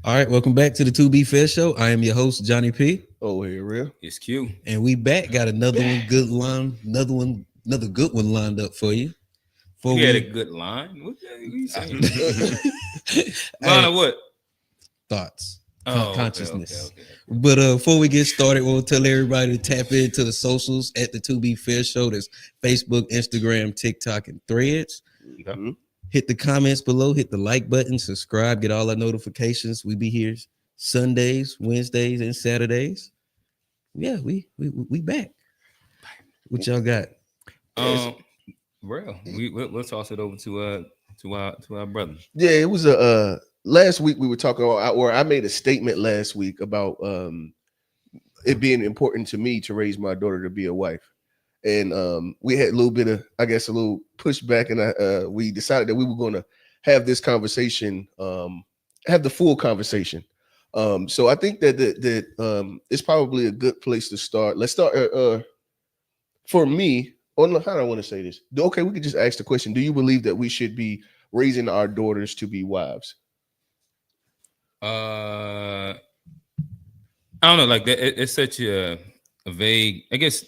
All right, welcome back to the To Be Fair Show. I am your host, Johnny P. Oh, here, real. It's Q. And we back. Got another another good one lined up for you. You had a good line. What are you saying? Line Hey, of what? thoughts, Oh, consciousness. okay. But before we get started, we'll tell everybody to tap into the socials at the To Be Fair Show. There's Facebook, Instagram, TikTok, and Threads. Okay. Hit the comments below, hit the like button, subscribe, get all our notifications. We be here Sundays, Wednesdays, and Saturdays. Yeah, we back. What y'all got? Well, we'll toss it over to our brother. Yeah, it was a last week we were talking about, or I made a statement last week about it being important to me to raise my daughter to be a wife. And we had a little bit of, I guess, a little pushback, and we decided that we were going to have this conversation, have the full conversation. So I think that it's probably a good place to start. Let's start for me. How do I want to say this? Okay, we could just ask the question: do you believe that we should be raising our daughters to be wives? I don't know. Like that, it's such a vague. I guess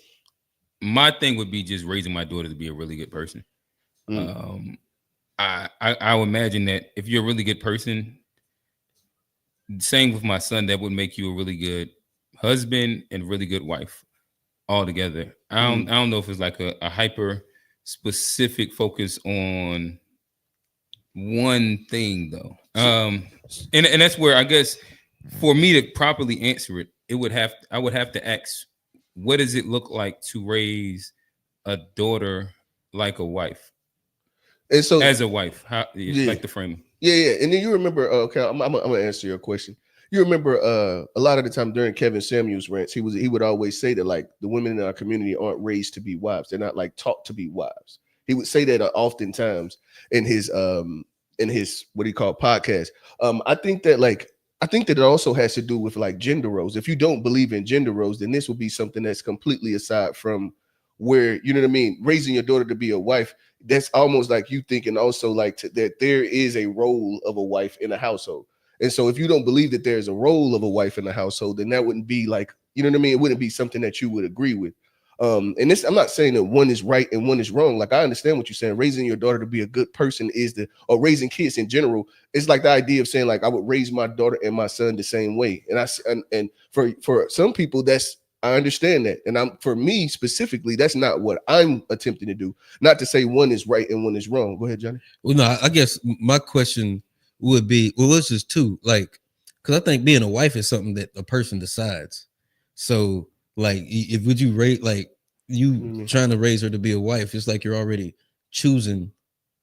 my thing would be just raising my daughter to be a really good person. I would imagine that if you're a really good person, same with my son, that would make you a really good husband and really good wife altogether. I don't know if it's like a hyper specific focus on one thing though. And that's where I guess for me to properly answer it, I would have to ask, what does it look like to raise a daughter like a wife? And so, as a wife, how like the frame? Yeah. And then you remember, okay, I'm gonna answer your question. You remember a lot of the time during Kevin Samuels' rants, he would always say that like the women in our community aren't raised to be wives; they're not like taught to be wives. He would say that oftentimes in his what he called podcast. I think that it also has to do with like gender roles. If you don't believe in gender roles, then this will be something that's completely aside from where, you know what I mean, raising your daughter to be a wife. That's almost like you thinking also like that there is a role of a wife in a household. And so if you don't believe that there's a role of a wife in the household, then that wouldn't be like, you know what I mean? It wouldn't be something that you would agree with. And this, I'm not saying that one is right and one is wrong. Like, I understand what you're saying. Raising your daughter to be a good person or raising kids in general. It's like the idea of saying like, I would raise my daughter and my son the same way. And for some people, I understand that. And for me specifically, that's not what I'm attempting to do. Not to say one is right and one is wrong. Go ahead, Johnny. Well, no, I guess my question would be, well, it's just two, like, because I think being a wife is something that a person decides. So, like, if would you rate, like, you trying to raise her to be a wife, it's like you're already choosing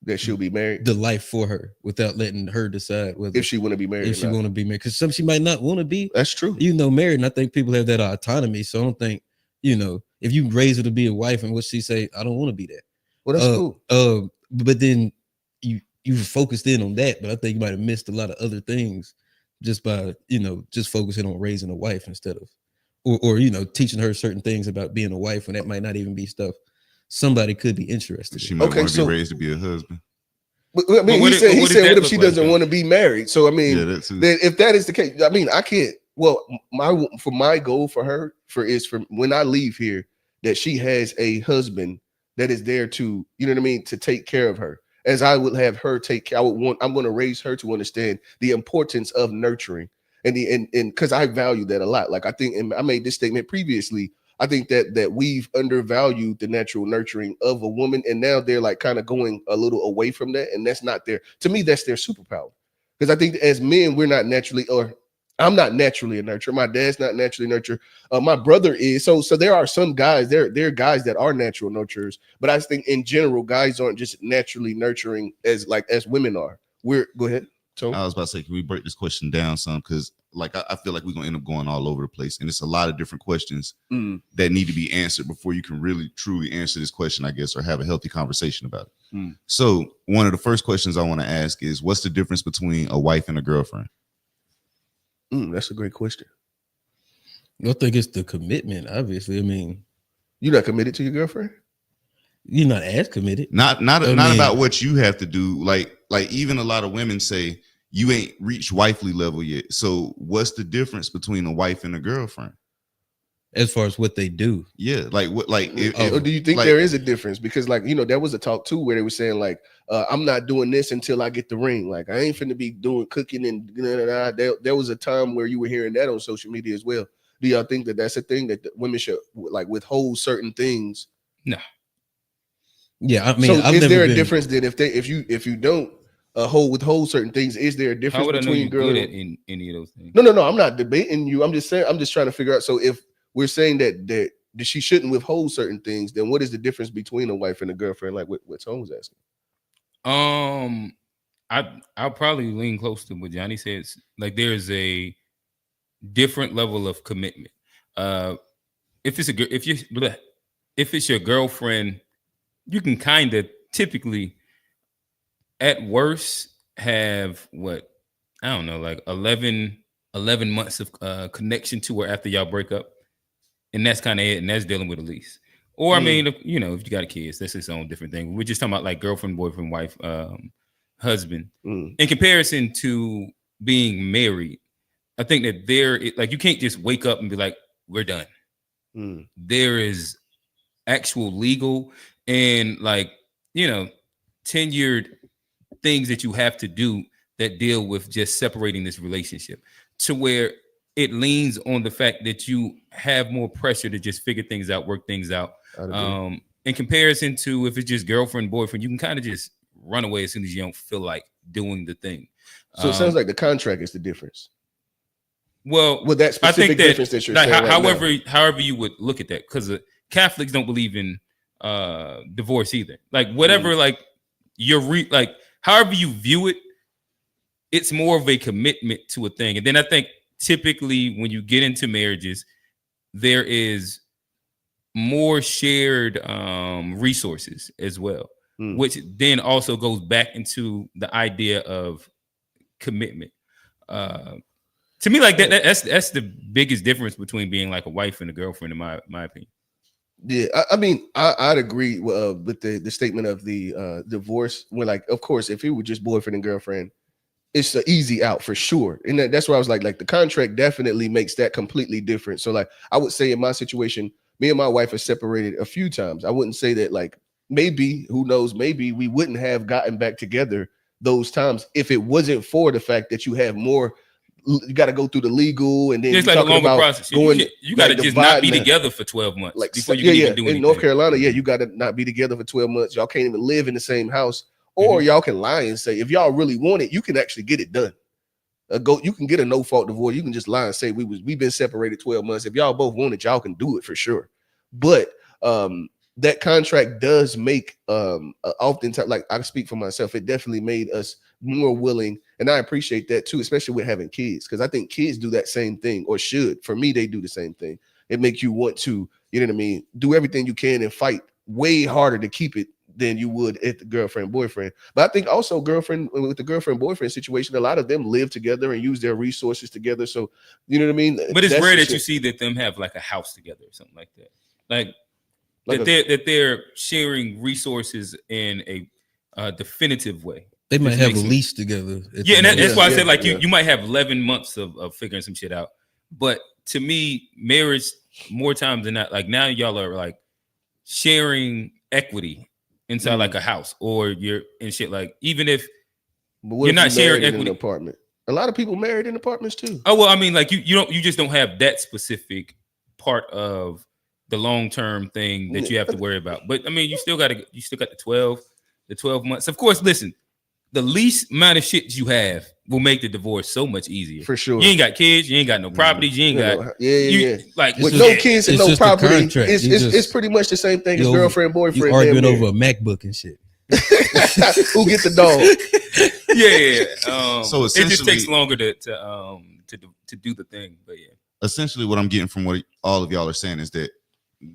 that she'll be married, the life for her, without letting her decide whether if she want to be married. If she want to be married, because she might not want to be. That's true. Married, and I think people have that autonomy. So I don't think if you raise her to be a wife and what she say, I don't want to be that. Well, that's cool. But then you focused in on that, but I think you might have missed a lot of other things just by just focusing on raising a wife instead of or teaching her certain things about being a wife, and that might not even be stuff somebody could be interested in. She might want to be raised to be a husband. But I mean, he said what if she doesn't want to be married? So I mean, then if that is the case, I mean, I can't. Well, my goal for her is when I leave here, that she has a husband that is there to, you know what I mean, to take care of her, as I would have her take care. I'm going to raise her to understand the importance of nurturing, and because I value that a lot. Like, I think, and I made this statement previously, I think that we've undervalued the natural nurturing of a woman, and now they're like kind of going a little away from that, and that's not to me, that's their superpower. Because I think as men, we're not naturally, or I'm not naturally a nurturer. My dad's not naturally a nurturer. My brother is. So there are some guys, there are guys that are natural nurturers, but I think in general, guys aren't just naturally nurturing as women are. Go ahead. So I was about to say, can we break this question down some? Because like I feel like we're gonna end up going all over the place, and it's a lot of different questions that need to be answered before you can really truly answer this question, I guess, or have a healthy conversation about it. So one of the first questions I want to ask is, what's the difference between a wife and a girlfriend? That's a great question. I think it's the commitment. Obviously, I mean, you're not committed to your girlfriend. You're not as committed. Not about what you have to do. Like even a lot of women say, you ain't reached wifely level yet. So what's the difference between a wife and a girlfriend? As far as what they do. Yeah, like what, like, or do you think like, there is a difference? Because like, there was a talk too where they were saying like, I'm not doing this until I get the ring. Like I ain't finna be doing cooking and there was a time where you were hearing that on social media as well. Do y'all think that that's a thing that women should like withhold certain things? No. Yeah, I mean, so is there a difference then if you don't withhold certain things? Is there a difference How would I know between you're girl? good at in any of those things? No. I'm not debating you. I'm just saying. I'm just trying to figure out. So if we're saying that she shouldn't withhold certain things, then what is the difference between a wife and a girlfriend? Like what Tone was asking. I'll probably lean close to what Johnny says. Like there's a different level of commitment. If it's your girlfriend, you can kind of typically, at worst, have what, I don't know, like 11 months of connection to her after y'all break up, and that's kind of it, and that's dealing with a lease. Or I mean, if you got a kids, that's its own different thing. We're just talking about like girlfriend, boyfriend, wife, husband. In comparison to being married, I think that like you can't just wake up and be like, we're done. There is actual legal and like, tenured things that you have to do that deal with just separating this relationship, to where it leans on the fact that you have more pressure to just figure things out, work things out. In comparison to if it's just girlfriend, boyfriend, you can kind of just run away as soon as you don't feel like doing the thing. So it sounds like the contract is the difference. Well, with that specific difference that you're saying however you would look at that, because Catholics don't believe in divorce either. Like whatever, like like however you view it, it's more of a commitment to a thing. And then I think typically when you get into marriages, there is more shared resources as well, which then also goes back into the idea of commitment. To me, like that's the biggest difference between being like a wife and a girlfriend, in my opinion. Yeah, I mean, I'd agree with the statement of the divorce. When, like, of course, if it were just boyfriend and girlfriend, it's an easy out for sure. And that's why I was like the contract definitely makes that completely different. So, like, I would say in my situation, me and my wife are separated a few times. I wouldn't say that, like, maybe, who knows, maybe we wouldn't have gotten back together those times if it wasn't for the fact that you have more. You got to go through the legal, and then it's like a longer process. You got to just not be together for 12 months like, before you can even do anything. In North Carolina, you got to not be together for 12 months. Y'all can't even live in the same house, or y'all can lie and say, if y'all really want it, you can actually get it done. You can get a no fault divorce. You can just lie and say we've been separated 12 months. If y'all both want it, y'all can do it for sure. But that contract does make oftentimes, like I speak for myself, it definitely made us more willing, and I appreciate that too, especially with having kids, because I think kids do that same thing, or should. For me, they do the same thing. It makes you want to, you know what I mean, do everything you can and fight way harder to keep it than you would at the girlfriend boyfriend. But I think also with the girlfriend boyfriend situation, a lot of them live together and use their resources together. So you know what I mean. But it's rare that you see that them have like a house together or something like that. Like that they're sharing resources in a definitive way. They might have a lease together. Yeah, and that's why I said like you might have 11 months of figuring some shit out. But to me, marriage, more times than not, like now y'all are like sharing equity inside like a house, or you're in shit, like even if you're not sharing equity in an apartment. A lot of people married in apartments too. Oh well, I mean, like you just don't have that specific part of the long-term thing that you have to worry about. But I mean, you still got the 12 months. Of course, listen, the least amount of shit you have will make the divorce so much easier. For sure. You ain't got kids, you ain't got no properties, you ain't got like with no kids and no property. It's pretty much the same thing as girlfriend, boyfriend. You arguing over a MacBook and shit. Who gets the dog? Yeah. So it just takes longer to do the thing. But yeah. Essentially what I'm getting from what all of y'all are saying is that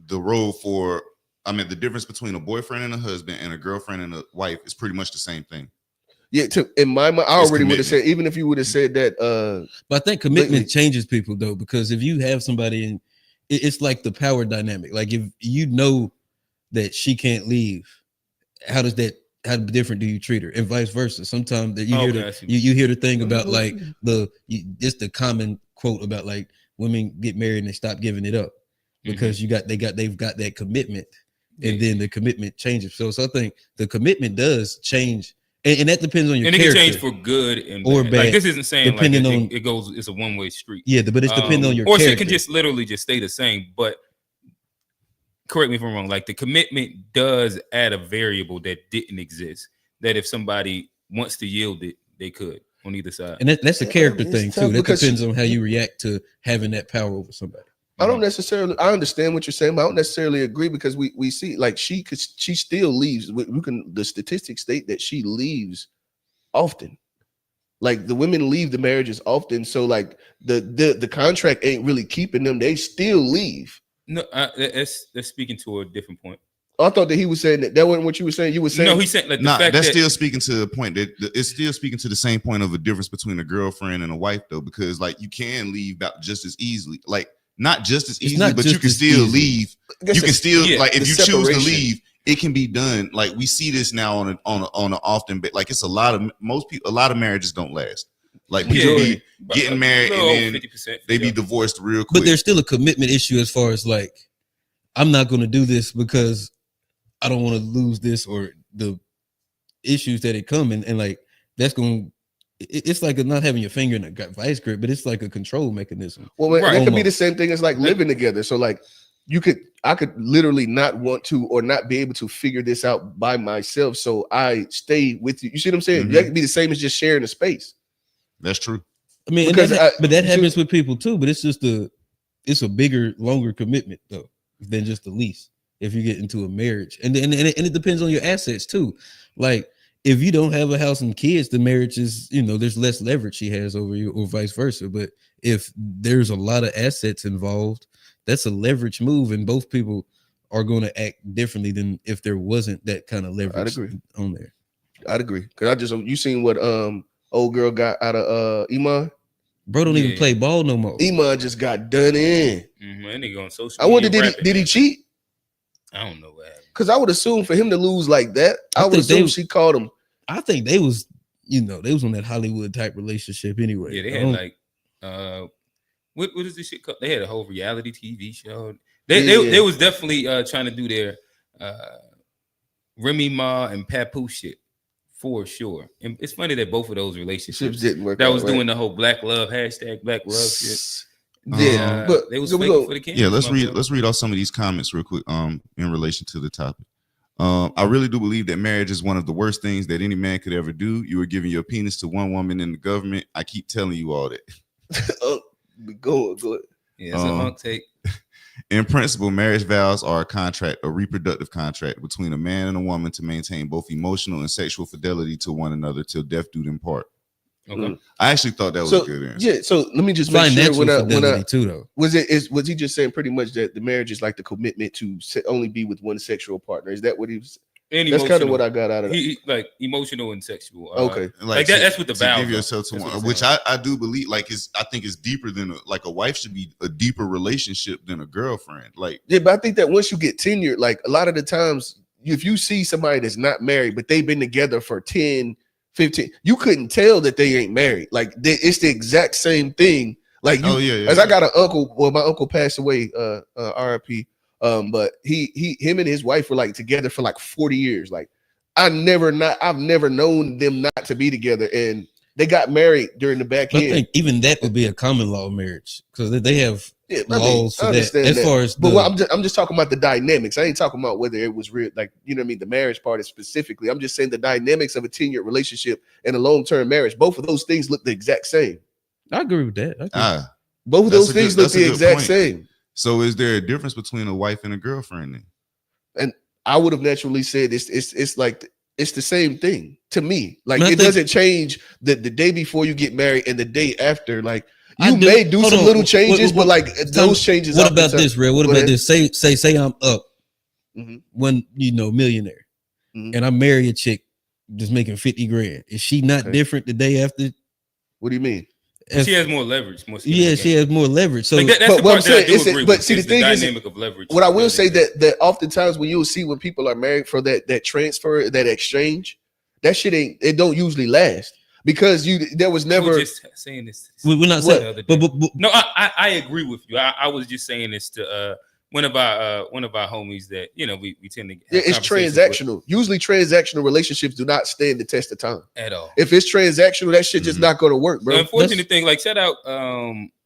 the role the difference between a boyfriend and a husband and a girlfriend and a wife is pretty much the same thing. Yeah, in my mind, I already would have said, even if you would have said that. But I think commitment changes people though, because if you have somebody and it's like the power dynamic. Like if you know that she can't leave, how does that how different do you treat her, and vice versa. Sometimes that Okay, you hear the thing about like just the common quote about like women get married and they stop giving it up because they've got that commitment, and then the commitment changes. So I think the commitment does change, and that depends on your character. And it can change for good and or bad. bad. Like this isn't saying depending like on it goes. It's a one-way street. Yeah, but it's depending on your or character. Or she can just literally just stay the same. But correct me if I'm wrong. Like the commitment does add a variable that didn't exist. That if somebody wants to yield it, they could on either side. And that's a character thing too. That depends on how you react to having that power over somebody. I don't necessarily. I understand what you're saying, but I don't necessarily agree because we see like she still leaves. We can the statistics state that she leaves often. Like the women leave the marriages often, so like the contract ain't really keeping them. They still leave. No, that's speaking to a different point. I thought that he was saying that wasn't what you were saying. You were saying no. He said like the fact that's that still speaking to the point that it's still speaking to the same point of a difference between a girlfriend and a wife, though, because like you can leave out just as easily, like not just as easily, but you can still leave. You can still like if you choose to leave, it can be done. Like we see this now on an often, but like it's a lot of marriages don't last. Like people be getting married and then 50%, they be divorced real quick. But there's still a commitment issue as far as like I'm not going to do this because I don't want to lose this or the issues that it come and like that's going. It's like not having your finger in a vice grip, but it's like a control mechanism. Well, it could be the same thing as like living together. So like I could literally not want to or not be able to figure this out by myself. So I stay with you. You see what I'm saying? That could be the same as just sharing a space. That's true. I mean, but that happens with people too. But it's just it's a bigger, longer commitment though than just the lease. If you get into a marriage, and it depends on your assets too. Like if you don't have a house and kids, the marriage is there's less leverage she has over you, or vice versa. But if there's a lot of assets involved, that's a leverage move, and both people are going to act differently than if there wasn't that kind of leverage on there. I'd agree because you seen what old girl got out of Iman. Bro don't even play ball no more. Iman just got done in. And they on social. I wonder did he cheat? I don't know what happened. Because I would assume for him to lose like that, I would assume she called him. I think they was on that Hollywood type relationship anyway. Yeah, they had like what is this shit called? They had a whole reality TV show. They was definitely trying to do their Remy Ma and Papoose shit for sure. And it's funny that both of those relationships didn't work. That was doing the whole Black Love hashtag Black Love shit. Yeah, but they was faking for the camera. Yeah, let's read off some of these comments real quick. In relation to the topic, I really do believe that marriage is one of the worst things that any man could ever do. You are giving your penis to one woman in the government. I keep telling you all that. Go. Yeah, it's a hunk take. In principle, marriage vows are a reproductive contract between a man and a woman to maintain both emotional and sexual fidelity to one another till death do them part. Okay. I actually thought that was a good answer. Yeah, so let me just make sure when too though. Was he just saying pretty much that the marriage is like the commitment to only be with one sexual partner? Is that what he was? That's kind of what I got out of it. Like emotional and sexual. Okay, like that's what the vow. Give yourself to one, which I do believe. Like I think it's deeper than a wife should be a deeper relationship than a girlfriend. Like yeah, but I think that once you get tenured, like a lot of the times, if you see somebody that's not married but they've been together for 10, 15, you couldn't tell that they ain't married. Like it's the exact same thing. Like I got an uncle. Well, my uncle passed away. RIP. But him and his wife were like together for like 40 years. Like I've never known them not to be together, and they got married during the back end. I think even that would be a common law marriage because they have laws for that. As far as, but I'm just talking about the dynamics. I ain't talking about whether it was real, like what I mean, the marriage part is specifically. I'm just saying the dynamics of a 10-year relationship and a long-term marriage. Both of those things look the exact same. I agree with that. Both of those things look the exact same. So is there a difference between a wife and a girlfriend then? And I would have naturally said it's like it's the same thing to me. Like it doesn't change the day before you get married and the day after. Like you may do some little changes, but like those changes. What about this, Red? What about this? Say I'm up one millionaire, and I marry a chick just making 50 grand. Is she not different the day after? What do you mean? She has more leverage, more skin in Yeah, the she game. has more leverage. So Like that's But the what I'm part that I saying do is agree but with. see, is the thing is, dynamic of leverage. what I will does say exist. that oftentimes when you'll see when people are married for that transfer, that exchange, that shit it don't usually last because there was I never. was just saying this. we're not What? saying, the other day. but No, I agree with you. I was just saying this to one of our homies that we tend to have It's conversations transactional. Usually, transactional relationships do not stand the test of time. with at all. If it's transactional, that shit just not going to work, bro. The unfortunate thing, like shout out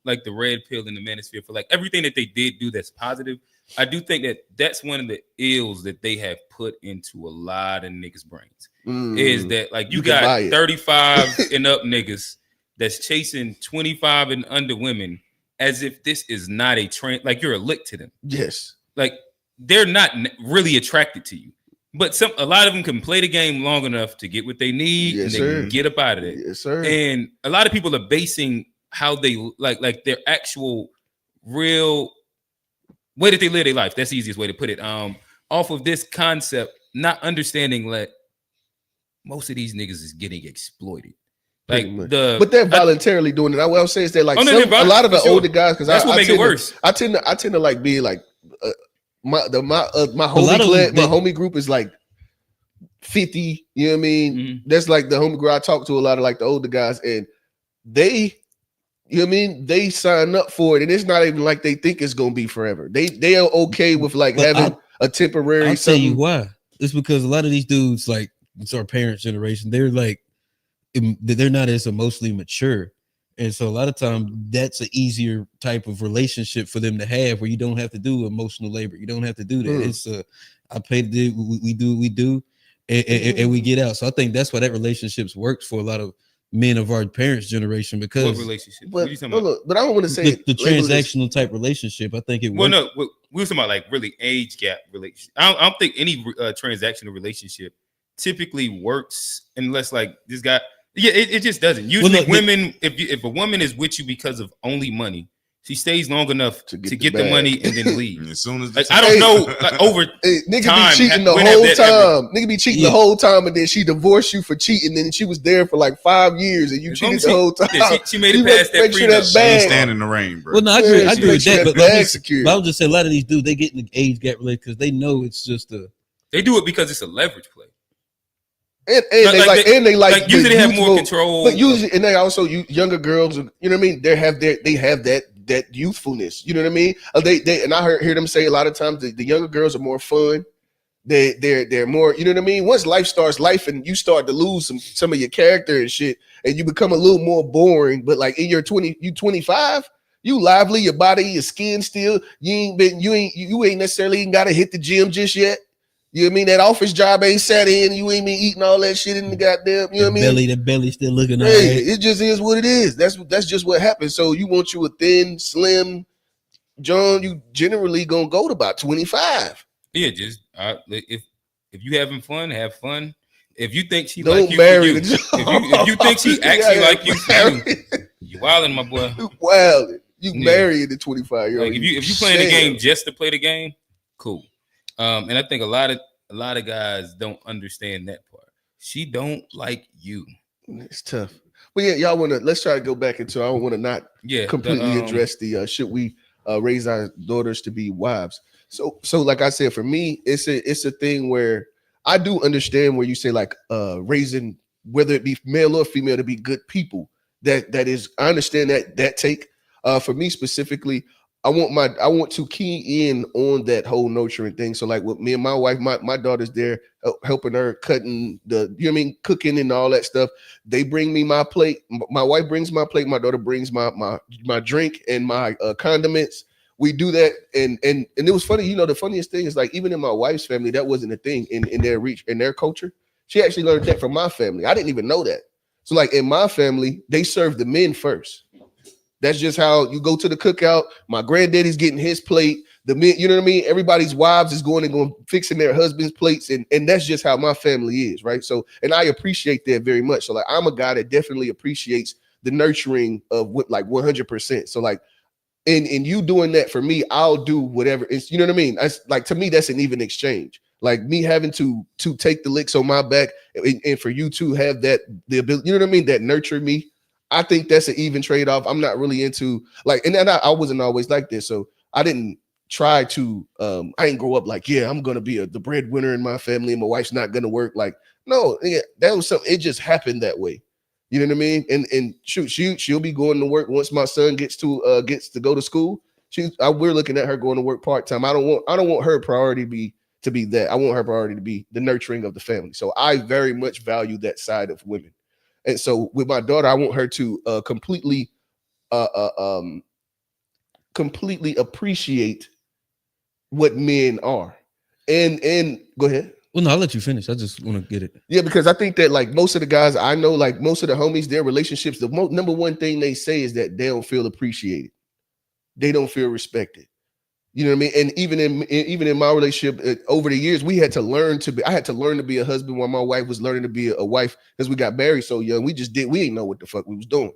like the red pill and the manosphere for like everything that they did do that's positive. I do think that that's one of the ills that they have put into a lot of niggas' brains. Is that like you can buy got it. 35 and up niggas that's chasing 25 and under women as if this is not a trend, like you're a lick to them. Yes. Like they're not really attracted to you. But a lot of them can play the game long enough to get what they need and they can get up out of it. Yes, sir. And a lot of people are basing how they like their actual real way that they live their life. That's the easiest way to put it. Off of this concept, not understanding that most of these niggas is getting exploited. Like but they're voluntarily doing it. I will say is that like a lot of the older guys, because that's what makes it worse. I tend to like be like my homie group is like 50. You know what I mean? Mm-hmm. That's like the homie group I talk to a lot of like the older guys, and they, you know what I mean? They sign up for it, and it's not even like they think it's gonna be forever. They are okay with like having a temporary. I'll tell you why. It's because a lot of these dudes, like it's our parents' generation, they're like they're not as emotionally mature. And so a lot of times that's an easier type of relationship for them to have where you don't have to do emotional labor. You don't have to do that. It's I pay the we do and we get out. So I think that's why that relationships works for a lot of men of our parents' generation because what relationship? What are you talking about? But I don't want to say the transactional type relationship. I think it works. Well, no, we were talking about like really age gap relationship. I don't think any transactional relationship typically works unless like this guy. Yeah, it just doesn't. Usually, women, if a woman is with you because of only money, she stays long enough to get the money and then leave. As soon as like, I don't know, like, over nigga time, be cheating the whole time. Nigga be cheating the whole time, and then she divorced you for cheating, and she was there for like 5 years, and you cheated the whole time. Yeah, she made it past that prenup. She ain't stand in the rain, bro. Well, no, I agree with that, but I would just say a lot of these dudes they get in the age gap related because they know it's just a. They do it because it's a leverage play. And they like usually they have more control. But usually, and they also younger girls, you know what I mean? They have that youthfulness. You know what I mean? They and I hear them say a lot of times the younger girls are more fun. They're more, you know what I mean? Once life starts life and you start to lose some of your character and shit, and you become a little more boring. But like in your 25, you lively, your body, your skin still. You ain't necessarily even gotta hit the gym just yet. You know what I mean? That office job ain't sat in. You ain't been eating all that shit in the goddamn. You know what I mean? The belly still looking. Hey, it just is what it is. That's just what happens. So you want you a thin, slim John. You generally gonna go to about 25. Yeah, just if you having fun, have fun. If you think she don't like you, marry you. If you think she actually like you wilding, my boy. You wilding. You married the 25-year-old. Like if you playing the game just to play the game, cool. And I think a lot of guys don't understand that part. She don't like you. It's tough. But yeah, let's try to go back into. I don't want to not completely address the should we raise our daughters to be wives. So like I said, for me, it's a thing where I do understand where you say like raising whether it be male or female to be good people. That is, I understand that take. For me specifically, I want to key in on that whole nurturing thing. So like with me and my wife, my daughter's there helping her cutting the, you know what I mean, cooking and all that stuff. They bring me my plate. My wife brings my plate. My daughter brings my drink and my condiments. We do that. And it was funny. You know, the funniest thing is like, even in my wife's family, that wasn't a thing in their culture. She actually learned that from my family. I didn't even know that. So like in my family, they serve the men first. That's just how you go to the cookout. My granddaddy's getting his plate. The men, you know what I mean? Everybody's wives is going fixing their husband's plates. And that's just how my family is, right? So, and I appreciate that very much. So like, I'm a guy that definitely appreciates the nurturing of what, like 100%. So like, and you doing that for me, I'll do whatever. It's, you know what I mean? That's like, to me, that's an even exchange. Like me having to take the licks on my back and for you to have the ability, you know what I mean? That nurture me. I think that's an even trade-off. I'm not really into like, and then I wasn't always like this, so I didn't try to. I didn't grow up like, yeah, I'm gonna be the breadwinner in my family, and my wife's not gonna work. Like, no, yeah, that was something. It just happened that way. You know what I mean? And shoot, she'll be going to work once my son gets to go to school. We're looking at her going to work part-time. I don't want her priority to be that. I want her priority to be the nurturing of the family. So I very much value that side of women. And so with my daughter, I want her to completely appreciate what men are. And go ahead. Well, no, I'll let you finish. I just want to get it. Yeah, because I think that like most of the guys I know, like most of the homies, their relationships, the number one thing they say is that they don't feel appreciated. They don't feel respected. You know what I mean? And even in my relationship over the years, I had to learn to be a husband while my wife was learning to be a wife because we got married so young. We didn't know what the fuck we was doing.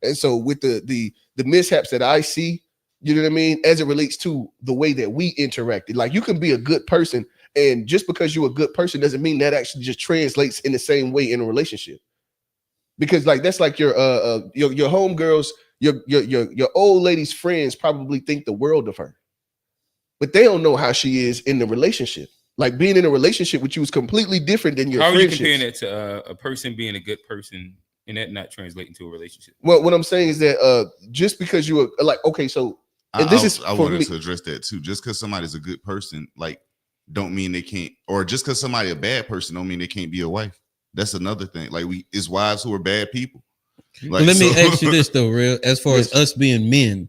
And so with the mishaps that I see, you know what I mean, as it relates to the way that we interacted, like you can be a good person, and just because you're a good person doesn't mean that actually just translates in the same way in a relationship. Because like that's like your homegirls, your old lady's friends probably think the world of her. But they don't know how she is in the relationship. Like being in a relationship with you is completely different than your friendships. How are you comparing that to a person being a good person and that not translating to a relationship? Well, what I'm saying is that just because you are like, okay, so and I wanted to address that too. Just because somebody's a good person, like, don't mean they can't, or just because somebody a bad person, don't mean they can't be a wife. That's another thing. Like it's wives who are bad people. Like, let me ask you this though, real. As far as us being men,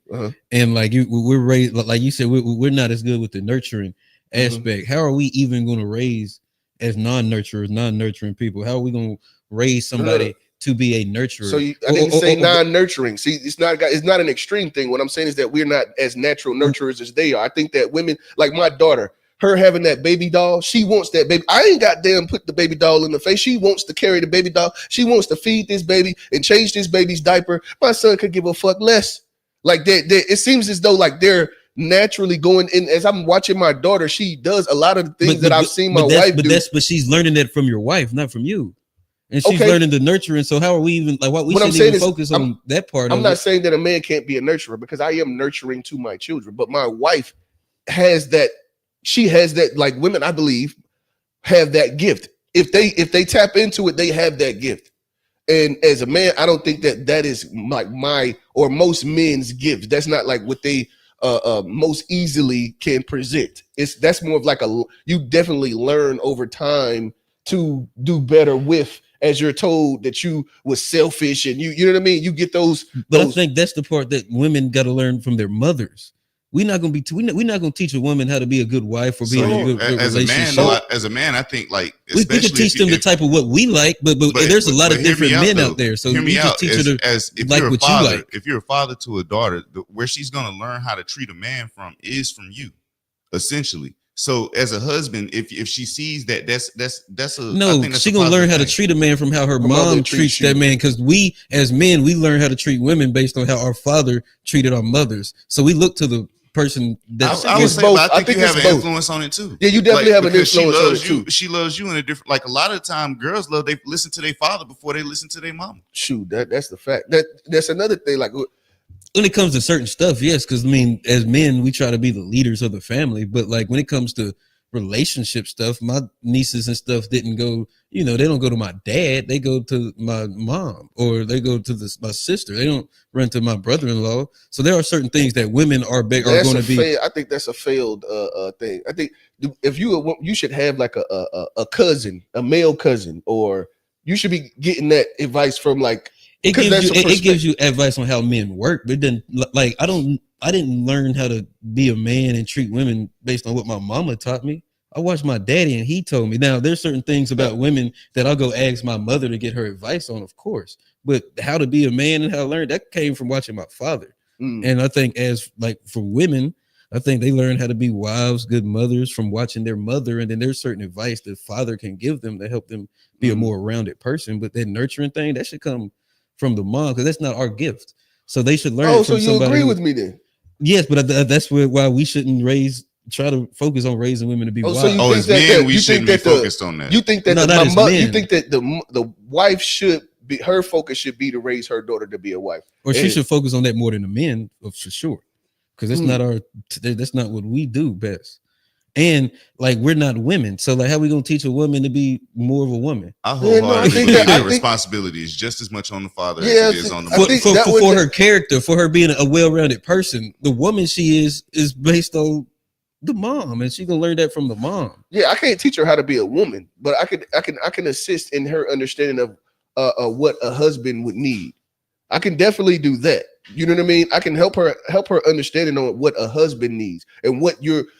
and like we're raised, like you said, we're not as good with the nurturing aspect. How are we even going to raise as non-nurturers, non-nurturing people? How are we going to raise somebody to be a nurturer? So I didn't say non-nurturing. See, it's not an extreme thing. What I'm saying is that we're not as natural nurturers as they are. I think that women, like my daughter, her having that baby doll, she wants that baby. I ain't goddamn put the baby doll in the face. She wants to carry the baby doll. She wants to feed this baby and change this baby's diaper. My son could give a fuck less. Like that, it seems as though like they're naturally going in. As I'm watching my daughter, she does a lot of the things that I've seen my wife do. But she's learning that from your wife, not from you. And she's learning the nurturing. So how are we even like what we shouldn't even focus on that part? I'm not saying that a man can't be a nurturer because I am nurturing to my children, but my wife has that. She has that, like women, I believe, have that gift. If they tap into it, they have that gift. And as a man, I don't think that is like my or most men's gift. That's not like what they most easily can present. That's more of like you definitely learn over time to do better with, as you're told that you was selfish and you know what I mean. You get those. But I think that's the part that women got to learn from their mothers. We're not gonna teach a woman how to be a good wife or be in a good relationship. As a man, I think like we can teach them the type of what we like, but there's a lot of different men out there. So you can teach her to like what you like. If you're a father to a daughter, where she's gonna learn how to treat a man from is from you, essentially. So as a husband, if she sees that, that's a no. She's gonna learn how to treat a man from how her mom treats that man. Because we as men, we learn how to treat women based on how our father treated our mothers. So we look to the person that I would say both. I think you have an influence on it too. Yeah, you definitely have an influence on it too. She loves you in a different. Like a lot of the time, girls they listen to their father before they listen to their mama. Shoot, that's the fact. That's another thing. Like when it comes to certain stuff, yes, because I mean, as men, we try to be the leaders of the family. But like when it comes to relationship stuff, my nieces and stuff didn't go. You know, they don't go to my dad. They go to my mom, or they go to my sister. They don't run to my brother-in-law. So there are certain things that women are going to be. I think that's a failed thing. I think if you should have like a cousin, a male cousin, or you should be getting that advice from like. It gives you advice on how men work, but then like I didn't learn how to be a man and treat women based on what my mama taught me. I watched my daddy and he told me. Now there's certain things about women that I'll go ask my mother to get her advice on, of course. But how to be a man and how to learn, that came from watching my father. And I think as like for women, I think they learn how to be wives, good mothers from watching their mother. And then there's certain advice that father can give them to help them be a more rounded person. But that nurturing thing, that should come from the mom, because that's not our gift. So they should learn. Oh, so you agree with me then? Yes, but that's why we shouldn't try to focus on raising women to be wives. So as men, we shouldn't be focused on that. You think that you think that the wife should her focus should be to raise her daughter to be a wife. Or she should focus on that more than the men, for sure. Because that's not what we do best. And like we're not women, so like how we gonna teach a woman to be more of a woman? I wholeheartedly believe that responsibility is just as much on the father as it is on the mother. For her character, for her being a well-rounded person. The woman she is based on the mom, and she gonna learn that from the mom. Yeah, I can't teach her how to be a woman, but I can assist in her understanding of what a husband would need. I can definitely do that. You know what I mean? I can help her understanding on what a husband needs and what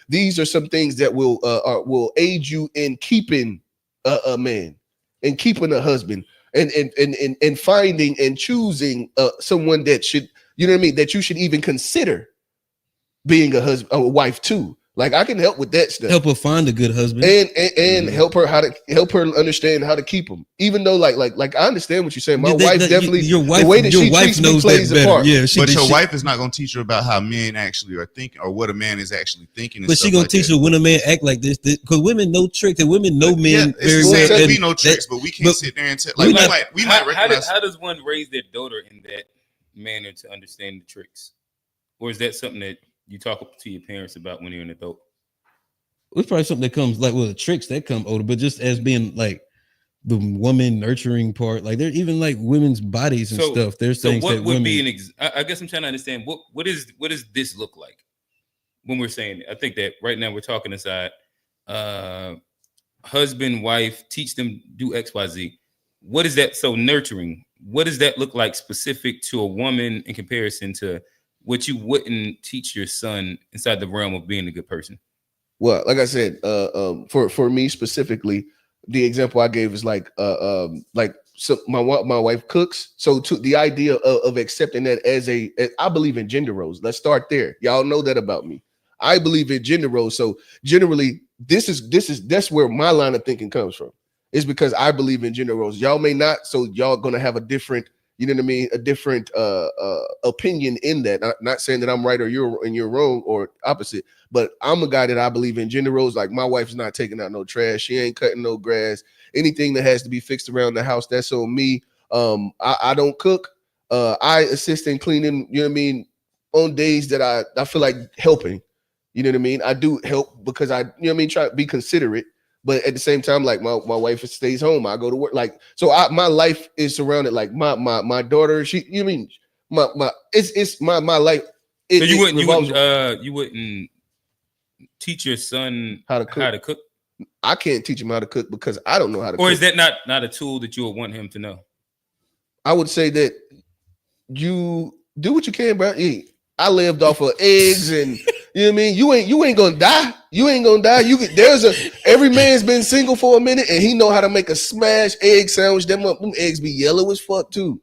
these are some things that will aid you in keeping a man and keeping a husband and finding and choosing someone that should, you know what I mean, that you should even consider being a wife too. Like I can help with that stuff. Help her find a good husband, and help her understand how to keep him. Even though like I understand what you're saying. My wife definitely your wife, the way that she treats me plays a part. Yeah, but your wife is not going to teach her about how men actually are thinking or what a man is actually thinking. But she gonna teach her when a man act like this because women know tricks and women know men very well. We know tricks, but we can't sit there and tell. Like we might recognize. How does one raise their daughter in that manner to understand the tricks, or is that something that you talk to your parents about when you're an adult? It's probably something that comes like the tricks that come older, but just as being like the woman nurturing part, like they're even like women's bodies and stuff. There's things what that would women be I guess I'm trying to understand what does this look like when we're saying it? I think that right now we're talking aside husband, wife, teach them do XYZ. What is that? So nurturing, what does that look like specific to a woman in comparison to what you wouldn't teach your son inside the realm of being a good person? Well, like I said, for me specifically, the example I gave is like so my wife cooks. So to the idea of accepting that as I believe in gender roles. Let's start there. Y'all know that about me. I believe in gender roles. So generally, that's where my line of thinking comes from. It's because I believe in gender roles. Y'all may not, so y'all gonna have a different, you know what I mean, a different opinion in that. Not saying that I'm right or you're wrong or opposite, but I'm a guy that I believe in gender roles. Like my wife's not taking out no trash, she ain't cutting no grass. Anything that has to be fixed around the house, that's on me. I don't cook. I assist in cleaning, you know what I mean, on days that I feel like helping. You know what I mean? I do help because I, you know what I mean, try to be considerate. But at the same time, like my wife stays home, I go to work. Like, so my life is surrounded, like my daughter, she, you mean it's my life. So you wouldn't teach your son how to cook? I can't teach him how to cook because I don't know how to cook. Or is that not a tool that you would want him to know? I would say that you do what you can, bro. I lived off of eggs and you know what I mean? You ain't gonna die. You ain't gonna die. Every man's been single for a minute and he know how to make a smash egg sandwich. Them eggs be yellow as fuck too.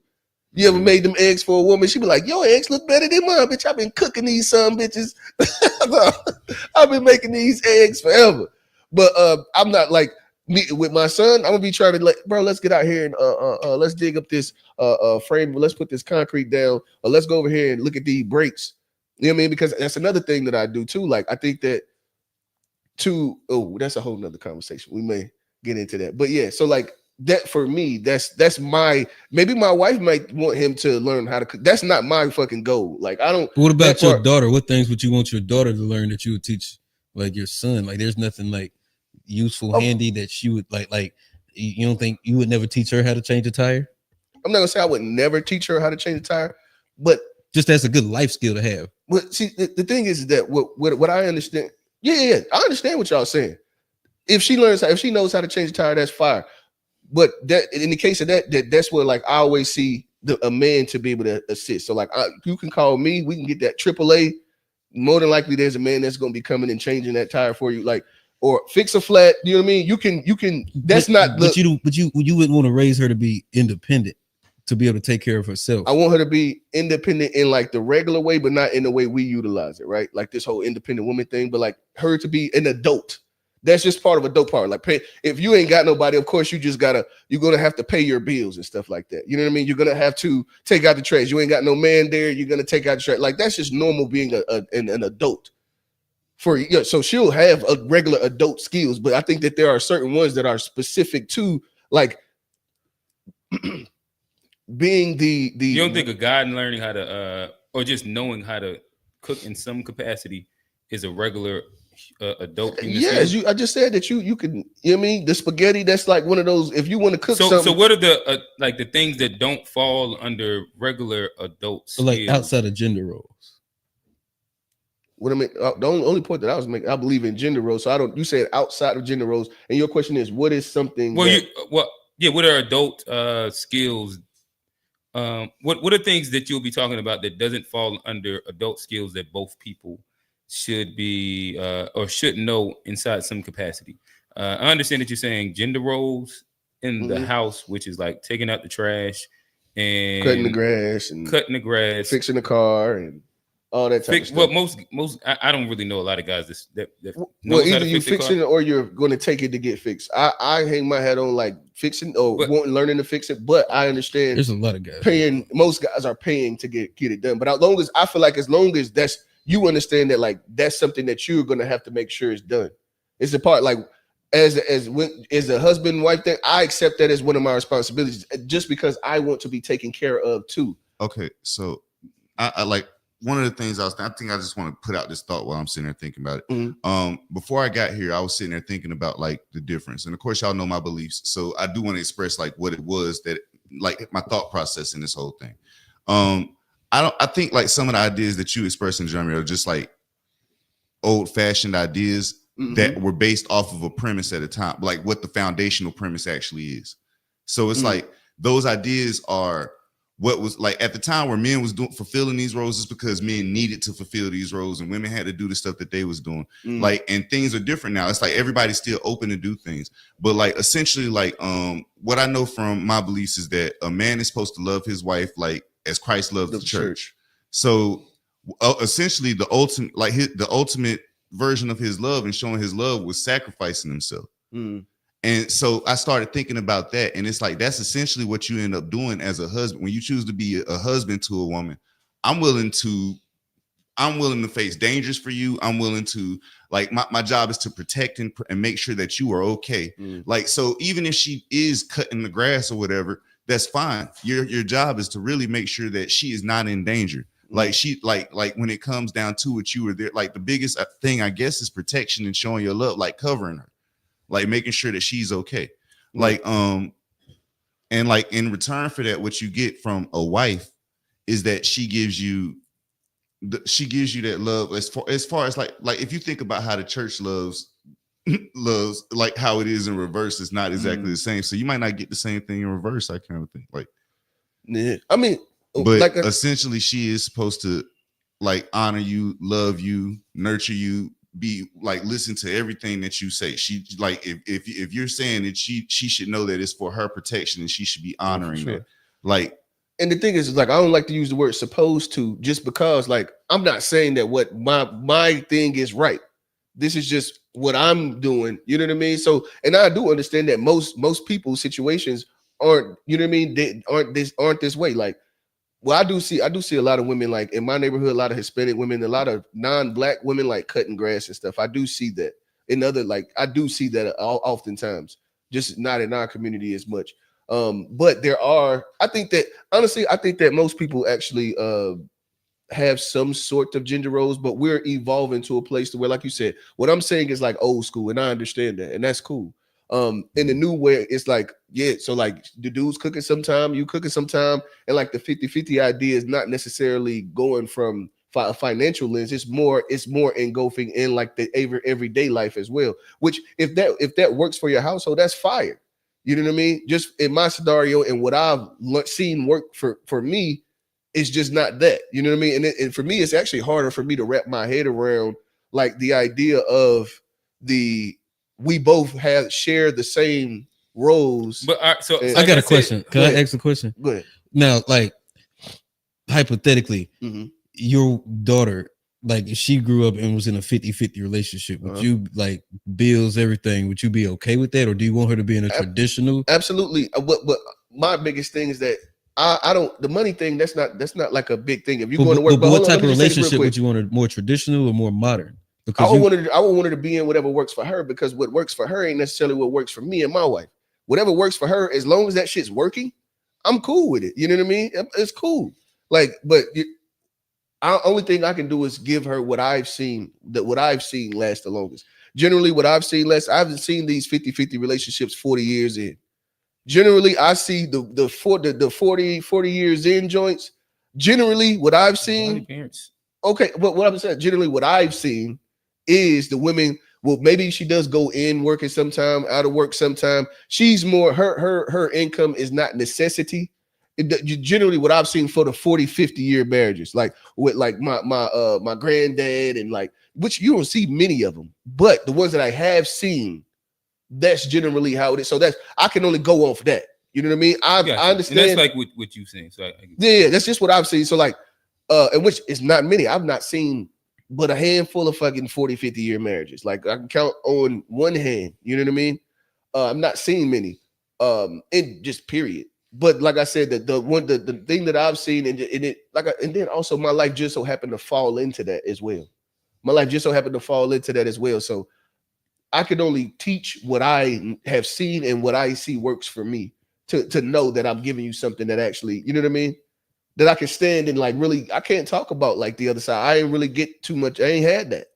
You ever made them eggs for a woman? She be like, your eggs look better than mine, bitch. I've been cooking these some bitches. I've been making these eggs forever. But I'm not like me with my son. I'm gonna be trying to bro, let's get out here and let's dig up this frame. Let's put this concrete down. Or let's go over here and look at these breaks. You know what I mean? Because that's another thing that I do too. Like I think that that's a whole nother conversation. We may get into that. But yeah, so like that for me, that's maybe my wife might want him to learn how to cook. That's not my fucking goal. Like I don't. What about your daughter? What things would you want your daughter to learn that you would teach like your son? Like there's nothing like useful, handy that she would like you don't think you would never teach her how to change a tire? I'm not gonna say I would never teach her how to change a tire, but just that's a good life skill to have. But see, the thing is that what I understand, yeah, I understand what y'all saying. If she knows how to change a tire, that's fire. But that in the case of that's where like I always see a man to be able to assist. So like you can call me, we can get that AAA. More than likely, there's a man that's gonna be coming and changing that tire for you, like or fix a flat. You know what I mean? You can. That's not. But you wouldn't want to raise her to be independent, to be able to take care of herself. I want her to be independent in like the regular way, but not in the way we utilize it, right? Like this whole independent woman thing, but like her to be an adult. That's just part of adult part. Like if you ain't got nobody, of course you're gonna have to pay your bills and stuff like that. You know what I mean? You're gonna have to take out the trash. You ain't got no man there. You're gonna take out the trash. Like that's just normal being an adult. So she'll have a regular adult skills, but I think that there are certain ones that are specific to like being the You don't think a guy learning how to or just knowing how to cook in some capacity is a regular adult human yes, skill? I just said that you can, you know what I mean? The spaghetti, that's like one of those, if you want to cook something. So what are the like the things that don't fall under regular adult skills? Like outside of gender roles. What I mean, the only point that I was making, I believe in gender roles. So I don't. You said outside of gender roles, and your question is, what is something? Well, that, what are adult skills? What are things that you'll be talking about that doesn't fall under adult skills that both people should be or should know inside some capacity? I understand that you're saying gender roles in the house, which is like taking out the trash and cutting the grass, fixing the car, and all that type of stuff. Well, most I don't really know a lot of guys that well, either you fixing it or you're going to take it to get fixed. I hang my hat on like fixing or learning to fix it, but I understand there's a lot of guys paying. Most guys are paying to get it done, but as long as that's you understand that like that's something that you're going to have to make sure is done. It's a part like as a husband and wife thing. I accept that as one of my responsibilities, just because I want to be taken care of too. Okay, so I like. One of the things I think I just want to put out this thought while I'm sitting there thinking about it. Before I got here, I was sitting there thinking about like the difference. And of course, y'all know my beliefs. So I do want to express like what it was that like my thought process in this whole thing. I think like some of the ideas that you expressed in Jeremy are just like old fashioned ideas that were based off of a premise at a time, like what the foundational premise actually is. So it's like those ideas are what was like at the time where men was fulfilling these roles is because men needed to fulfill these roles and women had to do the stuff that they was doing. Like, and things are different now. It's like everybody's still open to do things, but like essentially like what I know from my beliefs is that a man is supposed to love his wife like as Christ loved the church. So essentially the ultimate version of his love and showing his love was sacrificing himself. And so I started thinking about that. And it's like, that's essentially what you end up doing as a husband. When you choose to be a husband to a woman, I'm willing to face dangers for you. I'm willing to like, my job is to protect and make sure that you are okay. Like, so even if she is cutting the grass or whatever, that's fine. Your job is to really make sure that she is not in danger. Like she, like when it comes down to it, you were there. Like the biggest thing, I guess, is protection and showing your love, like covering her. Like making sure that she's okay. Like, and like in return for that, what you get from a wife is that she gives you that love as far as like if you think about how the church loves like how it is in reverse, it's not exactly the same. So you might not get the same thing in reverse, I kind of think. Like, yeah, I mean, but like essentially she is supposed to like honor you, love you, nurture you, be like listen to everything that you say. She like if you're saying that she should know that it's for her protection and she should be honoring that. Like, and the thing is like I don't like to use the word supposed to just because like I'm not saying that what my thing is right. This is just what I'm doing. You know what I mean? So and I do understand that most people's situations aren't, you know what I mean? They aren't this way. Like, well, I do see a lot of women like in my neighborhood, a lot of Hispanic women, a lot of non-black women like cutting grass and stuff. I do see that in other like I do see that oftentimes, just not in our community as much. But there are, I think that most people actually have some sort of gender roles, but we're evolving to a place to where, like you said, what I'm saying is like old school, and I understand that, and that's cool. In the new way, it's like, yeah, so like the dude's cooking sometime, you cooking sometime, and like the 50-50 idea is not necessarily going from a financial lens. It's more engulfing in like the everyday life as well, which if that works for your household, that's fire. You know what I mean? Just in my scenario and what I've seen work for me, it's just not that. You know what I mean? And for me, it's actually harder for me to wrap my head around like the idea of we both share the same roles. But so I got a question. Can I ask a question? Go ahead. Now, like hypothetically, your daughter, like if she grew up and was in a 50-50 relationship, would you like bills, everything, would you be okay with that? Or do you want her to be in a traditional? Absolutely. But my biggest thing is that I don't, the money thing, that's not like a big thing. If you're going to work, but what type of relationship would you want her, more traditional or more modern? Because I want her to be in whatever works for her, because what works for her ain't necessarily what works for me and my wife. Whatever works for her, as long as that shit's working, I'm cool with it. You know what I mean? It's cool. Like, but only thing I can do is give her what I've seen, that what I've seen last the longest. Generally, what I've seen last, I haven't seen these 50-50 relationships 40 years in. Generally, I see the 40 years in joints. Generally, what I've seen, okay, but what I'm saying, generally, what I've seen is the women, well, maybe she does go in working sometime, out of work sometime. She's more, her income is not necessity. Generally, what I've seen for the 40-50 year marriages, like with like my granddad, and like, which you don't see many of them, but the ones that I have seen, that's generally how it is. So that's, I can only go off that. You know what I mean? I understand. And that's like what you're saying. So yeah, that's just what I've seen. So like, and which is not many. I've not seen but a handful of fucking 40-50 year marriages. Like I can count on one hand. You know what I mean? I'm not seeing many. In just period. But like I said, the thing that I've seen, and then also my life just so happened to fall into that as well. My life just so happened to fall into that as well. So I could only teach what I have seen and what I see works for me to know that I'm giving you something that actually, you know what I mean? That I can stand and like really, I can't talk about like the other side. I ain't really get too much. I ain't had that.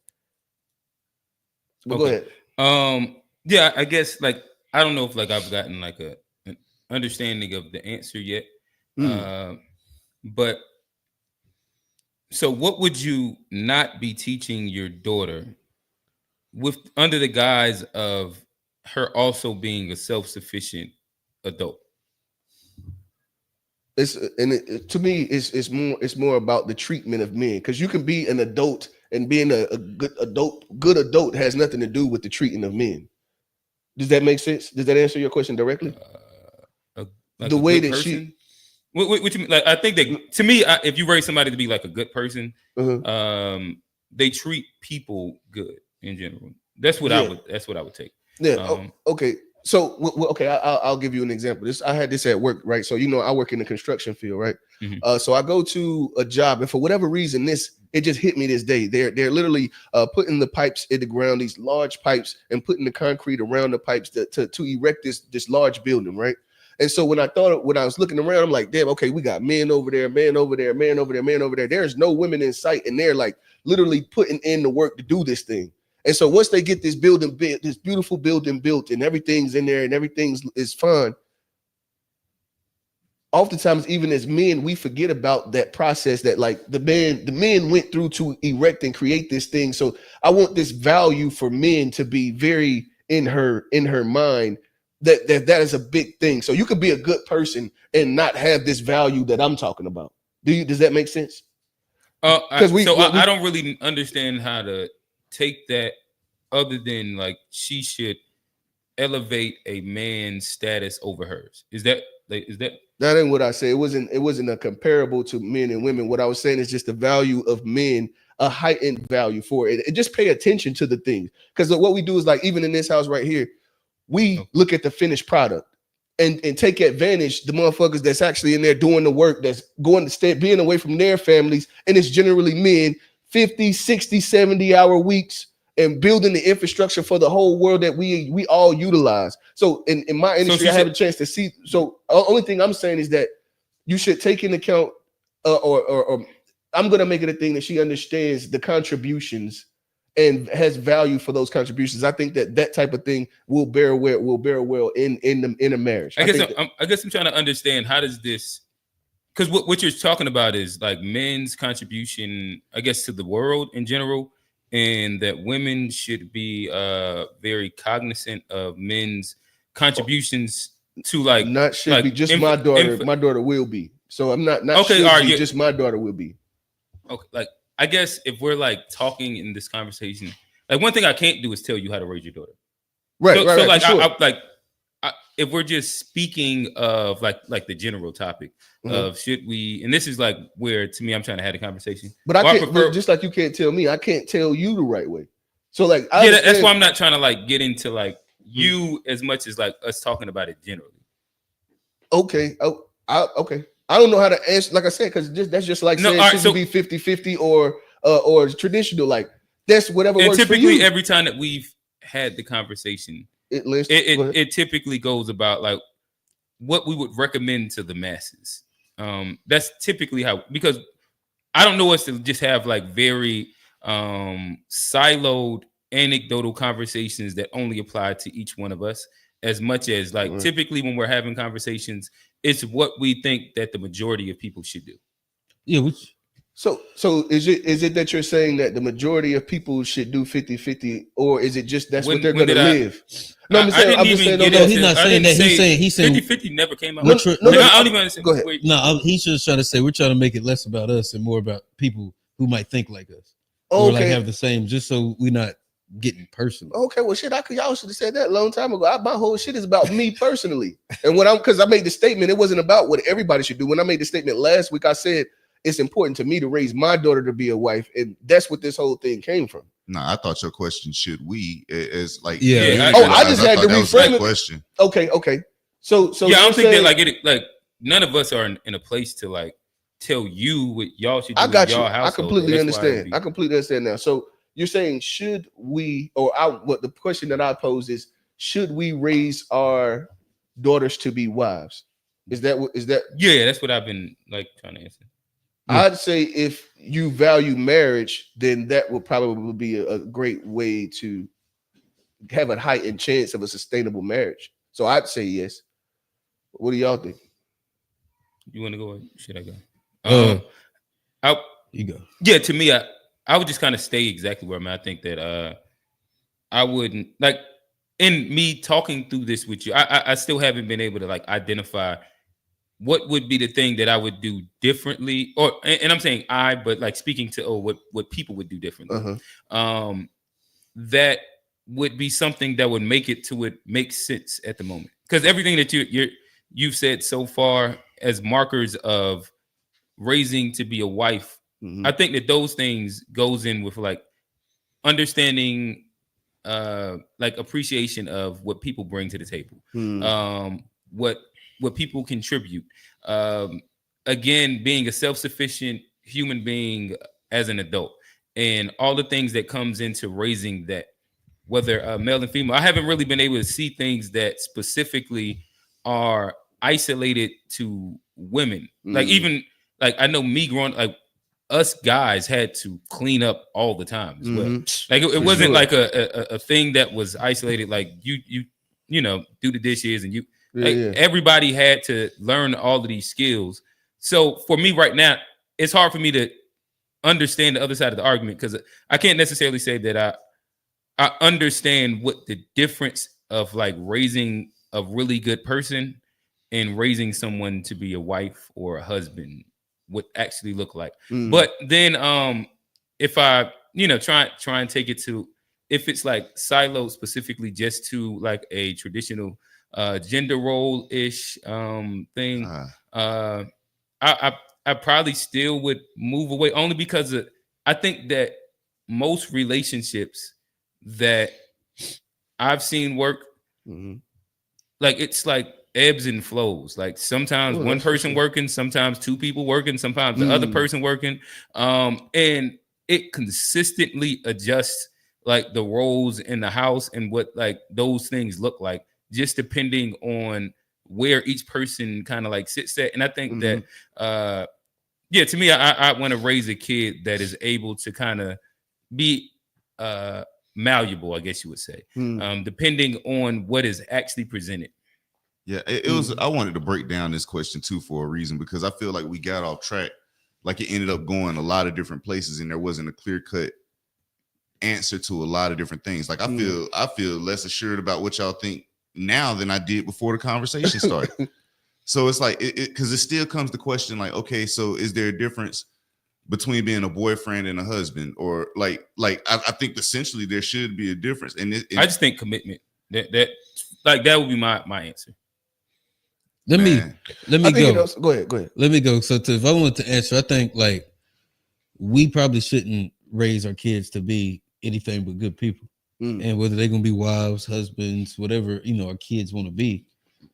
But okay. Go ahead. Yeah, I guess like, I don't know if like I've gotten like an understanding of the answer yet. But so what would you not be teaching your daughter with under the guise of her also being a self-sufficient adult? To me, it's more about the treatment of men, because you can be an adult, and being a good adult has nothing to do with the treating of men. Does that make sense? Does that answer your question directly? Like the way that person? What you mean? Like, I think that to me, if you raise somebody to be like a good person, they treat people good in general. That's what I would take. Yeah. Okay. So okay, I'll give you an example. I had this at work, right? So I work in the construction field, right? Mm-hmm. So I go to a job, and for whatever reason, it just hit me this day. They're literally putting the pipes in the ground, these large pipes, and putting the concrete around the pipes to erect this large building, right? And so when I was looking around, I'm like, damn, okay, we got men over there, man over there, man over there, man over there. There's no women in sight, and they're like literally putting in the work to do this thing. And so once they get this building built, this beautiful building built, and everything's in there and everything is fun, oftentimes, even as men, we forget about that process that like the men went through to erect and create this thing. So I want this value for men to be very in her mind, that is a big thing. So you could be a good person and not have this value that I'm talking about. Does that make sense? I don't really understand how to take that, other than like she should elevate a man's status over hers. Is that that ain't what I say? It wasn't a comparable to men and women. What I was saying is just the value of men, a heightened value for it. And just pay attention to the things, because what we do is like, even in this house right here, we look at the finished product and take advantage the motherfuckers that's actually in there doing the work, that's going to stay, being away from their families, and it's generally men, 50, 60, 70-hour weeks, and building the infrastructure for the whole world that we all utilize. So in my industry, I have a chance to see. So only thing I'm saying is that you should take into account, or I'm going to make it a thing that she understands the contributions and has value for those contributions. I think that type of thing will bear well in a marriage. I guess I'm trying to understand, how does this, because what you're talking about is like men's contribution, I guess, to the world in general, and that women should be very cognizant of men's contributions to like, not should like be just my daughter. My daughter will be. So I'm not okay. All right, just my daughter will be. Okay, like I guess if we're like talking in this conversation, like one thing I can't do is tell you how to raise your daughter. Right. So like sure. If we're just speaking of like the general topic of should we, and this is like where to me I'm trying to have a conversation. But I can't, but just like you can't tell me, I can't tell you the right way. So like that's why I'm not trying to like get into like you as much as like us talking about it generally. Okay. Okay. I don't know how to answer, like I said, because that's just like saying should be 50-50 or traditional. Like that's whatever works for you. Typically every time that we've had the conversation, it typically goes about like what we would recommend to the masses. That's typically how, because I don't know us to just have like very siloed anecdotal conversations that only apply to each one of us, as much as like typically when we're having conversations, it's what we think that the majority of people should do. Yeah, which So is it that you're saying that the majority of people should do 50-50, or is it just that's what they're going to live? No, I'm saying, no, he's not saying that. He's saying 50-50 never came out. No, I don't even understand. Go ahead. No, he's just trying to say we're trying to make it less about us and more about people who might think like us, or like have the same, just so we're not getting personal. Okay, well, shit, y'all should have said that a long time ago. My whole shit is about me personally, and because I made the statement, it wasn't about what everybody should do. When I made the statement last week, I said it's important to me to raise my daughter to be a wife, and that's what this whole thing came from. No, I thought your question, should we, is like, I just had to reframe it. Question. Okay. So yeah, I don't think that like none of us are in a place to like tell you what y'all should do. I got you. Household. I completely understand. I completely understand now. So you're saying, should we, what the question that I pose is, should we raise our daughters to be wives? Is that? Yeah, that's what I've been like trying to answer. I'd say if you value marriage, then that would probably be a great way to have a heightened chance of a sustainable marriage. So I'd say yes. What do y'all think? You want to go or should I go? You go. Yeah, to me, I would just kind of stay exactly where I'm at. I think that I wouldn't, like, in me talking through this with you, I still haven't been able to like identify what would be the thing that I would do differently, and I'm saying but like speaking to what people would do differently. That would be something that would make it to it makes sense at the moment, because everything that you've said so far as markers of raising to be a wife, I think that those things goes in with like understanding, like appreciation of what people bring to the table, what people contribute. Again, being a self-sufficient human being as an adult, and all the things that comes into raising that, whether male and female. I haven't really been able to see things that specifically are isolated to women. Like even like I know me growing, like us guys had to clean up all the time as well. Like it wasn't like a thing that was isolated. Like you know, do the dishes and you. Everybody had to learn all of these skills. So for me right now, it's hard for me to understand the other side of the argument, because I can't necessarily say that I understand what the difference of like raising a really good person and raising someone to be a wife or a husband would actually look like. But then if I try and take it to, if it's like siloed specifically just to like a traditional gender role ish thing, I probably still would move away, only because I think that most relationships that I've seen work, like it's like ebbs and flows. Like sometimes one person working, sometimes two people working, sometimes the other person working, and it consistently adjusts like the roles in the house and what like those things look like, just depending on where each person kind of like sits at. And I think that, to me, I want to raise a kid that is able to kind of be malleable, I guess you would say, depending on what is actually presented. Yeah, it was, I wanted to break down this question too for a reason, because I feel like we got off track. Like it ended up going a lot of different places and there wasn't a clear cut answer to a lot of different things. Like I feel less assured about what y'all think now than I did before the conversation started. So it's like, because it still comes to question like, okay, so is there a difference between being a boyfriend and a husband? Or like I think essentially there should be a difference. And I just think commitment, that would be my answer. Let me go. Go ahead. Let me go. So if I wanted to answer, I think like we probably shouldn't raise our kids to be anything but good people. And whether they're gonna be wives, husbands, whatever, our kids want to be,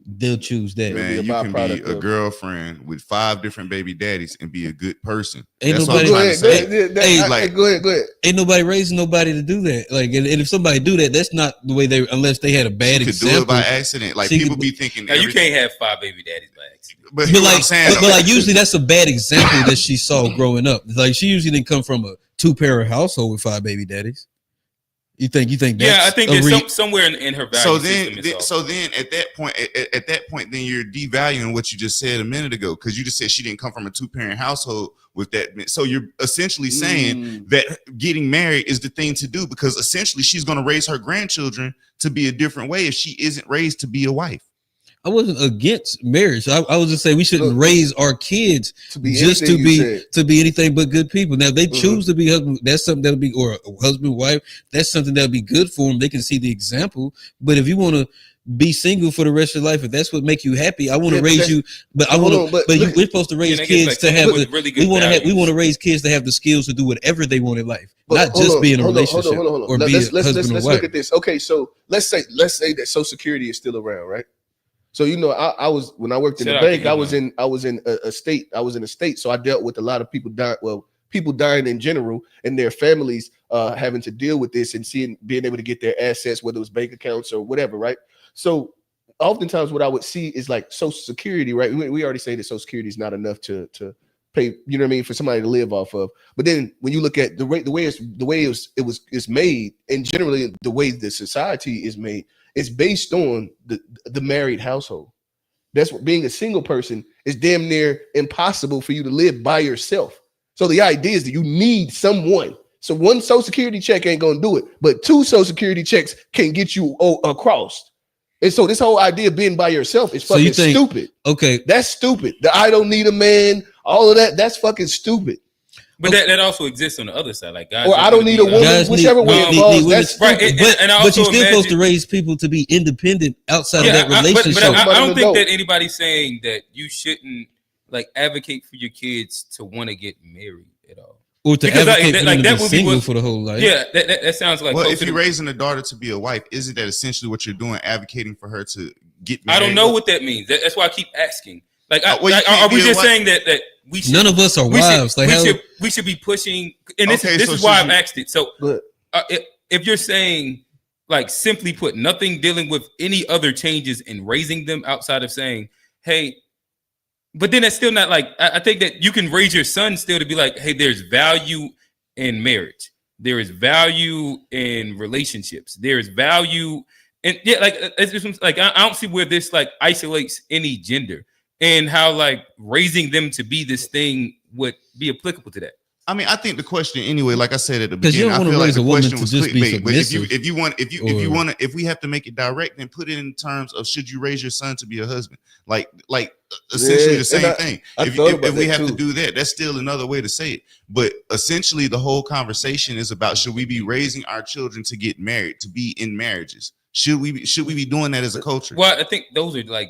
they'll choose that. It'll be Man, a you can be byproduct a of- girlfriend with 5 different baby daddies and be a good person. Ain't That's nobody- what I'm Go trying ahead, to go say. ahead. Hey, like- Go ahead. Ain't nobody raising nobody to do that. Like, and if somebody do that, that's not the way they, unless they had a bad She could do it example. by accident. Like She people could- be thinking. Now you everything- can't have 5 baby daddies by accident. But, But hear what like, I'm saying, but like usually that's a bad example that she saw growing up. Like she usually didn't come from a 2-parent household with 5 baby daddies. You think that's Yeah, I think there's somewhere in her value so system. then at that point, then you're devaluing what you just said a minute ago, because you just said she didn't come from a 2-parent household with that. So you're essentially saying that getting married is the thing to do, because essentially she's going to raise her grandchildren to be a different way if she isn't raised to be a wife. I wasn't against marriage. I was just saying we shouldn't Look, raise our kids To be just to anything you be said. to be anything but good people. Now, if they Mhm. choose to be husband, that's something that'll be, or a husband, wife, that's something that'll be good for them. They can see the example. But if you want to be single for the rest of your life, if that's what make you happy, I want to Yeah, but raise that- you. But I hold want on, to. but But look- we're supposed to raise Yeah, kids like to have with the. really We good want to have. We values. want to raise kids to have the skills to do whatever they want in life, But not hold just on, be in a hold on, relationship hold on. or be Let's a husband or look wife. at this. Okay, so let's say that Social Security is still around, right? So I was when I worked in Shout the out to bank, I was Elon. in a state. I was in a state, so I dealt with a lot of people dying. Well, people dying in general, and their families having to deal with this and being able to get their assets, whether it was bank accounts or whatever, right? So oftentimes, what I would see is like Social Security, right? We already say that Social Security is not enough to pay, you know what I mean, for somebody to live off of. But then when you look at the way it's made, and generally the way the society is made, it's based on the married household. That's what being a single person is damn near impossible for you to live by yourself. So the idea is that you need someone. So one Social Security check ain't gonna do it, but 2 Social Security checks can get you across. And so this whole idea of being by yourself is So you fucking think- stupid. Okay, That's stupid. I don't need a man. All of that. That's fucking stupid. But that also exists on the other side. Like guys, Or I don't need a woman. Guys Whichever need- way need- it falls. need That's women- stupid. Right, and I but you're also still supposed to imagine- raise people to be independent outside of that but relationship. I don't Somebody think to that know. anybody's saying that you shouldn't like advocate for your kids to want to get married at all. or to because, like, advocate that- for like, them that to be would be single what- for the whole life. Yeah, that sounds like. Well, close if to you're the- raising a daughter to be a wife, isn't that essentially what you're doing, advocating for her to get I married? don't know what that means. That's why I keep asking. Like, well, you can't are we be a just wife. saying that we should? None of us are we wives. should, Like, how, we should be pushing, and this Okay, so is why should I've you- asked it. So, Go ahead. if you're saying, like, simply put, nothing dealing with any other changes in raising them outside of saying, hey, but then that's still not like. I think that you can raise your son still to be like, hey, there's value in marriage. There is value in relationships. There is value, and yeah, like it's just, like I don't see where this like isolates any gender and how like raising them to be this thing would be applicable to that. I mean, I think the question anyway, like I said at the 'Cause you beginning, don't I wanna feel like raise the a woman question to was just be clickbait. But if submissive, if we have to make it direct, then put it in terms of should you raise your son to be a husband? Like essentially Yeah, the same and thing. I If thought about we that have to too. do that, that's still another way to say it. But essentially, the whole conversation is about should we be raising our children to get married, to be in marriages? Should we be doing that as a culture? Well, I think those are like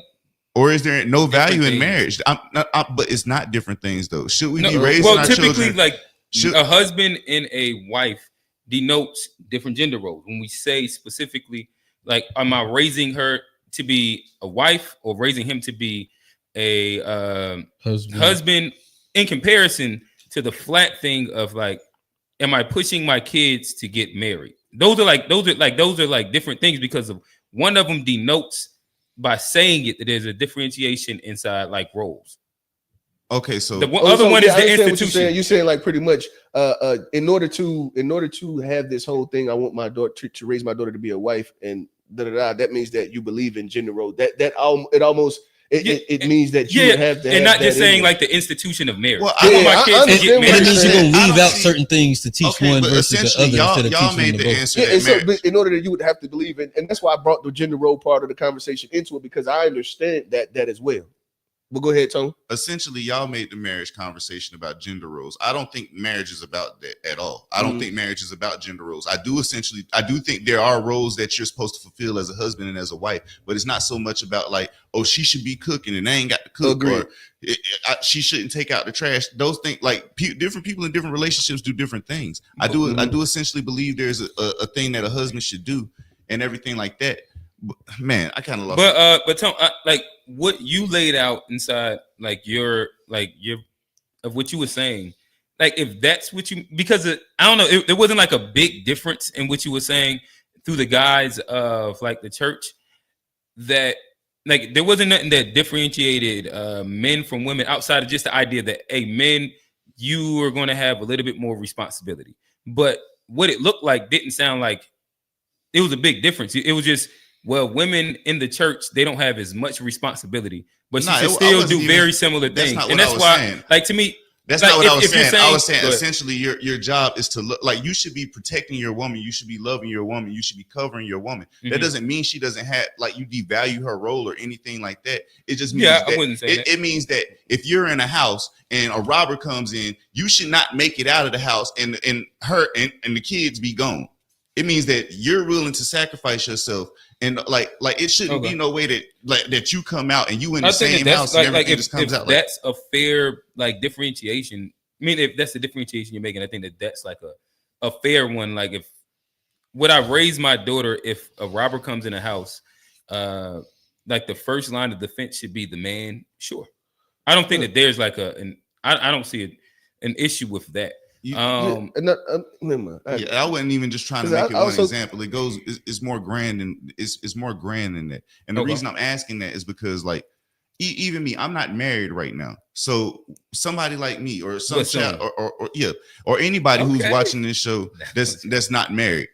Or is there no value in things. marriage? But it's not different things though. Should we no, be raising well, our typically children? like Should- a husband and a wife denotes different gender roles. When we say specifically, like, am I raising her to be a wife or raising him to be a husband in comparison to the flat thing of like, am I pushing my kids to get married? Those are like different things because of one of them denotes by saying it that there's a differentiation inside like roles. Okay, so The other one yeah, is I the understand what you're institution. saying. You're saying like pretty much in order to have this whole thing, I want my daughter to raise my daughter to be a wife, and that means that you believe in gender roles. It means that you would have to have and not that just in saying there. like the institution of marriage. Well, I want yeah, my I kids to understand get what And it you're married. means you're saying. gonna I leave don't out see- certain things to teach Okay, one but versus the essentially, other instead of y'all teaching made them the both. answer Yeah, that and so marriage. but in order that you would have to believe in, and that's why I brought the gender role part of the conversation into it, because I understand that as well. But go ahead, Tone. Essentially, y'all made the marriage conversation about gender roles. I don't think marriage is about that at all. I don't think marriage is about gender roles. I do think there are roles that you're supposed to fulfill as a husband and as a wife, but it's not so much about like, oh, she should be cooking and they ain't got to cook, Agreed. or she shouldn't take out the trash. Those things, like different people in different relationships do different things. I do essentially believe there's a thing that a husband should do and everything like that. Man, I kind of lost. But tell like what you laid out inside, like your of what you were saying. Like if that's what you, because I don't know, it wasn't like a big difference in what you were saying through the guise of like the church, that like there wasn't nothing that differentiated men from women outside of just the idea that, hey, men, you are going to have a little bit more responsibility. But what it looked like didn't sound like it was a big difference. It was just, well, women in the church, they don't have as much responsibility, but she should still do very similar things. And that's why, like, to me, that's like, not what I was saying. I was saying saying essentially your job is to look like you should be protecting your woman. You should be loving your woman. You should be covering your woman. Mm-hmm. That doesn't mean she doesn't have, like, you devalue her role or anything like that. It just means I wouldn't say that. It means that if you're in a house and a robber comes in, you should not make it out of the house and the kids be gone. It means that you're willing to sacrifice yourself. And like it shouldn't be no way that you come out and you in the same house and everything just comes out. That's a fair like differentiation. I mean, if that's the differentiation you're making, I think that's like a fair one. Like, if would I raise my daughter if a robber comes in a house? Like the first line of defense should be the man. Sure, I don't think that there's like I don't see an issue with that. Never mind. I wasn't even just trying to make it one example. It goes, it's more grand and it's more grand than that. And the reason I'm asking that is because, like, even me, I'm not married right now. So somebody like me or some child or anybody who's watching this show that's not married,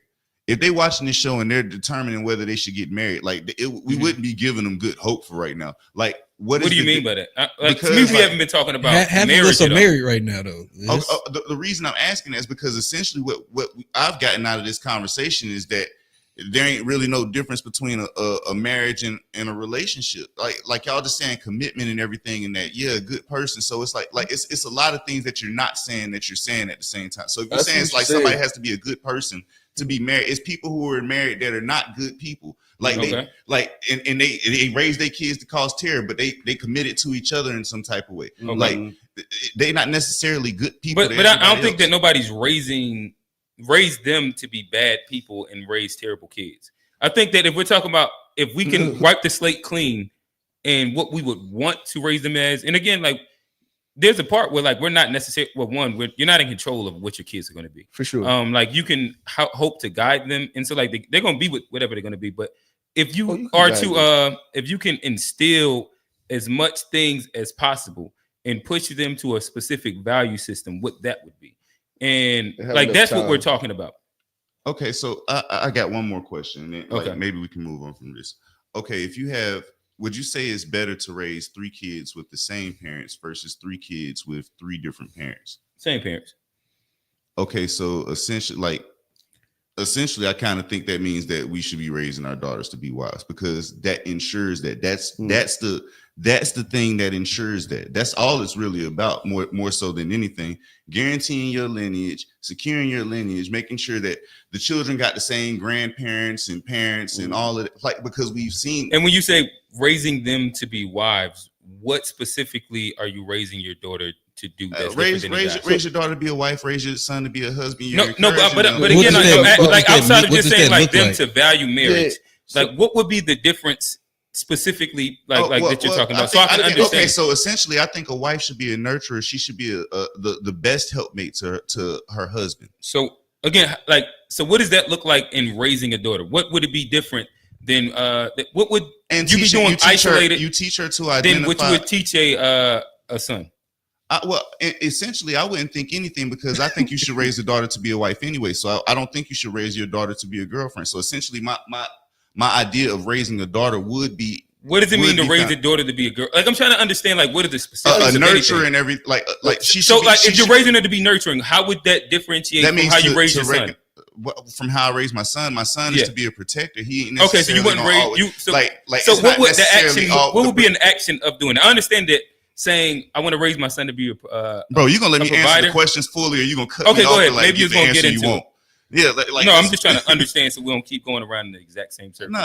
if they watching this show and they're determining whether they should get married, like we wouldn't be giving them good hope for right now. Like, what do you mean by that? Because to me, we haven't been talking about half of us are married right now, though. The reason I'm asking that is because essentially what I've gotten out of this conversation is that there ain't really no difference between a marriage and a relationship. Like y'all just saying commitment and everything, and that a good person. So it's like it's a lot of things that you're not saying that you're saying at the same time. So if you're saying it's like somebody has to be a good person to be married, it's people who are married that are not good people. Like they raise their kids to cause terror, but they committed to each other in some type of way. Okay. Like they not necessarily good people. But I don't think that nobody's raised them to be bad people and raise terrible kids. I think that if we're talking about if we can wipe the slate clean and what we would want to raise them as, and again, like, there's a part where, like, we're not necessarily, you're not in control of what your kids are going to be. For sure. Like, you can hope to guide them. And so, like, they're going to be with whatever they're going to be. But if you if you can instill as much things as possible and push them to a specific value system, what that would be. And like, that's what we're talking about. Okay. So I got one more question. And then, maybe we can move on from this. Okay. Would you say it's better to raise 3 kids with the same parents versus 3 kids with 3 different parents? Same parents. Okay, so essentially, I kind of think that means that we should be raising our daughters to be wives, because that ensures that that's the thing that ensures that. That's all it's really about, more so than anything. Guaranteeing your lineage, securing your lineage, making sure that the children got the same grandparents and parents and all of it. Like, because we've seen. And when you say raising them to be wives, what specifically are you raising your daughter to do? Raise your daughter to be a wife, raise your son to be a husband. But again, like outside of just saying like them to value marriage, like what would be the difference? Specifically, that you're talking about, so I can understand. Okay, so essentially, I think a wife should be a nurturer. She should be the best helpmate to her husband. So again, so what does that look like in raising a daughter? What would it be different than what would you be doing isolated? You teach her to identify. Then what you would teach a son? Essentially, I wouldn't think anything, because I think you should raise a daughter to be a wife anyway. So I don't think you should raise your daughter to be a girlfriend. So essentially, my idea of raising a daughter would be. What does it mean to raise a daughter to be a girl? Like, I'm trying to understand, like, what are the specifics? A nurturer and every if you're raising her to be nurturing, how would that differentiate from how you raise your son? From how I raise my son is to be a protector. He ain't necessarily so you wouldn't raise you. So what would the action? What would be an action of doing it? I understand that saying I want to raise my son to be a bro. You gonna let me answer the questions fully, or you gonna cut me off? Go ahead. Like, maybe you're gonna get into it. Yeah, no, I'm just trying to understand so we don't keep going around in the exact same circle.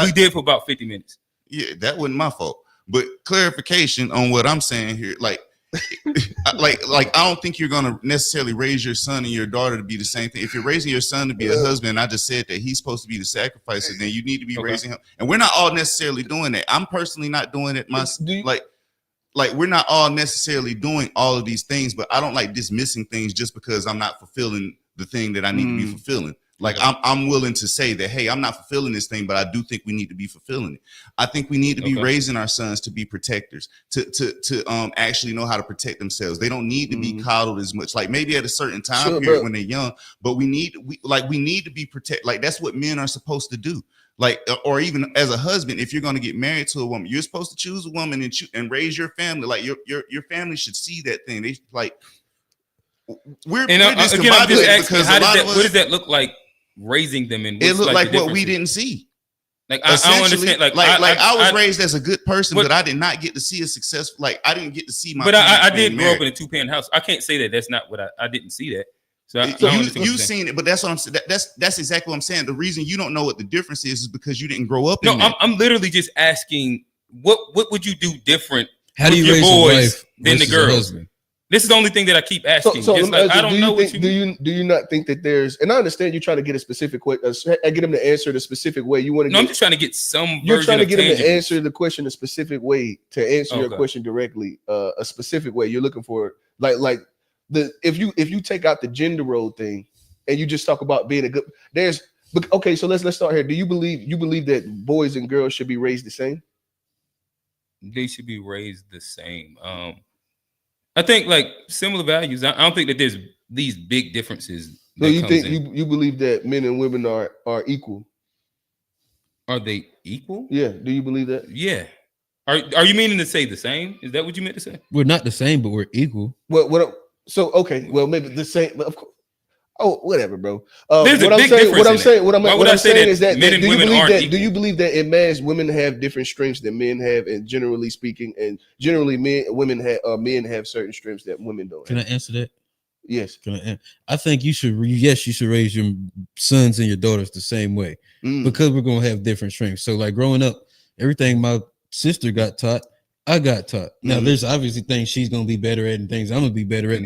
We did for about 50 minutes. Yeah, that wasn't my fault. But clarification on what I'm saying here, like, like I don't think you're gonna necessarily raise your son and your daughter to be the same thing. If you're raising your son to be a husband, I just said that he's supposed to be the sacrificer, then you need to be raising him. And we're not all necessarily doing that. I'm personally not doing it. Like we're not all necessarily doing all of these things, but I don't like dismissing things just because I'm not fulfilling the thing that I need to be fulfilling. Like I'm willing to say that, hey, I'm not fulfilling this thing, but I do think we need to be fulfilling it. I think we need to be raising our sons to be protectors, to actually know how to protect themselves. They don't need to be coddled as much. Like maybe at a certain time period when they're young, but we need to be protected. Like that's what men are supposed to do. Like, or even as a husband, if you're going to get married to a woman, you're supposed to choose a woman and raise your family. Like your family should see that thing. They like we're again, I'm just asking, what does that look like? Raising them in it looked like what we didn't see. Like I don't understand. I was raised as a good person, but I did not get to see a successful. Like I didn't get to see my. But I did grow up in a 2-parent house. I can't say that that's not what I didn't see that. So you've seen it, but that's what I'm saying. That's exactly what I'm saying. The reason you don't know what the difference is because you didn't grow up. No, I'm literally just asking what would you do different? How do you raise your wife than the girls? This is the only thing that I keep asking. So I don't know what do you not think that there's, and I understand you're trying to get a specific way, get them to answer the specific way you want to. No, I'm just trying to get some. You're trying to get them to answer the question a specific way, to answer your question directly, a specific way. You're looking for like if you take out the gender role thing and you just talk about being a good, so let's start here. Do you believe that boys and girls should be raised the same? They should be raised the same. I think like similar values. I don't think that there's these big differences. So you think you believe that men and women are equal? Are they equal? Yeah. Do you believe that? Yeah. Are you meaning to say the same? Is that what you meant to say? We're not the same, but we're equal. So okay, well maybe the same, but of course. Oh, whatever, bro. There's a big difference. What I'm saying is that men and women aren't equal? Do you believe that in marriage women have different strengths than men have, and generally speaking, and generally men have certain strengths that women don't? Can I answer that? Yes. I think you should raise your sons and your daughters the same way because we're gonna have different strengths. So like growing up, everything my sister got taught, I got taught. Now there's obviously things she's gonna be better at and things I'm gonna be better at,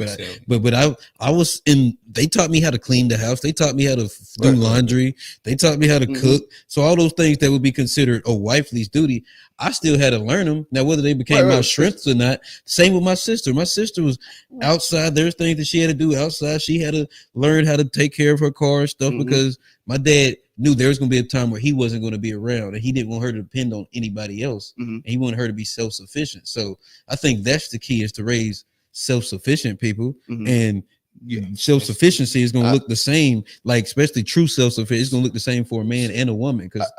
but I was in. They taught me how to clean the house. They taught me how to do laundry. They taught me how to cook. So all those things that would be considered a wifely's duty, I still had to learn them. Now whether they became my strengths or not, same with my sister. My sister was outside. There's things that she had to do outside. She had to learn how to take care of her car and stuff because my dad knew there was going to be a time where he wasn't going to be around and he didn't want her to depend on anybody else. And he wanted her to be self-sufficient. So I think that's the key, is to raise self-sufficient people. And self-sufficiency is going to look the same, like especially true self-sufficiency is going to look the same for a man and a woman because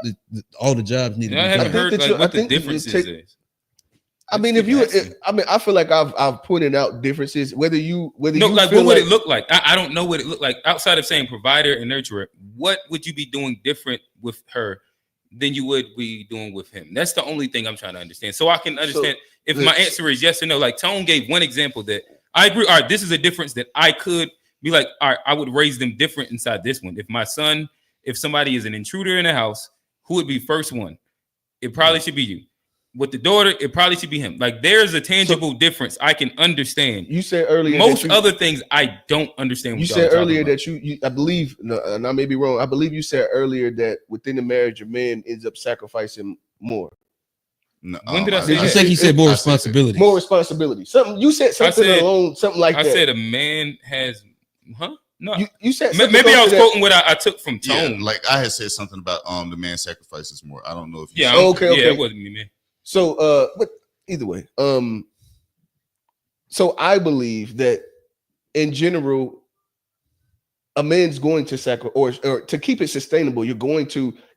all the jobs need to be done. I haven't heard what the differences is. I mean, I feel like I've pointed out differences. Whether you what would it look like? I don't know what it looked like outside of saying provider and nurturer. What would you be doing different with her than you would be doing with him? That's the only thing I'm trying to understand. So I can understand if my answer is yes or no. Like Tone gave one example that I agree. All right, this is a difference that I could be like, all right, I would raise them different inside this one. If somebody is an intruder in the house, who would be first one? It probably should be you. With the daughter, it probably should be him. Like there's a tangible difference I can understand. You said earlier most other things I don't understand. You said earlier that you I believe, and I may be wrong. I believe you said earlier that within the marriage, a man ends up sacrificing more. No, when did I say? I think he said more responsibility. More responsibility. Something you said something like that. I said a man has, No, you said maybe I was quoting what I took from Tone. Yeah, like I had said something about the man sacrifices more. I don't know if okay. Yeah, it wasn't me, man. So but either way, so I believe that in general, a man's going to sacrifice or to keep it sustainable, you're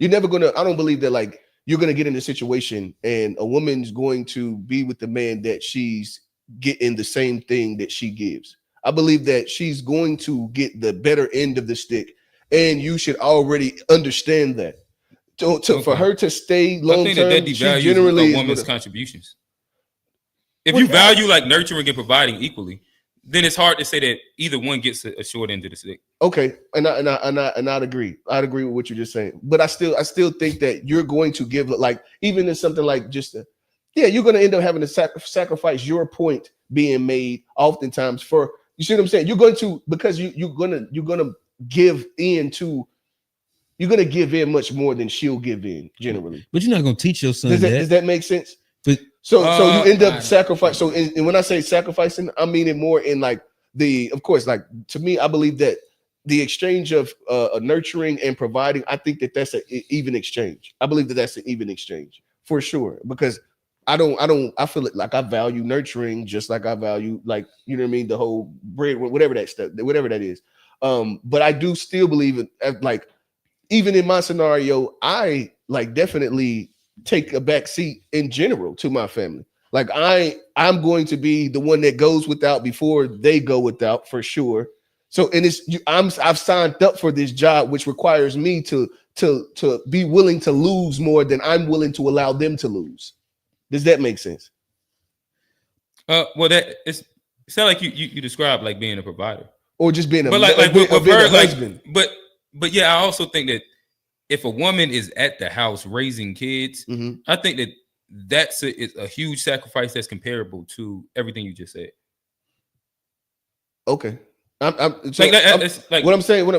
never gonna, I don't believe that like you're gonna get in a situation and a woman's going to be with the man that she's getting the same thing that she gives. I believe that she's going to get the better end of the stick, and you should already understand that. For her to stay long term, that devalues a woman's contributions. If you value like nurturing and providing equally, then it's hard to say that either one gets a short end of the stick. Okay, and I'd agree. I'd agree with what you're just saying, but I still think that you're going to give, like, even in something like just Yeah, you're going to end up having to sacrifice your point being made oftentimes for, you see what I'm saying? You're going to, because you're going to give in to, you're going to give in much more than she'll give in generally. But you're not going to teach your son that. Does that make sense? But so you end up sacrificing. So and when I say sacrificing, I mean it more in like of course, like to me, I believe that the exchange of nurturing and providing, I think that that's an even exchange. I believe that that's an even exchange for sure, because I feel it like I value nurturing just like I value, like, you know what I mean, the whole bread, whatever that stuff, whatever that is. But I do still believe in, like, even in my scenario, I like definitely take a back seat in general to my family. Like I'm going to be the one that goes without before they go without, for sure. So, and I've signed up for this job, which requires me to be willing to lose more than I'm willing to allow them to lose. Does that make sense? Well, that it's sound like you described like being a provider, or just being but with her husband. But yeah, I also think that if a woman is at the house raising kids, I think that that's a huge sacrifice that's comparable to everything you just said. Okay. What I'm saying. What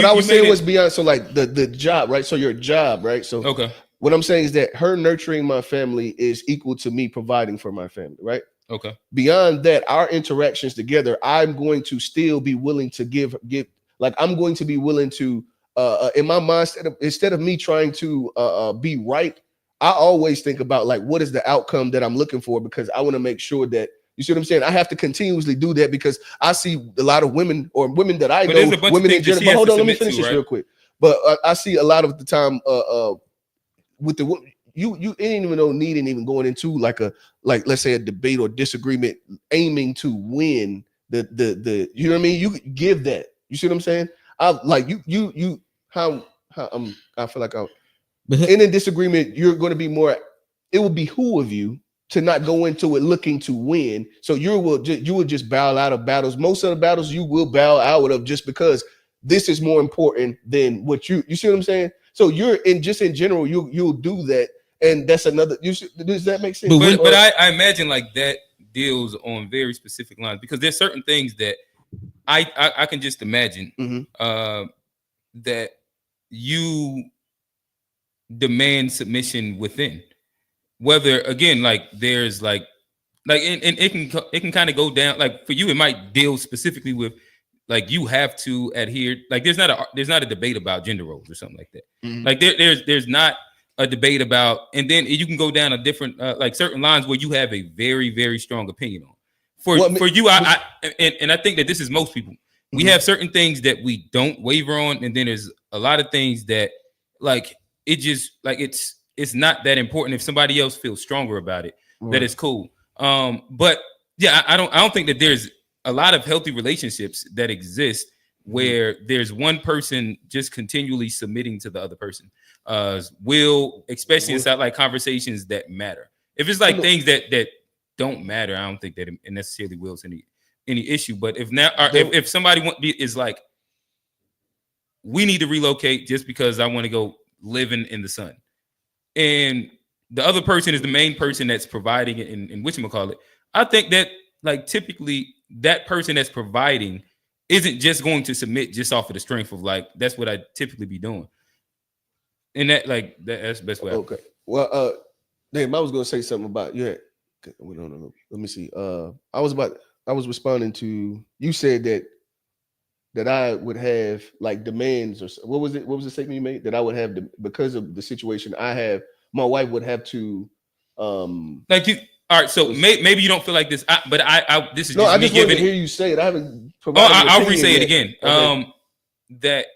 I was saying was beyond. So like the job, right? So your job, right? So okay. What I'm saying is that her nurturing my family is equal to me providing for my family, right? Okay. Beyond that, our interactions together, I'm going to still be willing to give. Like I'm going to be willing to, in my mind, instead of me trying to be right, I always think about like what is the outcome that I'm looking for, because I want to make sure that. You see what I'm saying? I have to continuously do that because I see a lot of women, or women that I know, women in general. But hold on, let me finish this real quick. But I see a lot of the time with the you ain't even no need in even going into like let's say a debate or disagreement aiming to win the you know what I mean? You give that. You see what I'm saying? I like you how I feel like in a disagreement, you're going to be more. It will behoove you to not go into it looking to win. So you will just bow out of battles. Most of the battles you will bow out of just because this is more important than what you see what I'm saying? So you're in general, you'll do that. And that's another, does that make sense? But I imagine like that deals on very specific lines, because there's certain things that I can just imagine that you demand submission within. Whether again, like there's like and it can kind of go down, like for you it might deal specifically with like you have to adhere, like there's not a debate about gender roles or something like that. Like there's not a debate about, and then you can go down a different like certain lines where you have a very, very strong opinion on. For you, I think that this is most people. We have certain things that we don't waver on, and then there's a lot of things that like it just like it's not that important. If somebody else feels stronger about it, that is cool. But yeah, I don't think that there's a lot of healthy relationships that exist where there's one person just continually submitting to the other person. Especially inside like conversations that matter. If it's like things that don't matter, I don't think that it necessarily wills any issue. But if somebody is like, we need to relocate just because I want to go live in the sun, and the other person is the main person that's providing it in whatchamacallit, I think that like typically that person that's providing isn't just going to submit just off of the strength of like, that's what I typically be doing. And that like that's the best way. Okay. Well, damn, I was gonna say something about let me see. I was responding to, you said that I would have like demands, or what was the statement you made? That I would have because of the situation I have, my wife would have to like you. All right, so maybe you don't feel like this, but I this is no. Just I me just wanted to giving hear you say it. I haven't. I'll re-say it again. Okay. That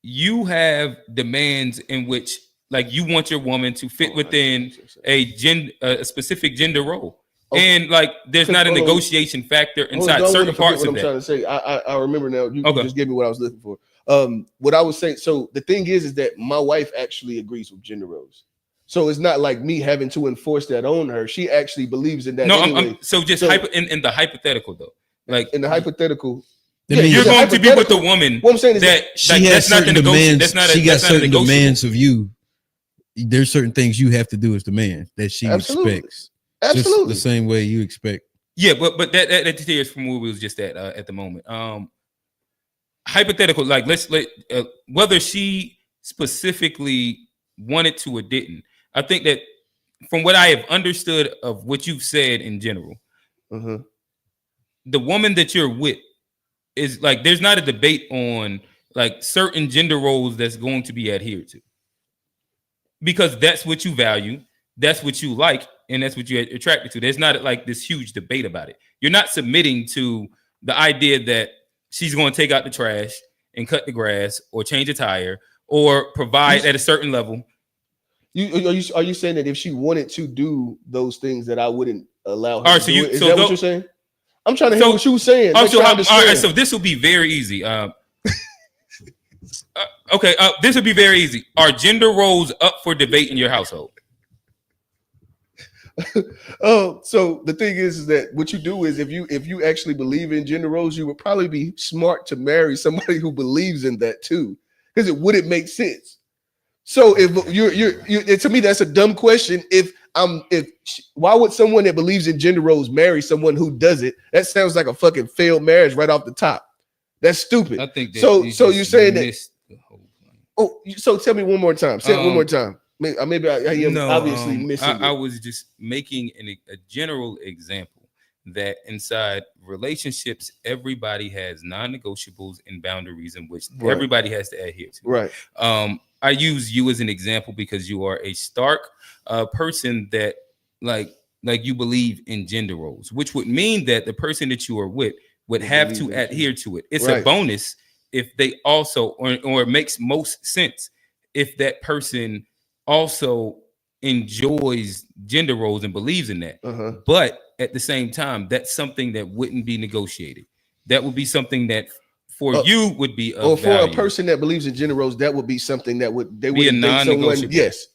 you have demands in which like you want your woman to fit within a specific gender role. Okay. And like there's not a negotiation factor inside certain parts of that. What I'm trying to say, I remember now. You just gave me what I was looking for. What I was saying. So the thing is that my wife actually agrees with gender roles. So it's not like me having to enforce that on her. She actually believes in that. No, anyway. In the hypothetical though, like in the hypothetical. Yeah, you're going to be with a woman. What I'm saying is that she has certain demands. She got certain demands of you there's certain things you have to do as the man that she Absolutely. expects. Absolutely. Just the same way you expect. Yeah, but that tears from where we was just at the moment. Hypothetical, like whether she specifically wanted to or didn't. I think that from what I have understood of what you've said in general, the woman that you're with is like, there's not a debate on like certain gender roles that's going to be adhered to, because that's what you value, that's what you like, and that's what you're attracted to. There's not like this huge debate about it. You're not submitting to the idea that she's going to take out the trash and cut the grass or change a tire or provide at a certain level. Are you saying that if she wanted to do those things that I wouldn't allow her to do it? Is that what you're saying? I'm trying to hear what you were saying. All right, so this will be very easy. Okay, this would be very easy. Are gender roles up for debate in your household? So the thing is that what you do is if you actually believe in gender roles, you would probably be smart to marry somebody who believes in that too, because it wouldn't make sense. So if you're to me, that's a dumb question. Why would someone that believes in gender roles marry someone who does it? That sounds like a fucking failed marriage right off the top. That's stupid. I think that so you're saying that. The whole thing. Oh, so tell me one more time. Say it one more time. Maybe I am obviously missing. I was just making a general example that inside relationships, everybody has non-negotiables and boundaries in which everybody has to adhere to. Right. I use you as an example because you are a stark person that like you believe in gender roles, which would mean that the person that you are with would have to adhere to it. It's a bonus if they also, or it makes most sense if that person also enjoys gender roles and believes in that. But at the same time, that's something that wouldn't be negotiated. That would be something that for you would be or for value. a person that believes in gender roles, that would be something that would be a non-negotiable. Yes,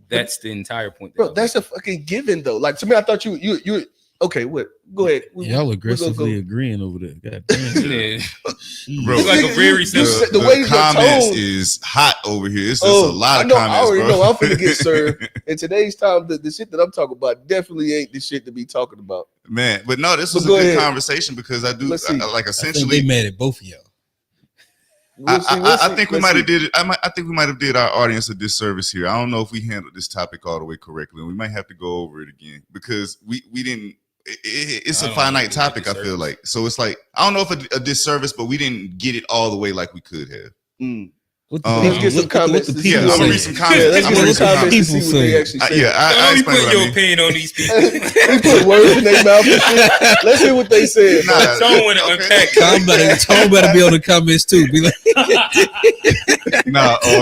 that's the entire point. Bro, that's a fucking given though. Like to me, I thought you okay. What? Go ahead. Y'all aggressively agreeing over there. God damn. Bro, it's like a very the way the comments is hot over here. It's just a lot of comments. I already bro. know I'm finna get served. In today's time, the shit that I'm talking about definitely ain't the shit to be talking about. Man, but no, this was a good conversation because I do like essentially they mad at both of y'all. I think we might have did it. I think we might have did our audience a disservice here. I don't know if we handled this topic all the way correctly. We might have to go over it again because we didn't. It's a finite topic. I feel like so. It's like I don't know if a disservice, but we didn't get it all the way like we could have. Let's get some comments. I'm gonna read some comments. Let's get some comments to see what they actually say. I explain put your opinion on these people. We put words in their mouth and shit. Let's hear what they said. Someone want to unpack. Tom better be on the comments too. Be like,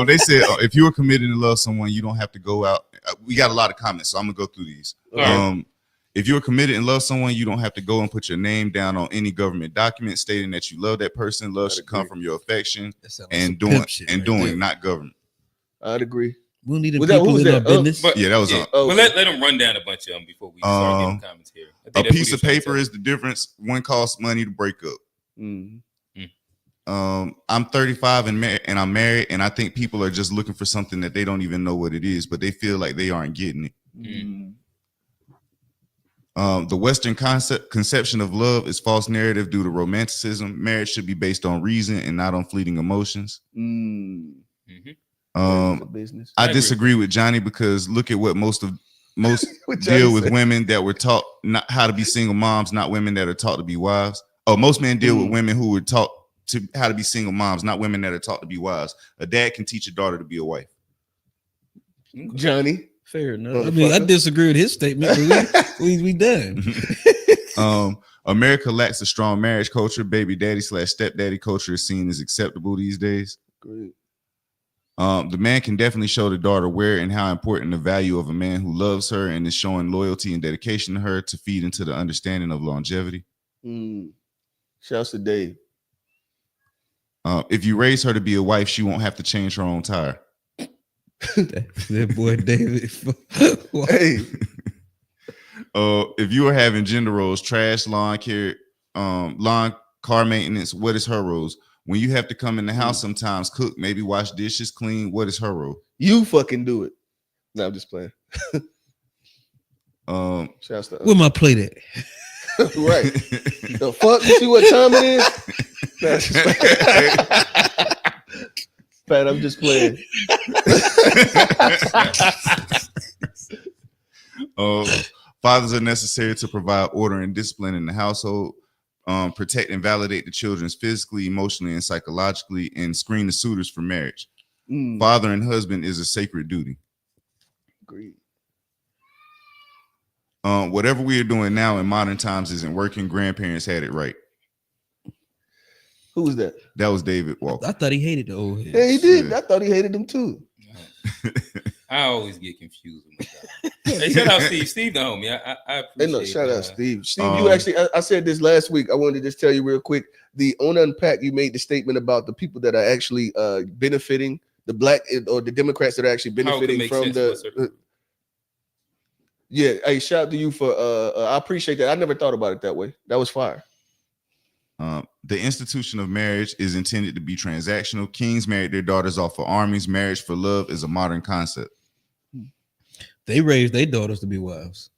they said if you are committed to love someone, you don't have to go out. We got a lot of comments, so I'm gonna go through these. If you're committed and love someone, you don't have to go and put your name down on any government document stating that you love that person. Love should come from your affection and doing, not government. I'd agree. We'll need people in our business. Yeah, that was on. Well, let them run down a bunch of them before we start getting comments here. A piece of paper is the difference. One costs money to break up. I'm 35 and I'm married, and I think people are just looking for something that they don't even know what it is, but they feel like they aren't getting it. The Western conception of love is false narrative due to romanticism. Marriage should be based on reason and not on fleeting emotions. I disagree with Johnny because look at what most deal with women that were taught not how to be single moms, not women that are taught to be wives. Most men deal with women who were taught to how to be single moms, not women that are taught to be wives. A dad can teach a daughter to be a wife. Johnny. Fair enough. I mean, I disagree with his statement. We done. America lacks a strong marriage culture. Baby daddy / stepdaddy culture is seen as acceptable these days. Great. The man can definitely show the daughter where and how important the value of a man who loves her and is showing loyalty and dedication to her to feed into the understanding of longevity. Shouts to Dave. If you raise her to be a wife, she won't have to change her own tire. that boy David. Hey. If you are having gender roles, trash, lawn care, lawn, car maintenance, what is her roles? When you have to come in the house sometimes, cook, maybe wash dishes, clean, what is her role? You fucking do it. No, I'm just playing. Shouts to Where my plate at? right. The fuck? You see what time it is? That's just Pat, I'm just playing. Fathers are necessary to provide order and discipline in the household, protect and validate the children physically, emotionally, and psychologically, and screen the suitors for marriage. Father and husband is a sacred duty. Agreed. Whatever we are doing now in modern times isn't working. Grandparents had it right. Who was that? That was David Walker. I thought he hated the old heads. Yeah, he did. Yeah. I thought he hated them too. I always get confused with my guy. Hey, shout out Steve. Steve the homie. I appreciate Hey, no, shout out Steve. Steve, you actually, I said this last week. I wanted to just tell you real quick. On Unpack, you made the statement about the people that are actually benefiting, the black or the Democrats that are actually benefiting from the. Yeah, hey, shout out to you for. I appreciate that. I never thought about it that way. That was fire. The institution of marriage is intended to be transactional. Kings married their daughters off of armies. Marriage for love is a modern concept. They raised their daughters to be wives.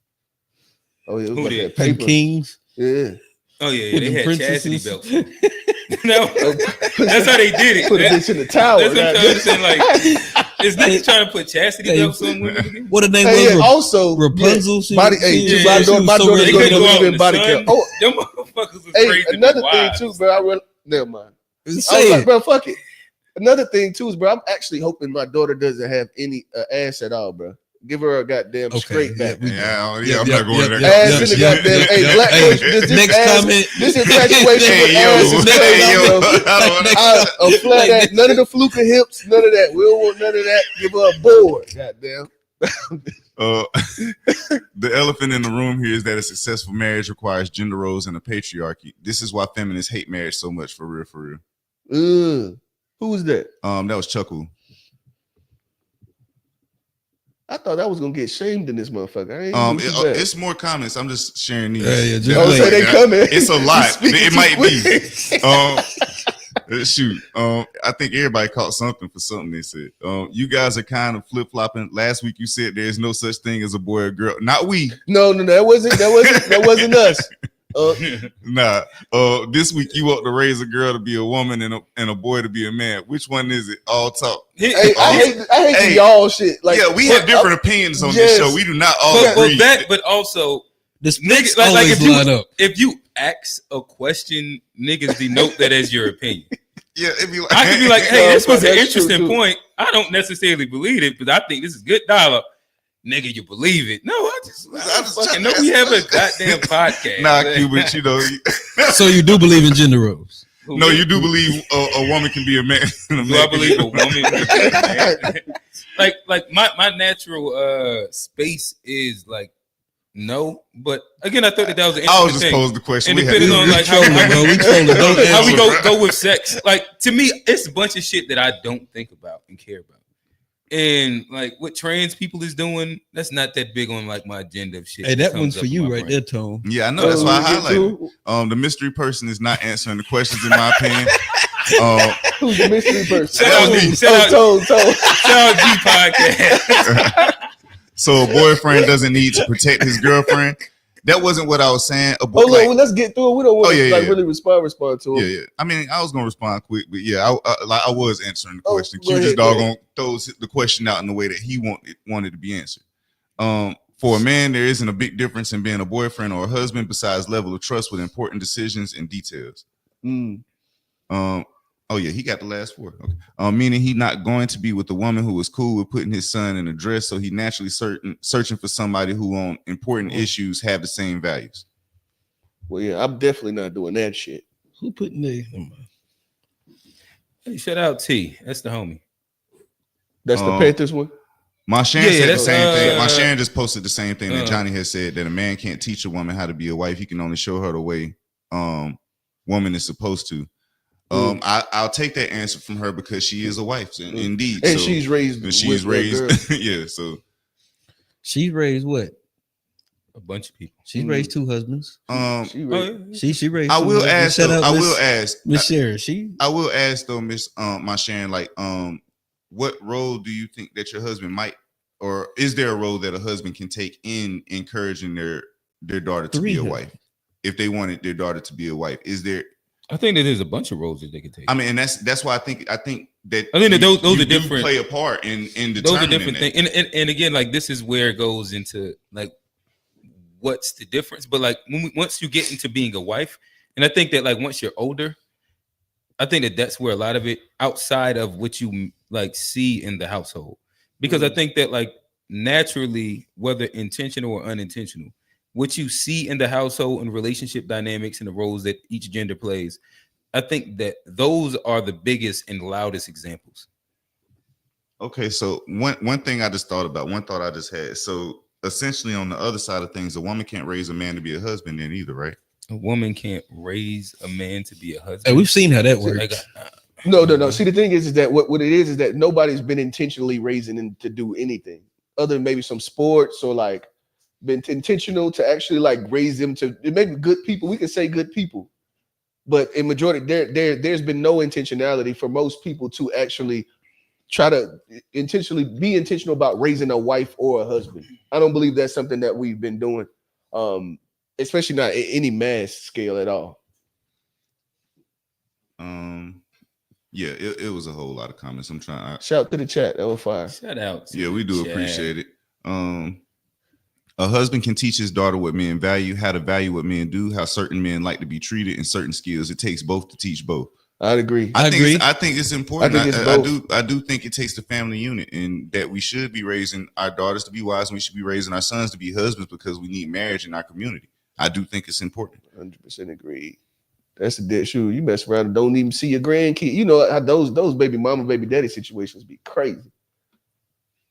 Oh yeah, who did? Them kings. Yeah. Oh yeah, they The had princesses. chastity belts. No, that's how they did it. Put a bitch in the tower. That's what I'm trying to say. Like, is niggas trying to put chastity belts on women again? What the name Hey, was? yeah, also Rapunzel. Yeah, body. Hey, she my was daughter so They don't couldn't even go out believe in in body the count. sun. Oh, Them motherfuckers was hey, crazy. another thing too, bro. Never mind. I was like, bro, fuck it. Another thing too is, bro, I'm actually hoping my daughter doesn't have any ass at all, bro. Give her a goddamn straight back. I'm not going to that. Ass in the goddamn. Hey, black this next ass, comment. this infatuation with Hey, yo. ass is Hey, yo. crazy, bro. A flat ass, none of the fluker hips, none of that. We don't want none of that. Give her a board. Goddamn. The elephant in the room here is that a successful marriage requires gender roles and a patriarchy. This is why feminists hate marriage so much, for real, for real. Who was that? That was Chuckle. I thought I was gonna get shamed in this motherfucker. I ain't It's more comments. I'm just sharing these. just oh, so they coming. It's a lot. It might be. Shoot. I think everybody caught something for something they said. You guys are kind of flip flopping. Last week you said there's no such thing as a boy or girl. Not we. No, that wasn't us. Nah. This week you want to raise a girl to be a woman and a boy to be a man. Which one is it? All talk. Hey, I hate the y'all shit. Like, yeah, we have different opinions on this show. We do not all agree. But also this niggas like if you ask a question, niggas denote that as your opinion. Yeah, it'd be like, I could be like, hey, this was an that's interesting true, point. I don't necessarily believe it, but I think this is good dialogue. Nigga, you believe it? No, I just fucking know we have a goddamn podcast. Nah, Cuban, you know. So you do believe in gender roles? No, you do believe a woman can be a man. Do I believe a woman can be a man? like my natural space is like no, but again, I thought that was an interesting I was just thing. posed the question. And depending on like how we go with sex, like to me, it's a bunch of shit that I don't think about and care about. And like what trans people is doing, that's not that big on like my agenda of shit. Hey, that one's for you right there, Tone. Yeah, I know. That's why I highlighted. The mystery person is not answering the questions, in my opinion. Who's the mystery person? Shout out G podcast. So a boyfriend doesn't need to protect his girlfriend. That wasn't what I was saying. Well, let's get through it. We don't want to really respond to it. Yeah. I mean, I was gonna respond quick, but yeah, I was answering the question. Q just doggone throws the question out in the way that he wanted to be answered. For a man, there isn't a big difference in being a boyfriend or a husband besides level of trust with important decisions and details. Oh yeah, he got the last four. Okay. Meaning he not going to be with the woman who was cool with putting his son in a dress, so he naturally searching for somebody who on important issues have the same values. Well, yeah, I'm definitely not doing that shit. Who putting the? Hey, shout out T. That's the homie. That's the Panthers one. Mashan said the same thing. Mashan just posted the same thing that Johnny has said, that a man can't teach a woman how to be a wife. He can only show her the way woman is supposed to. I'll take that answer from her because she is a wife, indeed. And so, she's raised. Yeah. So she raised what? A bunch of people. She's raised two husbands. She raised. She raised. I will ask. Miss Sharon. I will ask though, Miss Mashan, like, what role do you think that your husband might or is there a role that a husband can take in encouraging their daughter to be a wife? If they wanted their daughter to be a wife, is there? I think that there's a bunch of roles that they could take. I mean, and that's why I think that those are different. Play a part in determining those are different that. things. And again, like this is where it goes into like what's the difference. But like once you get into being a wife, and I think that like once you're older, I think that that's where a lot of it outside of what you like see in the household, because I think that like naturally, whether intentional or unintentional, what you see in the household and relationship dynamics and the roles that each gender plays, I think that those are the biggest and loudest examples. Okay, so one thing I just thought about, one thought I just had. So essentially, on the other side of things, a woman can't raise a man to be a husband then either, right? A woman can't raise a man to be a husband. Hey, we've seen how that works. Like, No. See, the thing is that what it is that nobody's been intentionally raising him to do anything other than maybe some sports or like been intentional to actually like raise them to maybe good people. We can say good people, but in majority there's been no intentionality for most people to actually try to intentionally be intentional about raising a wife or a husband. I don't believe that's something that we've been doing, especially not at any mass scale at all. Yeah, it was a whole lot of comments. I'm trying. Shout to the chat. That was fire. Shout out. Yeah, we do chat. appreciate it. A husband can teach his daughter what men value, how to value what men do, how certain men like to be treated, and certain skills. It takes both to teach both. I'd agree. I think it's important. I do think it takes the family unit, and that we should be raising our daughters to be wives, and we should be raising our sons to be husbands because we need marriage in our community. I do think it's important. 100% agree. That's a dead shoe. You mess around and don't even see your grandkid. You know how those baby mama, baby daddy situations be crazy.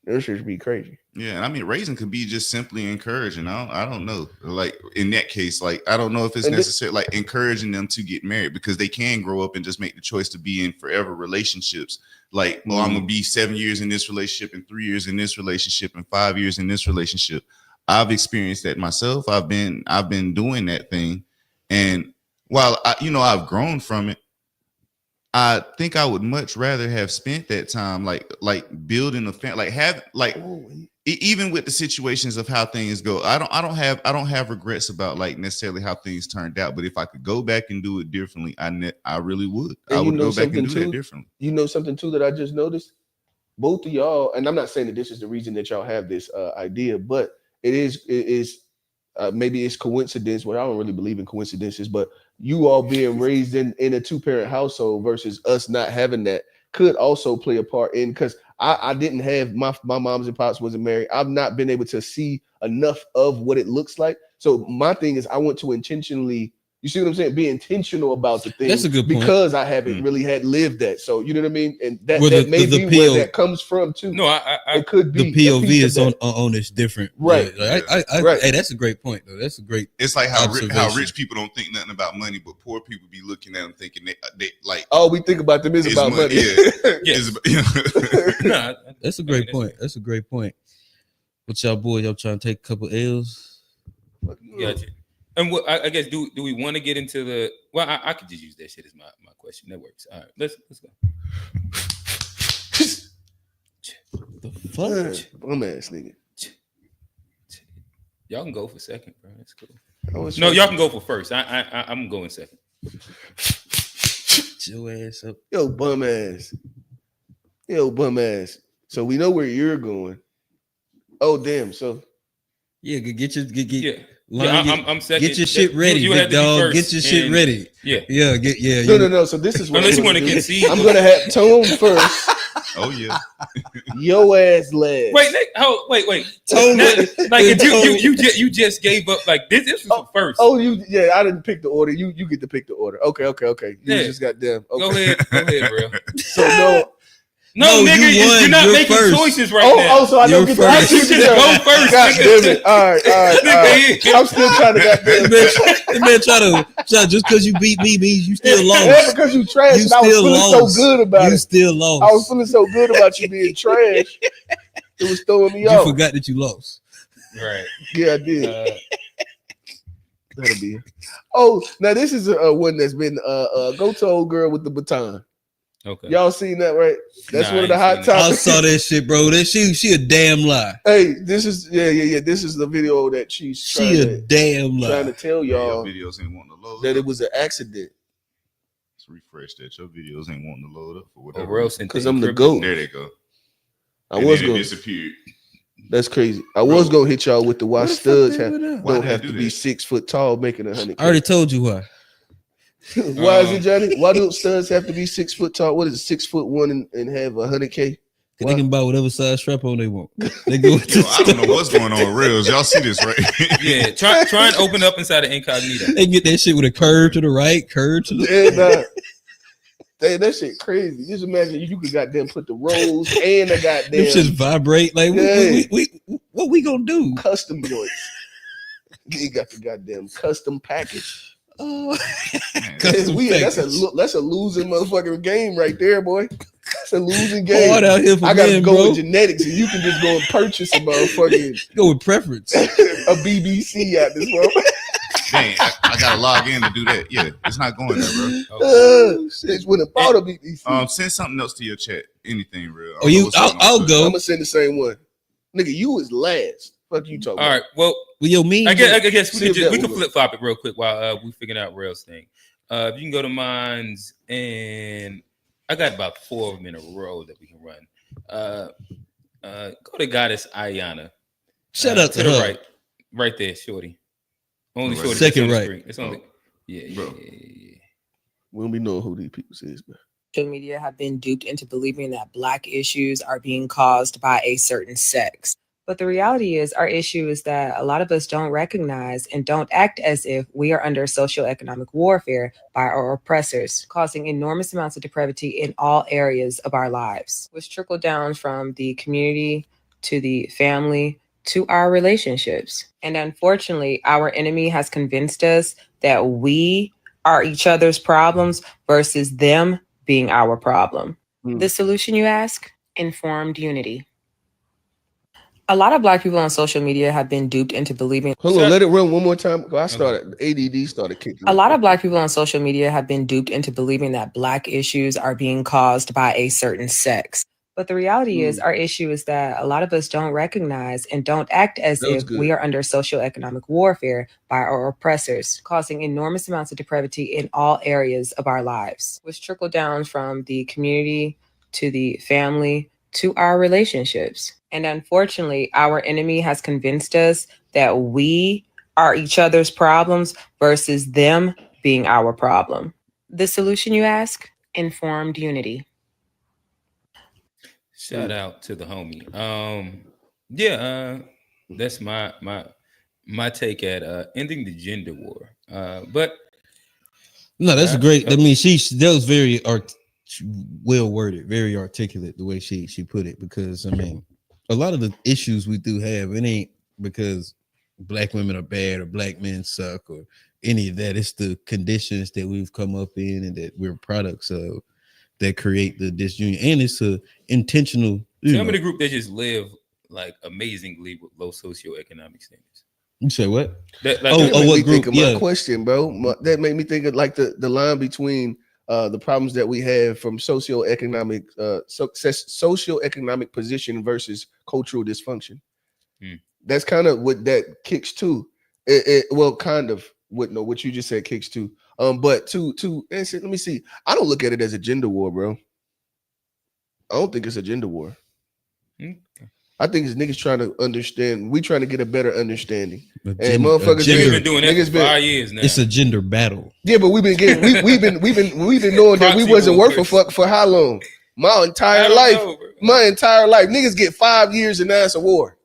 Those should be crazy. Yeah, and I mean, raising could be just simply encouraging. I don't know. Like in that case, like I don't know if it's necessary, like encouraging them to get married because they can grow up and just make the choice to be in forever relationships. Like, well, I'm gonna be 7 years in this relationship and 3 years in this relationship and 5 years in this relationship. I've experienced that myself. I've been doing that thing, and while I've grown from it, I think I would much rather have spent that time like building a family, even with the situations of how things go. I don't have regrets about like necessarily how things turned out. But if I could go back and do it differently, I really would. I would go back and do that differently. You know something too that I just noticed? Both of y'all, and I'm not saying that this is the reason that y'all have this idea, but it is maybe it's coincidence. Well, I don't really believe in coincidences, but you all being raised in a two-parent household versus us not having that could also play a part in, because I didn't have my moms and pops wasn't married. I've not been able to see enough of what it looks like. So my thing is I want to intentionally, you see what I'm saying? Be intentional about the thing. That's a good point. Because I haven't really had lived that. So you know what I mean? And that may be where that comes from too. No, it could be the POV is on this different, right? Yeah. Like, right. Hey, that's a great point though. That's a great. It's like how rich people don't think nothing about money, but poor people be looking at them thinking they like. All we think about them is about money. Yeah. That's a great point. That's a great point. What y'all boys? Y'all trying to take a couple L's? Gotcha. And what I guess do we want to get into the? Well, I could just use that shit as my question. That works. All right, let's go. The fuck, bum ass nigga. Y'all can go for second, bro. That's cool. No, y'all can go for first. I'm going second. your ass up. Yo, bum ass. So we know where you're going. Oh damn. So yeah, get yeah. I'm second. Get your shit ready, big dog. Get your shit ready. Yeah. No. So this is what unless you want to concede. I'm gonna have Tone first. Oh yeah. Yo ass last. Wait. Tone. Like you just gave up. Like this was first. Oh, I didn't pick the order. You get to pick the order. Okay. You just got them. Okay. Go ahead, bro. So No, nigga, you're not making choices right now. Oh, so I don't get to just go first. God damn it. All right. I'm still trying to goddamn. The man try to just because you beat me means you still lost. Yeah, because you trash. You and I was feeling so good about it. You still lost. I was feeling so good about you being trash. It was throwing me off. You forgot that you lost. Right. Yeah, I did. That'll be it. Oh, now this is one that's been go to old girl with the baton. Okay. Y'all seen that, right? That's Nah, one of I the ain't hot seen it. I topics. saw that shit, bro. That she a damn lie. Hey, this is This is the video that she's She a damn trying to lie. tell Your y'all videos ain't wanting to load that up. it was an accident. Let's refresh that. Your videos ain't wanting to load up for Oh, whatever Rel reason. sent Because the I'm the encrypted GOAT. one. There they go. I And was then it going. disappeared. That's crazy. I was Bro. gonna hit y'all with the why Where the fuck studs they have, went out? Why don't did they have do to be that? 6 foot tall making 100K. I already told you why. Why is it, Johnny? Why do studs have to be 6 foot tall? What is it, 6'1" and have 100K? Cause they can buy whatever size strap on they want. They go into Yo, I don't know what's going on with Rails. Y'all see this, right? Yeah, try and open up inside the incognito. They get that shit with a curve to the right, curve to the And damn, that shit crazy. Just imagine you could goddamn put the rolls and the them goddamn shits vibrate. Like we what we gonna do? custom joints. You got the goddamn custom package. Oh, Man, custom That's package. a losing motherfucking game right there, boy. That's a losing game. Hard out here for I gotta men, go bro. with genetics, and you can just go and purchase a motherfucking Go with preference. a BBC out this motherfucker. dang, I gotta log in to do that. Yeah, it's not going there, bro. Okay. Bitch went and bought a BBC. Send something else to your chat. Anything real. Oh, I'll go. I'm gonna send the same one. Nigga, you was last. Fuck you talking All about. right. Well, Well, yo, mean. I guess See if that we will can work. flip flop it real quick while we figuring out Rail's thing. You can go to mine's, and I got about 4 of them in a row that we can run. Go to Goddess Ayana. Shout out to the her. right there, Shorty. Only Right. Shorty. Second that's on the right. screen. It's only yeah. Bro. We don't be knowing who these people is, man. Social media have been duped into believing that Black issues are being caused by a certain sex. But the reality is, our issue is that a lot of us don't recognize and don't act as if we are under socioeconomic warfare by our oppressors, causing enormous amounts of depravity in all areas of our lives, which trickle down from the community to the family to our relationships. And unfortunately, our enemy has convinced us that we are each other's problems versus them being our problem. The solution, you ask? Informed unity. A lot of Black people on social media have been duped into believing. Hold on, let it run one more time. I started ADD started kicking. A lot of Black people on social media have been duped into believing that Black issues are being caused by a certain sex. But the reality is, our issue is that a lot of us don't recognize and don't act as if we are under socioeconomic warfare by our oppressors, causing enormous amounts of depravity in all areas of our lives, which trickle down from the community to the family to our relationships. And unfortunately, our enemy has convinced us that we are each other's problems versus them being our problem. The solution, you ask? Informed unity. Shout out to the homie. That's my take at ending the gender war. But No, that's great. I mean, that was very well worded, very articulate the way she put it. Because I mean, a lot of the issues we do have, it ain't because Black women are bad or Black men suck or any of that. It's the conditions that we've come up in and that we're products of that create the disunion. And it's a intentional. Tell me the group that just live like amazingly with low socioeconomic standards. You say what? What group? My question, bro. That made me think of like the line between the problems that we have from socioeconomic socioeconomic position versus cultural dysfunction. That's kind of what that kicks to. Well, kind of what you just said kicks to. But to answer, let me see. I don't look at it as a gender war, bro. I don't think it's a gender war. Okay. I think it's niggas trying to understand. We trying to get a better understanding. And motherfuckers been doing that for 5 years now. It's a gender battle. Yeah, but we've been knowing that we wasn't worth a fuck for how long? My entire life. My entire life. Niggas get 5 years and now it's a war.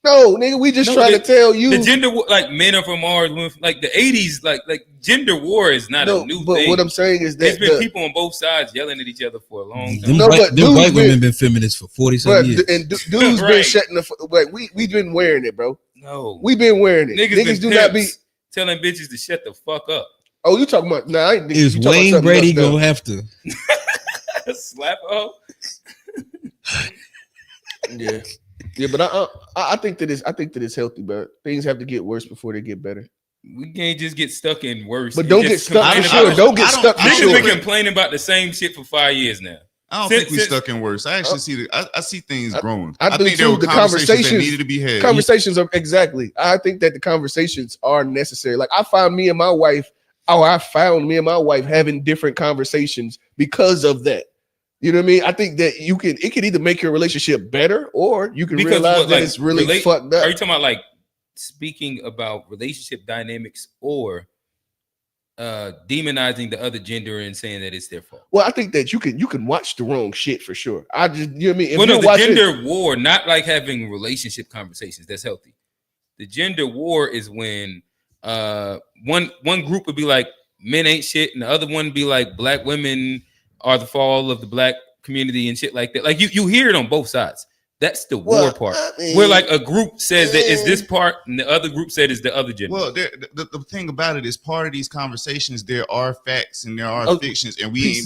No, nigga, we just trying to tell you the gender war, like men are from Mars, like the 80s, like gender war is not a new but thing. What I'm saying is that there's been people on both sides yelling at each other for a long time. Them white women been feminists for 40-some years. And dudes been shutting the like we been wearing it, bro. No, we been wearing it. Niggas do not be telling bitches to shut the fuck up. Oh, you talking about nah? Is Wayne Brady gonna have to slap her? Yeah, but I think that it's healthy, but things have to get worse before they get better. we can't just get stuck in worse. But don't get stuck for sure. Don't get stuck for Niggas sure. been complaining about the same shit for 5 years now. I don't think we're stuck in worse. I actually see I see things growing. I think there were the conversations that needed to be had. Conversations are exactly. I think that the conversations are necessary. Like I found me and my wife having different conversations because of that. You know what I mean? I think that it could either make your relationship better or you can realize that it's really fucked up. Are you talking about like speaking about relationship dynamics or demonizing the other gender and saying that it's their fault? Well, I think that you can watch the wrong shit for sure. You know what I mean? If the gender war, not like having relationship conversations. That's healthy. The gender war is when one group would be like men ain't shit, and the other one be like black women are the fall of the black community and shit like that. Like you hear it on both sides. That's the war part. Where like a group says that it's this part and the other group said it's the other gender. Well, the thing about it is part of these conversations, there are facts and there are fictions, and we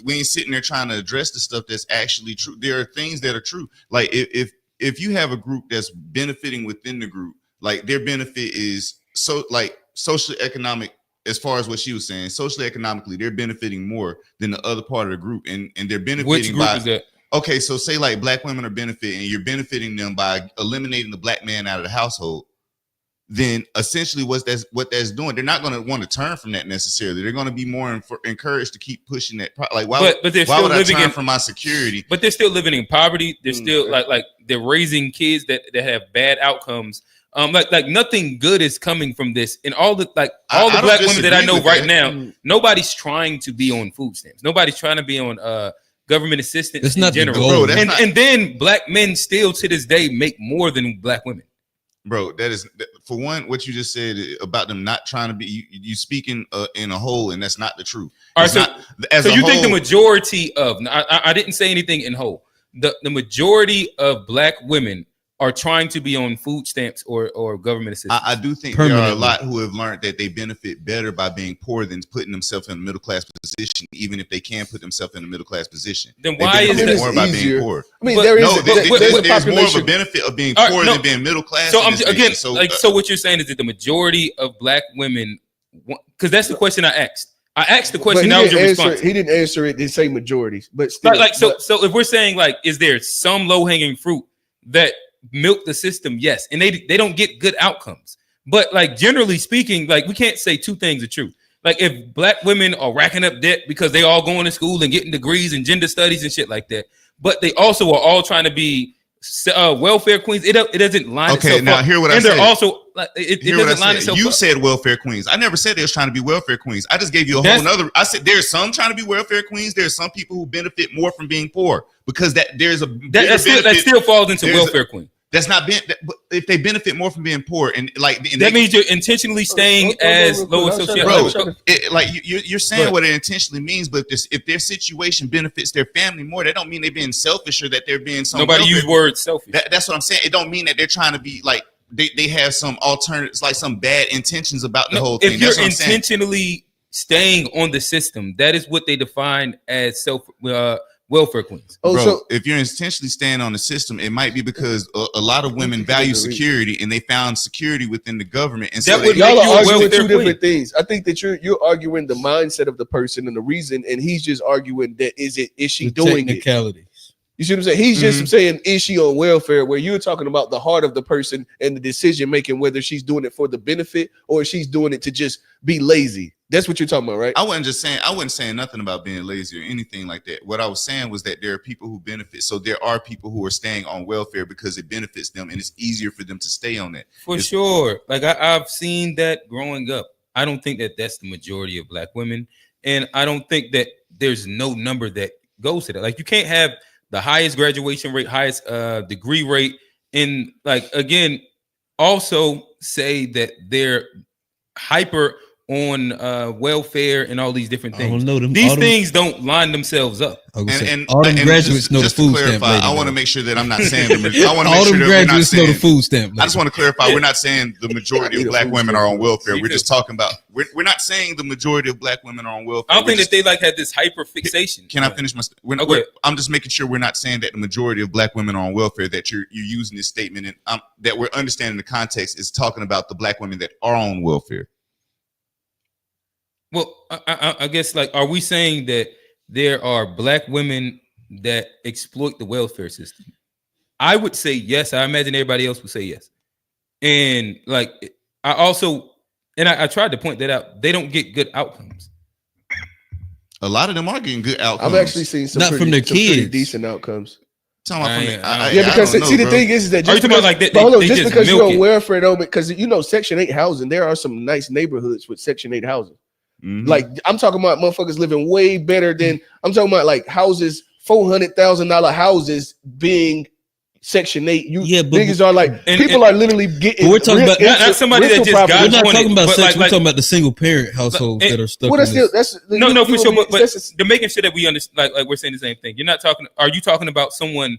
ain't sitting there trying to address the stuff that's actually true. There are things that are true. Like if you have a group that's benefiting within the group, like their benefit is so like socially economic. As far as what she was saying, socially economically, they're benefiting more than the other part of the group, and they're benefiting. Which group is that? Okay, so say like black women are benefiting, you're benefiting them by eliminating the black man out of the household. Then essentially, what that's doing, they're not going to want to turn from that necessarily. They're going to be more encouraged to keep pushing that. Like why would I turn from my security? But they're still living in poverty. They're still like they're raising kids that have bad outcomes. Like nothing good is coming from this, and all the black women that I know right now, nobody's trying to be on food stamps. Nobody's trying to be on government assistance. It's not general. Bro, and then black men still to this day make more than black women. Bro, that is for one. What you just said about them not trying to be you speaking in a whole, and that's not the truth. All right, so you think the majority of I didn't say anything in whole. The majority of black women are trying to be on food stamps or government assistance. I do think there are a lot who have learned that they benefit better by being poor than putting themselves in a middle class position, even if they can put themselves in a middle class position. Then why is it more by being poor? I mean, there's more of a benefit of being poor than being middle class. So what you're saying is that the majority of black women, because that's the question I asked. I asked the question. That was your response. He didn't answer it. They say majorities, but still. So if we're saying like, is there some low hanging fruit that milk the system? Yes, and they don't get good outcomes, but like generally speaking, like we can't say two things are true. Like if black women are racking up debt because they all going to school and getting degrees in gender studies and shit like that, but they also are all trying to be welfare queens, it doesn't line itself up. Okay, now hear what I said. And they're also like it doesn't line itself up. You said welfare queens. I never said they was trying to be welfare queens. I just gave you a whole nother. I said there's some trying to be welfare queens. There's some people who benefit more from being poor because that still falls into welfare queen. That's not if they benefit more from being poor and that means you're intentionally staying as lower socioeconomic. Bro, you're saying what it intentionally means, but if their situation benefits their family more, that don't mean they're being selfish or that they're being some. Nobody use word selfish. That's what I'm saying. It don't mean that they're trying to be like they have some alternatives, like some bad intentions about the whole thing. If you're intentionally staying on the system, that is what they define as welfare queens. So if you're intentionally staying on the system, it might be because a lot of women value security and they found security within the government. And so y'all are arguing two different things. I think that you're arguing the mindset of the person and the reason, and he's just arguing that is she doing technicality. You see what I'm saying? He's just saying, is she on welfare? Where you're talking about the heart of the person and the decision making, whether she's doing it for the benefit or she's doing it to just be lazy. That's what you're talking about, right? I wasn't saying nothing about being lazy or anything like that. What I was saying was that there are people who benefit. So there are people who are staying on welfare because it benefits them and it's easier for them to stay on that. Sure. Like I've seen that growing up. I don't think that that's the majority of black women. And I don't think that there's no number that goes to that. Like you can't have the highest graduation rate, highest degree rate, and like again, also say that they're hyper on welfare and all these different I things. don't know them. These things don't line themselves up. And And all them graduates know the just to food stamp clarify, lady. I want to make sure that I'm not saying the I want to all make sure them that we're not graduates know the saying. food stamp lady. I just want to clarify, Yeah. we're not saying the majority I of need a black food women stamp. are on welfare. Me We're too. just talking about. We're not saying the majority of black women are on welfare. I don't think We're that they like had this hyper fixation. Can I finish my? Okay. I'm just making sure we're not saying that the majority of black women are on welfare. That you're using this statement and that we're understanding the context is talking about the black women that are on welfare. Well, I guess like, are we saying that there are black women that exploit the welfare system? I would say yes. I imagine everybody else would say yes. And like, I also, and I tried to point that out. They don't get good outcomes. A lot of them are getting good outcomes. I've actually seen some Not pretty, from their some pretty kids. decent outcomes. Talking about from the- Yeah, because I don't see, know, the bro. thing is that Are you just talking about because, like but hold on, they just just because you're milk on it? welfare, though, because you know Section 8 housing, there are some nice neighborhoods with Section 8 housing. Mhm. Like I'm talking about motherfuckers living way better than I'm talking about like houses, $400,000 houses being Section 8. You Yeah, but- niggas are like people are literally getting. But we're talking about- not somebody that rental just got properties. We're not wanted, talking about but sex. like- We're talking about the single parent households it- that are stuck. Well, in that's still this. that's No, for sure. But that's- they're making sure that we understand. Like we're saying the same thing. You're not talking. Are you talking about someone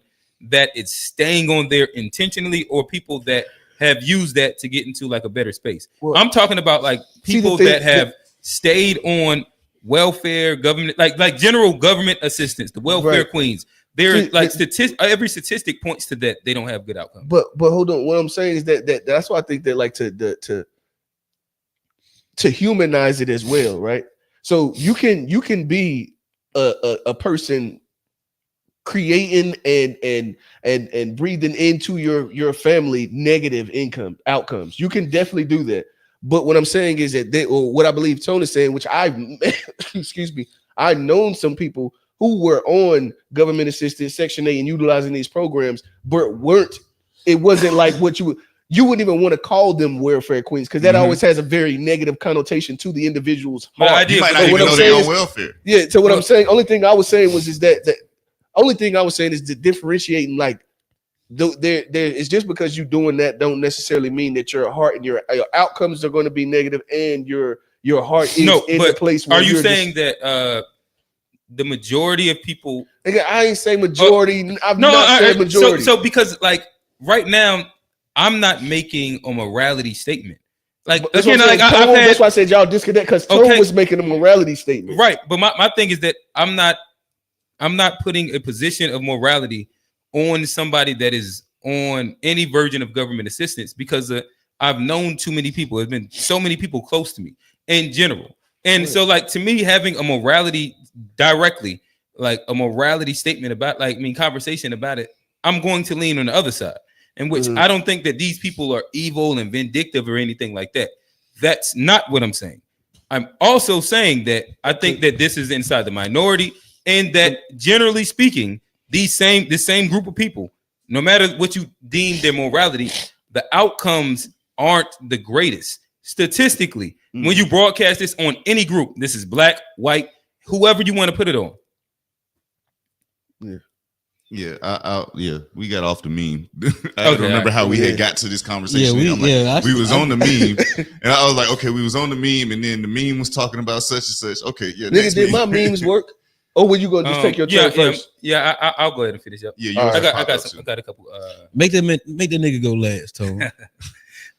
that is staying on there intentionally, or people that have used that to get into like a better space? Well, I'm talking about like see, the people thing- that have stayed on welfare, government, like general government assistance, the welfare Right. queens. They're See, like every statistic points to that they don't have good outcomes. But hold on, what I'm saying is that's why I think that like to humanize it as well, right? So you can be a person creating and breathing into your family negative income outcomes. You can definitely do that. But what I'm saying is that or what I believe Tone is saying, which I excuse me, I've known some people who were on government assistance, Section 8, and utilizing these programs, but it wasn't like what you wouldn't even want to call them welfare queens, because that always has a very negative connotation to the individual's But heart. I You might So not even what I'm know saying they're on is- welfare. Yeah, so what I'm saying, only thing I was saying was that only thing I was saying is to differentiating like there it's just because you're doing that don't necessarily mean that your heart and your outcomes are going to be negative and your heart is in the place where are you you're saying that the majority of people? Nigga, I ain't say majority. I've not said majority. So because like right now, I'm not making a morality statement. Like That's again, what I'm like saying. Tone, I've had, that's why I said y'all disconnect, because Tone Okay. was making a morality statement. right, but my thing is that I'm not putting a position of morality on somebody that is on any version of government assistance, because I've known too many people. There's been so many people close to me in general. And so like to me, having a morality directly, like a morality statement about conversation about it, I'm going to lean on the other side, in which I don't think that these people are evil and vindictive or anything like that. That's not what I'm saying. I'm also saying that I think that this is inside the minority, and that generally speaking, the same group of people, no matter what you deem their morality, the outcomes aren't the greatest statistically. When you broadcast this on any group, this is black, white, whoever you want to put it on. Yeah, we got off the meme. I don't Okay, remember how we yeah. had got to this conversation. Yeah, I'm like, we was on the meme, and I was like, okay, we was on the meme, and then the meme was talking about such and such. Okay, yeah, Nigga, next did my meme. memes work? Or were you gonna just take your turn first? I'll go ahead and finish up. Yeah, All right. I got a couple. Make that nigga go last, Tone.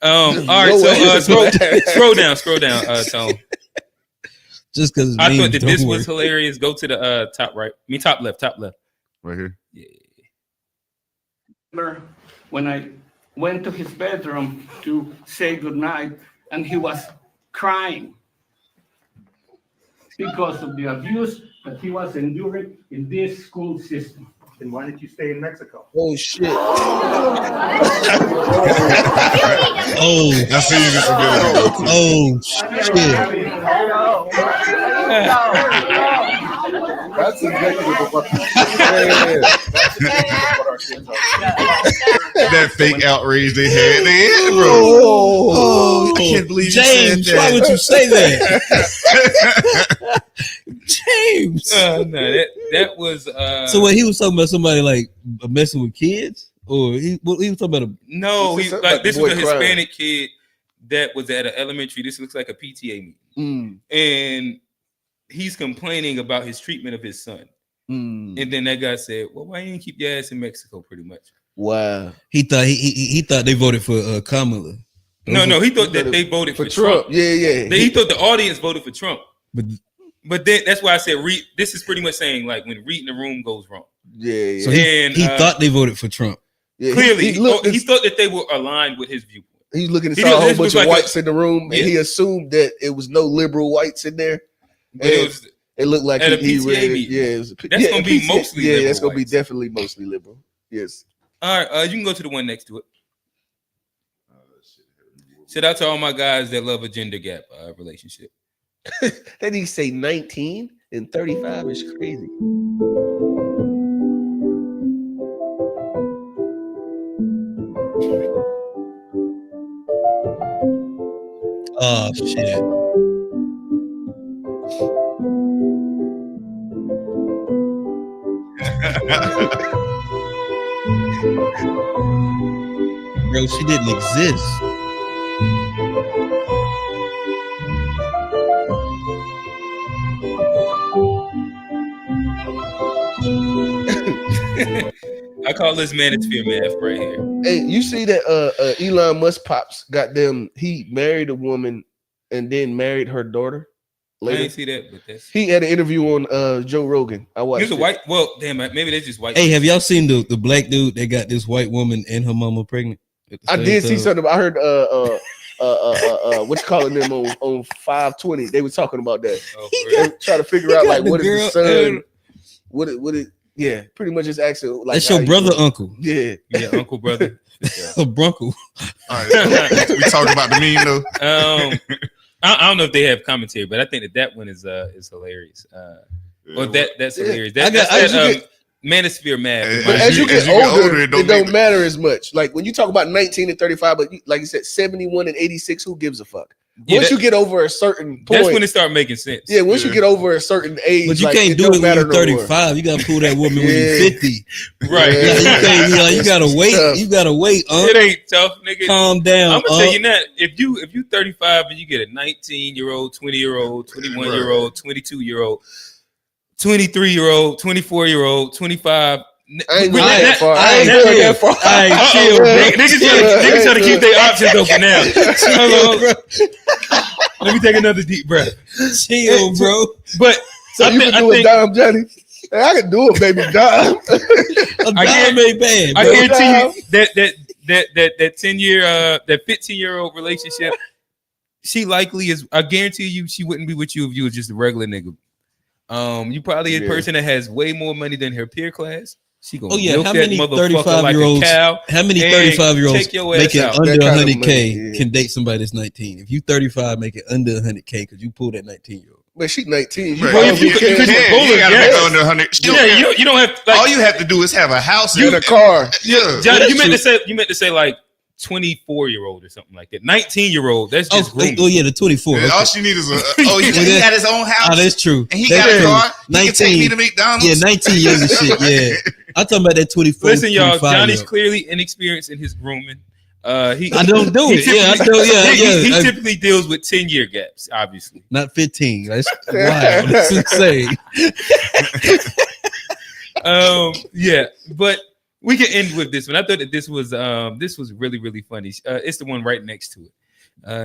All right, No way. so scroll down, Tone. Just because I thought that this was hilarious. Go to the top right. Top left. Right here. When I went to his bedroom to say goodnight, and he was crying because of the abuse that he was enduring in this school system. Then why did you stay in Mexico? Oh shit. Oh, I see you this ability. oh shit. That's executive of what That fake outrage they had, bro. Oh, I can't believe you James, said that. why would you say that? James. No, that was. So what he was talking about somebody like messing with kids, or he was talking about No, He he said like about this the was a boy crying. Hispanic kid that was at an elementary. This looks like a PTA meeting, and he's complaining about his treatment of his son. And then that guy said, "Well, why you didn't keep your ass in Mexico?" Pretty much. Wow. He thought they voted for Kamala. No, he thought that they voted for Trump. Yeah. He thought the audience voted for Trump. But then that's why I said this is pretty much saying like when reading the room goes wrong. Yeah. So he thought they voted for Trump. Yeah, clearly, he thought that they were aligned with his viewpoint. He's looking at a whole bunch of whites in the room, and he assumed that it was no liberal whites in there. It looked like he read. Yeah, that's gonna be mostly. Yeah, that's gonna be definitely mostly liberal. Yes. All right, you can go to the one next to it. Shout out to all my guys that love a gender gap relationship. Then he say 19 and 35 is crazy. Oh shit. Bro, she didn't exist. I call this manosphere math right here. Hey, you see that Elon Musk pops got them? He married a woman and then married her daughter. Later. I didn't see that, but he had an interview on Joe Rogan. I watched. He's a white. Well, damn, maybe they're just white. Hey, have y'all seen the black dude that got this white woman and her mama pregnant? I did see something. I heard what you calling them on 520. They were talking about that. They trying to figure out like what is the son? What it? Yeah, pretty much just asking like that's your brother, uncle. Yeah, uncle, brother, a brunkle. All right, we talked about the meme though. I don't know if they have commentary, but I think that one is hilarious. Well, that's hilarious. That's manosphere math. But as you get older, it don't matter as much. Like when you talk about 19 and 35, but like you said, 71 and 86, who gives a fuck? Once you get over a certain point, that's when it starts making sense. Yeah, once you get over a certain age, but you can't do it when you're 35. You gotta pull that woman when you're 50. Right. You gotta wait. You gotta wait. It ain't tough, nigga. Calm down. I'm gonna tell you that if you 35 and you get a 19-year-old, 20-year-old, 21-year-old, 22-year-old, 23-year-old, 24-year-old, 25. I ain't going that far. I ain't going that far. I ain't chill, Niggas trying to keep their options open now. Let me take another deep breath. Chill, bro. But so you can do a dime, Johnny. Hey, I can do it, baby. Dime. A dime ain't bad. I guarantee you that 10-year, that 15-year-old relationship, she likely is. I guarantee you, she wouldn't be with you if you was just a regular nigga. You probably a person that has way more money than her peer class. She gonna milk how that many motherfucker 35-year-olds? Like a cow. How many 35-year-olds making under 100K yeah. can date somebody that's 19? If you 35, make it under 100K because you pull that 19-year-old. But she 19. You gotta make under 100. Yeah, you don't have. All you have to do is have a house and a car. Yeah, Johnny, you meant to say like 24-year-old or something like that. 19-year-old. That's just grooming. Oh yeah, the 24. Yeah, all she needs is he got his own house. Oh, that's true. And he got a car. 19, he can take me to McDonald's. Yeah, 19 years of shit. Yeah, I'm talking about that 24. Listen, y'all. Johnny's clearly inexperienced in his grooming. I don't do it. He typically deals with 10-year gaps, obviously. Not 15. That's wild. That's insane. Yeah, but we can end with this one. I thought that this was really, really funny. It's the one right next to it.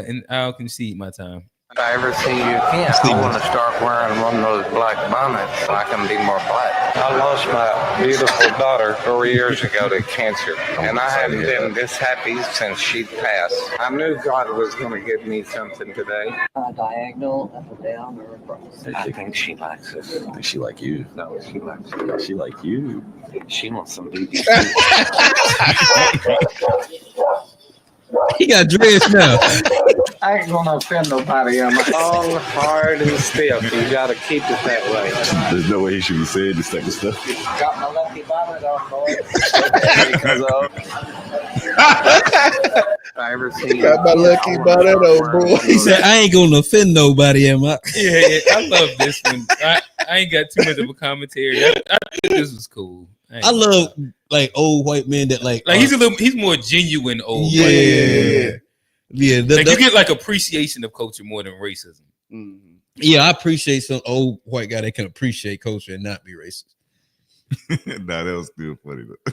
And I'll concede my time. If I ever see you again, I want to start wearing one of those black bonnets so I can be more black. I lost my beautiful daughter 4 years ago to cancer, and I haven't been this happy since she passed. I knew God was going to give me something today. Diagonal, up and down, or across? I think she likes us. I think she like you. No, she likes us. Yeah, she like you. She wants some BB. He got dreads now. I ain't gonna offend nobody. I'm long, hard, and stiff. You gotta keep it that way. There's no way he should be saying this type of stuff. Got my lucky bonnet on, boy. Because I ever see got my lucky bonnet on, boy. He said, "I ain't gonna offend nobody, am I?" Yeah, I love this one. I ain't got too much of a commentary. I think this was cool. I love like old white men that like he's more genuine old. Yeah. Yeah, Like you get like appreciation of culture more than racism. Yeah, I appreciate some old white guy that can appreciate culture and not be racist. Nah, that was still funny though.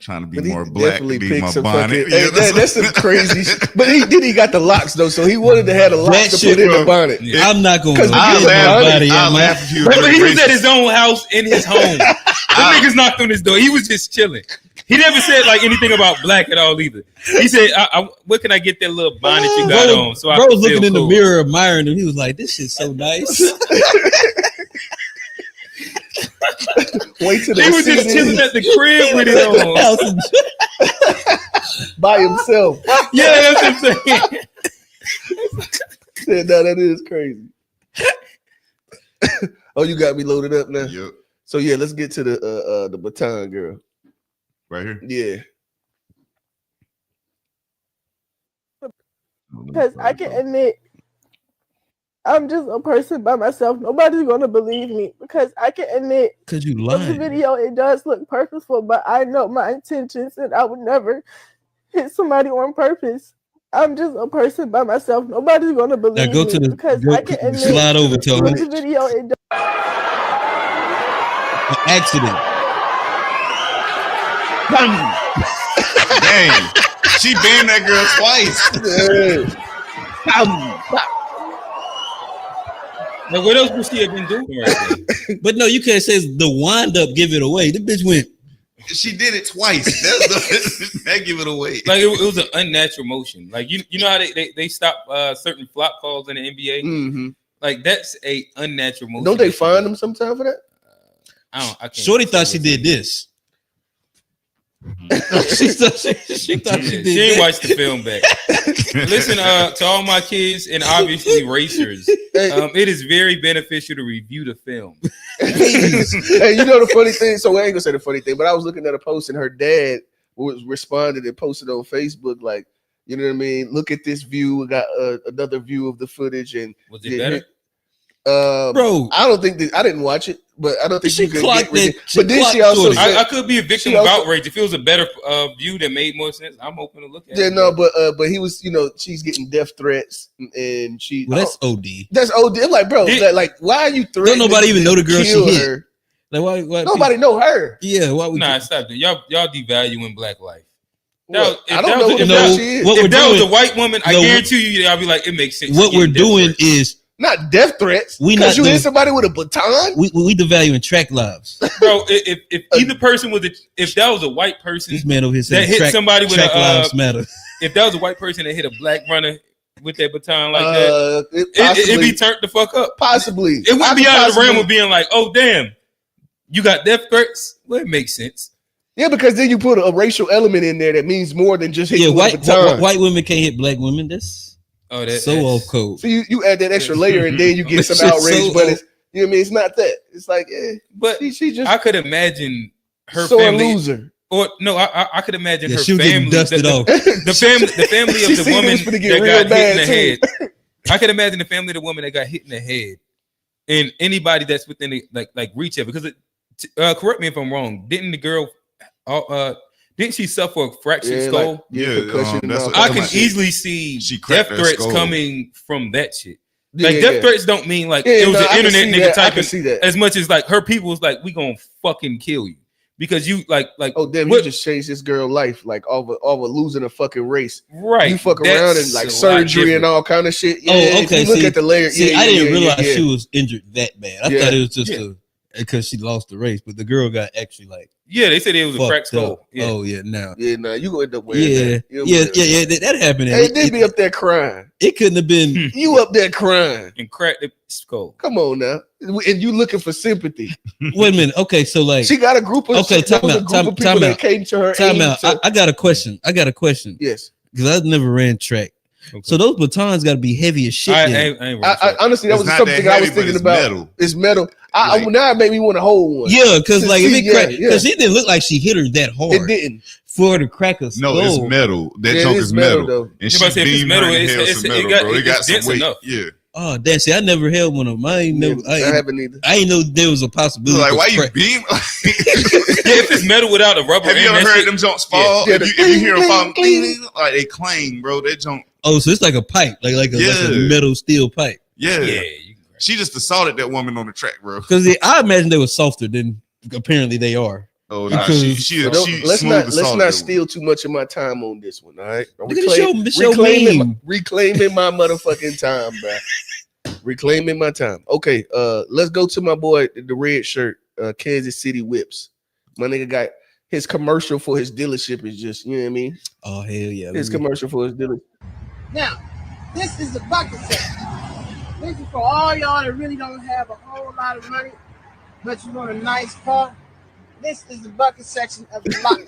Trying to be But he more black, definitely be picked my some bonnet. fucking. Hey, that's some crazy shit. But he got the locks though, so he wanted to have the locks That to put shit, in bro. the bonnet. Yeah. I'm not going to I'll laugh if you But he was racist. at his own house in his home. The niggas knocked on his door. He was just chilling. He never said like anything about black at all either. He said, "What can I get that little bonnet you got on?" So bro I was feel looking in cool. the mirror, admiring him. He was like, "This shit's so nice." Wait till He they was see just this chilling at the crib with it on. by himself. Yeah, that's what I'm saying. Said, no, that is crazy. Oh, you got me loaded up now. Yep. So yeah, let's get to the baton girl. Right here. Yeah. Because I can admit I'm just a person by myself. Nobody's gonna believe me because I can admit Cause you from the lying. video it does look purposeful, but I know my intentions and I would never hit somebody on purpose. I'm just a person by myself. Nobody's gonna Now believe go to me the because I can admit slide over to from him. the video it does. An accident. Dang. She banned that girl twice. Now, what else would she have been doing right there? But no, you can't say the wind up give it away. The bitch went. She did it twice. That give it away. Like it was an unnatural motion. Like you know how they stop certain flop calls in the NBA. Mm-hmm. Like that's a unnatural motion. Don't they find them sometime for that? I can't Shorty thought she did this. she thought she did. She didn't watch the film back. Listen, to all my kids and obviously racers, it is very beneficial to review the film. Hey, you know the funny thing? So I ain't gonna say the funny thing, but I was looking at a post and her dad was responded and posted on Facebook like, you know what I mean? Look at this view. We got another view of the footage, and Was it better? Bro, I don't think I didn't watch it, but I don't think She you could clocked get. it. But then she also said, I could be a victim she of also- outrage. If it was a better view that made more sense, I'm open to look at yeah, it. no, but he was, you know, she's getting death threats, and she. well, that's OD. That's OD. I'm like, bro, like, why are you threatening? Don't nobody even know the girl she kill hit. her? Like why Nobody know her. Yeah, why would Nah, stop it. Y'all devaluing black life. What? If I don't that know was- what if the that- fuck she is. what we're If that was a doing, white woman, I No, guarantee you, I'll be like, it makes sense. what She we're getting death doing threats. is Not death threats. We Because not you hit doing- somebody with a baton. we devaluing track lives. bro. If either person was if that was a white person This man over here that saying hit track, somebody with track a lives matter. if that was a white person that hit a black runner with that baton like that, Possibly, it'd be turned the fuck up. possibly. It wouldn't be out of the realm Possibly. of being like, oh damn, you got death threats. Well, it makes sense. Yeah, because then you put a racial element in there that means more than just hitting Yeah, with a baton. white women can't hit black women. That's Oh, that's so off code. So you add that extra layer and then you get some It's just outrage, so but it's, you know what I mean? It's not that. It's like, But she just I could imagine her so a family, loser. or no, I could imagine Yeah, her she was getting family, dusted off. the family She of the seen it woman was finna get that real got hit in bad, the too. head. I could imagine the family of the woman that got hit in the head, and anybody that's within the, like reach of it. Because correct me if I'm wrong. Didn't the girl? Didn't she suffer a fractured skull? concussion and all I kinds can of shit. easily see She death cracked her threats skull. coming from that shit. Yeah, Like yeah, death yeah. threats don't mean like Yeah, it was no, I an can internet see nigga that. I can typing see that. as much as like her people was like, we gonna fucking kill you because you like Oh damn! what- You just changed this girl life, like all of losing a fucking race. right. You fuck That's around and like a lot surgery and different. all kind of shit. Yeah, Oh, if okay. you look See, at the layer. see, yeah, I didn't yeah, realize yeah. she was injured that bad. I Yeah. thought it was just Yeah. because she lost the race, but the girl got actually like Yeah, they said it was a cracked fucked skull. up. Yeah. Oh yeah, now Yeah, nah, you gonna end up wearing yeah, that. You'll yeah, wear yeah, that. yeah. That happened. Hey, they be up there crying. It couldn't have been. You up there crying. And cracked the skull. Come on now, and you looking for sympathy. Wait a minute. Okay, so like, She got a group of Okay, there was time a out, group of people time that out. came to her. time aid out. to- I got a question. yes, Because I never ran track. Okay. So those batons got to be heavy as shit. I then. ain't I honestly that It's was not something that I was heavy, but thinking it's about. metal. It's metal. Like- Now it made me want to hold one. Yeah, because like if it Yeah, cracked, yeah. because it didn't look like she hit her that hard. It didn't. For her to crack a skull. No, it's metal. That Yeah, it junk is is metal. metal, though. And You about to say if it's beamed metal, her in it's- hell it's- some it metal, got- bro. It it's got some dense weight. enough. Yeah. Oh, damn! See, I never held one of them. I haven't either. I ain't know there was a possibility. Like, why you crack. beam? Yeah, if it's metal without a rubber. Have you ever heard them jumps fall? Yeah, If you hear them fall, like they clang, bro. They jump. Oh, so it's like a pipe, like a metal steel pipe. Yeah. Yeah. She just assaulted that woman on the track, bro. Because I imagine they were softer than apparently they are. Oh, no, let's not steal too much of my time on this one. All right, reclaiming my motherfucking time, bro. Reclaiming my time. Okay, let's go to my boy, the red shirt, Kansas City Whips. My nigga got his commercial for his dealership is just, you know what I mean? Oh hell yeah! His commercial for his dealership. Now, this is the bucket section. This is for all y'all that really don't have a whole lot of money, but you want a nice car. This is the bucket section of the lot.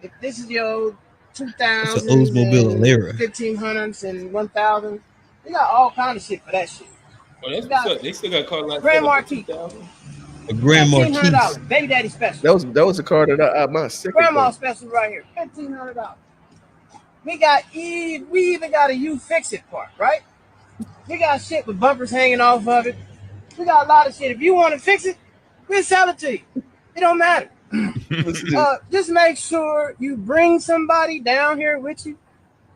If this is your 2000s, it's an Oldsmobile Alera, 1500s, and 1000s, they got all kind of shit for that shit. Oh, they still got cars like Grand Marquis. A Grand Marquis. $1,500. Baby daddy special. That was the car that I my second. Grandma special right here. $1,500. We even got a you fix it part, right? We got shit with bumpers hanging off of it. We got a lot of shit. If you want to fix it, we'll sell it to you. It don't matter. Just make sure you bring somebody down here with you,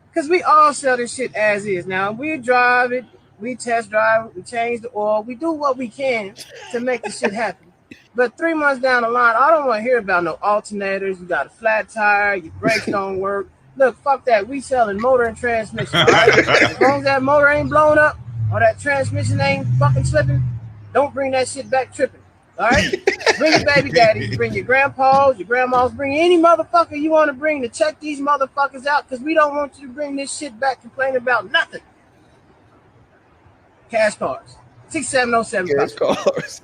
because we all sell this shit as is. Now we drive it, we test drive it, we change the oil, we do what we can to make the shit happen. But 3 months down the line, I don't want to hear about no alternators. You got a flat tire, your brakes don't work. Look, fuck that. We selling motor and transmission. All right? As long as that motor ain't blown up or that transmission ain't fucking slipping, don't bring that shit back tripping. All right? Bring your baby daddy, bring your grandpas, your grandmas, bring any motherfucker you want to bring to check these motherfuckers out, because we don't want you to bring this shit back complaining about nothing. Cash cars. 6707. Cash cars.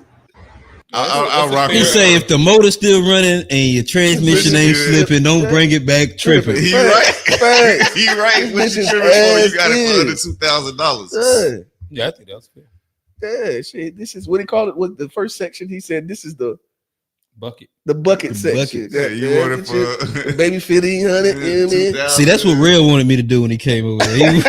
I'll rock it. He say if the motor's still running and your transmission ain't slipping, don't bring it back tripping. He right. He right. What you tripping for? You got it for under $2,000. Yeah, I think that's fair. Yeah, shit. This is what he called it. What the first section? He said this is the bucket. The bucket section. Yeah, you want it for baby 1,500. You know what I mean? See, that's what Real wanted me to do when he came over there. He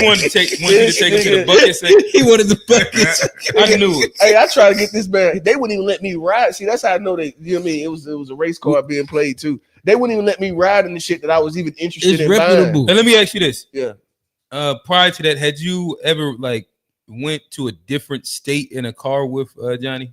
wanted you to take him to the bucket section. He wanted the buckets. I knew it. Hey, I tried to get this man. They wouldn't even let me ride. See, that's how I know they. You know what I mean? It was a race car being played too. They wouldn't even let me ride in the shit that I was even interested in reputable. buying. And let me ask you this. Yeah. Prior to that, had you ever went to a different state in a car with Johnny?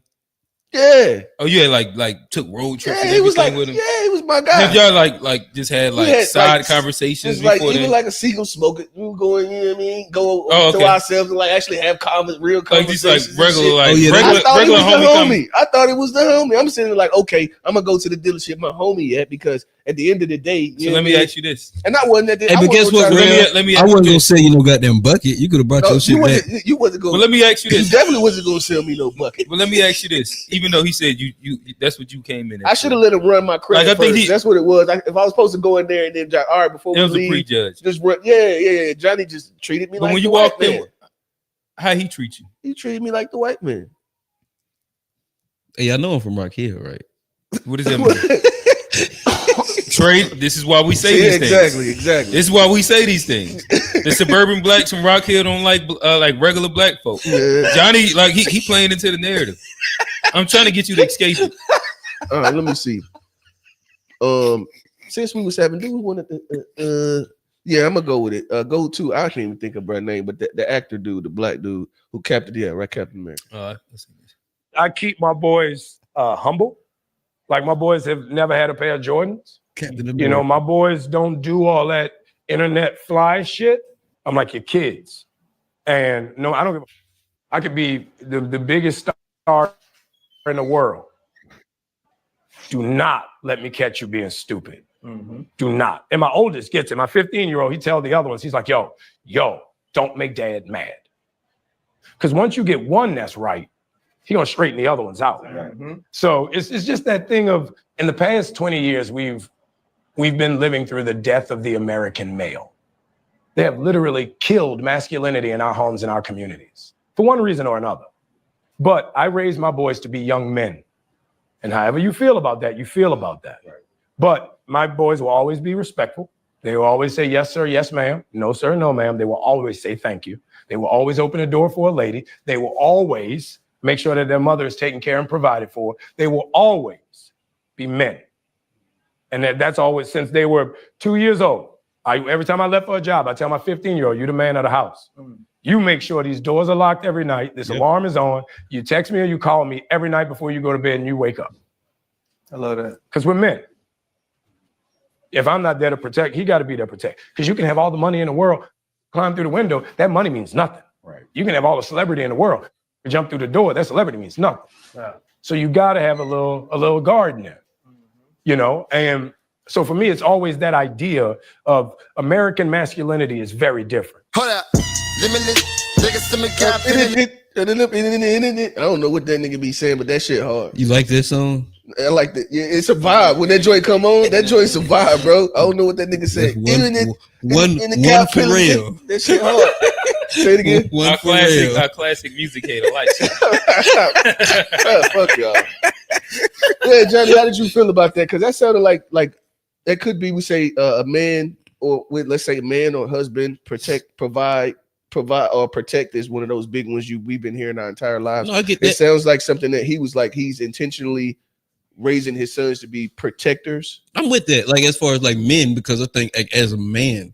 Yeah. Oh, you had like took road trips and he was everything with him? Yeah, he was my guy. Have y'all like just had side conversations before even then? like a seagull smoking, we were going, you know what I mean? Go to ourselves and actually have real conversations. Just regular, I thought regular homie. I thought it was the homie. I'm sitting there okay, I'm gonna go to the dealership my homie at, because at the end of the day, so let me ask you this. And I wasn't at the but guess what? Let me I wasn't gonna say goddamn bucket. You could have brought your shit back. You wasn't going. Well, let me ask you this. You definitely wasn't gonna sell me no bucket. But let me ask you this. Even though he said you that's what you came in. I should have let him run my credit. I think that's what it was. If I was supposed to go in there and then all right before we leave, a prejudge. Just run. Yeah. Johnny just treated me but like when the you white walked man. in, how he treat you? He treated me like the white man. Hey, I know him from Rock Hill, right? What does that mean? Trade. This is why we say these things. Exactly. This is why we say these things. The suburban blacks from Rock Hill don't like regular black folk. Yeah. Johnny, he playing into the narrative. I'm trying to get you to escape it. All right, let me see. Since we was having, do we want to? Yeah, I'm gonna go with it. Go to. I can't even think of her name, but the actor dude, the black dude who Captain America. I keep my boys humble. Like my boys have never had a pair of Jordans. You know, my boys don't do all that internet fly shit. I'm like your kids. And no, I don't give I could be the biggest star in the world. Do not let me catch you being stupid. Mm-hmm. Do not. And my oldest gets it. My 15-year-old, he tells the other ones, he's like, yo, don't make dad mad. Because once you get one that's right, he gonna straighten the other ones out. Mm-hmm. So it's just that thing of, in the past 20 years, we've been living through the death of the American male. They have literally killed masculinity in our homes and our communities for one reason or another. But I raised my boys to be young men. And however you feel about that, you feel about that. Right. But my boys will always be respectful. They will always say, yes, sir, yes, ma'am. No, sir, no, ma'am. They will always say thank you. They will always open the door for a lady. They will always make sure that their mother is taken care and provided for. They will always be men. And that's always since they were 2 years old. Every time I left for a job, I tell my 15-year-old, you're the man of the house. You make sure these doors are locked every night. This alarm is on. You text me or you call me every night before you go to bed and you wake up. I love that. Because we're men. If I'm not there to protect, he got to be there to protect. Because you can have all the money in the world, climb through the window, that money means nothing. Right. You can have all the celebrity in the world, jump through the door, that celebrity means nothing. Yeah. So you got to have a little guard in there, you know? And so for me, it's always that idea of American masculinity is very different. Hold up. I don't know what that nigga be saying, but that shit hard. You like this song? I like that. Yeah, it's a vibe. When that joint come on, that joint's a vibe, bro. I don't know what that nigga said. One for real. That shit hard. Say it again. Our classic music hater likes it. Fuck y'all. Yeah, Johnny, how did you feel about that? Because that sounded like that could be, we say, a man, or let's say a man or husband, provide or protect is one of those big ones we've been hearing our entire lives. No, I get that. It sounds like something that he was like, he's intentionally raising his sons to be protectors. I'm with that. Like, as far as like men, because I think like, as a man,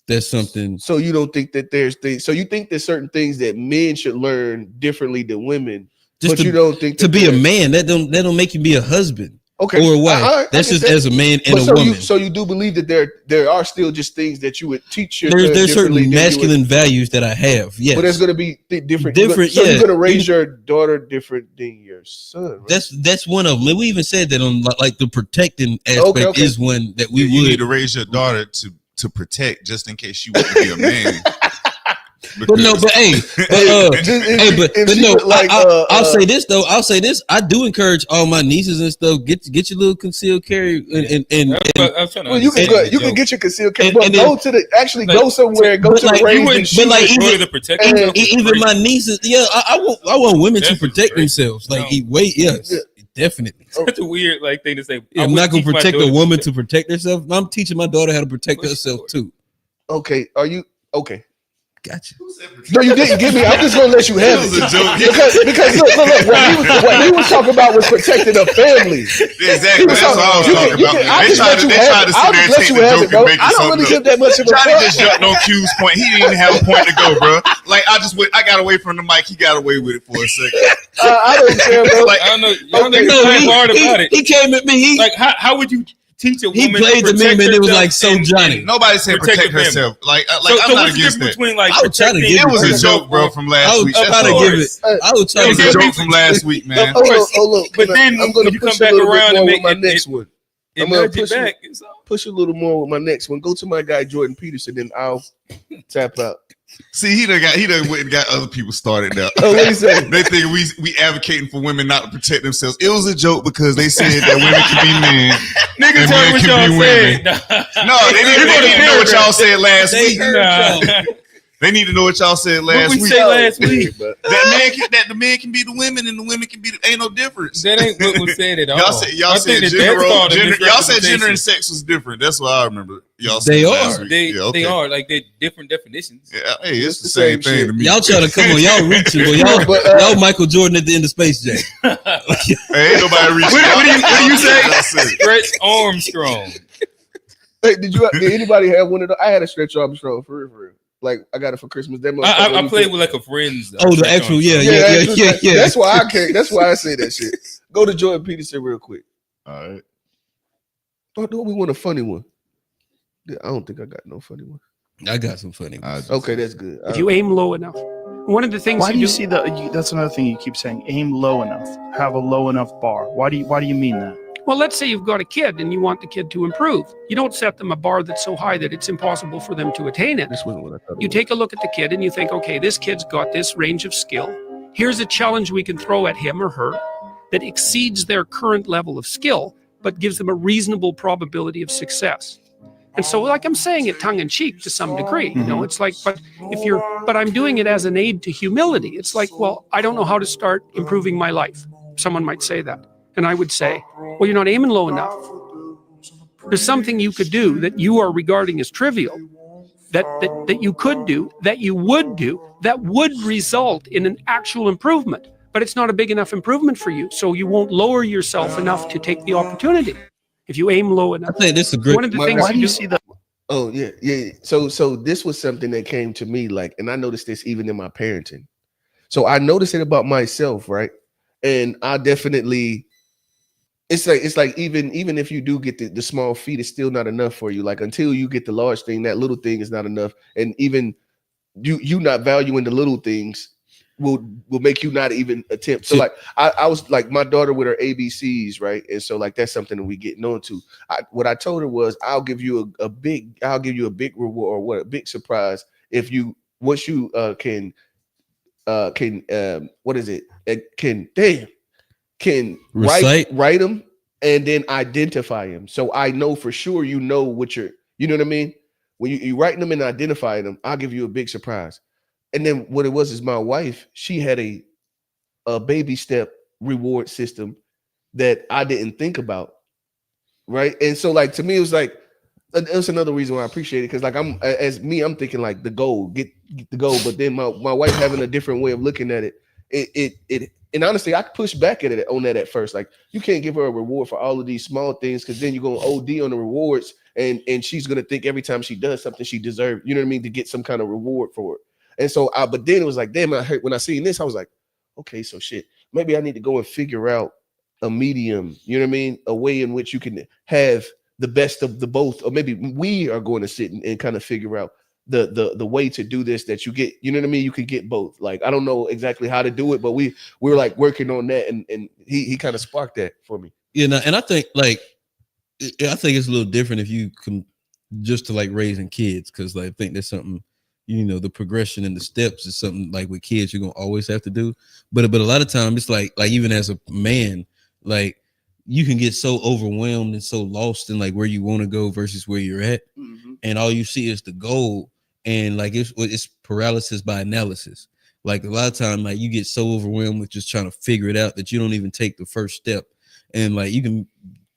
there's something. So you don't think that there's things, so you think there's certain things that men should learn differently than women, but you don't think to be a man, that don't make you be a husband. Okay. Or a wife. That's just as a man and a woman. So you do believe that there are still just things that you would teach your there's certain masculine values that I have. Yes. But there's going to be different. So you're going to raise your daughter different than your son. Right? That's one of them. We even said that on like the protecting aspect is one that we would. You need to raise your daughter to protect just in case she wants to be a man. But no, but I'll say this though. I do encourage all my nieces and stuff. Get your little concealed carry and you can get your concealed carry, but go somewhere, go to the range. Even my nieces, I want women to protect themselves. Like definitely. That's a weird thing to say. I'm not gonna protect a woman to protect herself. I'm teaching my daughter how to protect herself too. Okay, are you okay? Gotcha. No, you didn't give me. I'm just gonna let you have it. Because look, what he was talking about was protecting a family. Exactly. That's what I was talking about. They tried to sit there and take the joke and make it something. I don't really give that much of a Johnny just jumped on Q's point. He didn't even have a point to go, bro. Like I got away from the mic. He got away with it for a second. I don't care, bro. Like I don't know. Y'all niggas hard about it. He came at me. Like how would you teach a woman? He played the meme and it was like so Johnny. Nobody said protect herself. Like I'm not against that. Between like I was trying to give it was a joke, bro, from last week. I was trying to give it a joke from last week, man. Look, but then I'm gonna you push come back around and make my next one. I'm gonna push a little more with my next one. Go to my guy Jordan Peterson, then I'll tap out. See, he done went and got other people started now. Oh, what he say? They think we advocating for women not to protect themselves. It was a joke because they said that women can be men. Nigga, tell what y'all said. No, they didn't know what y'all said last week. They need to know what y'all said last week. What we say last week? That the men can be the women and the women can be the, ain't no difference. That ain't what was said at all. Y'all said gender and sex was different. That's what I remember. Y'all said they last are. Week. They are like they're different definitions. Yeah, hey, it's the same thing to me. Y'all trying to come on, y'all reaching, but y'all Michael Jordan at the end of Space Jam. Hey, ain't nobody reaching. What do you say? Stretch Armstrong. Hey, did anybody have one of those? I had a Stretch Armstrong for real. Like I got it for Christmas. I played with like a friend's. Oh, the actual, yeah. That's why I can't. That's why I say that shit. Go to Jordan Peterson real quick. All right. Oh, do we want a funny one? I don't think I got no funny one. I got some funny ones. Okay, that's good. If you aim low enough, one of the things. Why do you see that's another thing you keep saying? Aim low enough. Have a low enough bar. Why do you mean that? Well, let's say you've got a kid and you want the kid to improve. You don't set them a bar that's so high that it's impossible for them to attain it. This wasn't what I thought. You take a look at the kid and you think, okay, this kid's got this range of skill. Here's a challenge we can throw at him or her that exceeds their current level of skill, but gives them a reasonable probability of success. And so, like I'm saying it tongue in cheek to some degree, you know, it's like, but I'm doing it as an aid to humility. It's like, well, I don't know how to start improving my life. Someone might say that. And I would say, well, you're not aiming low enough. There's something you could do that you are regarding as trivial that you could do, that you would do, that would result in an actual improvement. But it's not a big enough improvement for you, so you won't lower yourself enough to take the opportunity. If you aim low enough, I think this is a great. one of the things Why do you see that? Oh yeah. So this was something that came to me, like, and I noticed this even in my parenting. So I noticed it about myself, right? And I definitely, it's like even if you do get the small feat, it's still not enough for you. Like until you get the large thing, that little thing is not enough. And even you not valuing the little things will make you not even attempt. So like I was like my daughter with her ABCs, right? And so like that's something that we getting on to. What I told her was I'll give you a big reward or a big surprise if you once you can what is it? Can write them and then identify them. So I know for sure you know what you know what I mean? When you writing them and identifying them, I'll give you a big surprise. And then what it was is my wife, she had a baby step reward system that I didn't think about. Right. And so like to me, it was like that's another reason why I appreciate it. Because like I'm thinking like the goal, get the goal. But then my wife having a different way of looking at it. It and honestly, I push back at it on that at first. Like you can't give her a reward for all of these small things because then you're gonna OD on the rewards and she's gonna think every time she does something she deserves, you know what I mean, to get some kind of reward for it. And so but then it was like, damn, when I seen this, I was like, okay, so shit, maybe I need to go and figure out a medium, you know what I mean? A way in which you can have the best of the both, or maybe we are going to sit and kind of figure out the way to do this that you get, you know what I mean? You could get both. Like I don't know exactly how to do it, but we're like working on that, and he kind of sparked that for me. Yeah, and I think like I think it's a little different if you come just to like raising kids, because like I think there's something, you know, the progression and the steps is something like with kids you're gonna always have to do. But a lot of times it's like even as a man, like you can get so overwhelmed and so lost in like where you want to go versus where you're at, and all you see is the goal, and like it's paralysis by analysis. Like a lot of time, like you get so overwhelmed with just trying to figure it out that you don't even take the first step, and like you can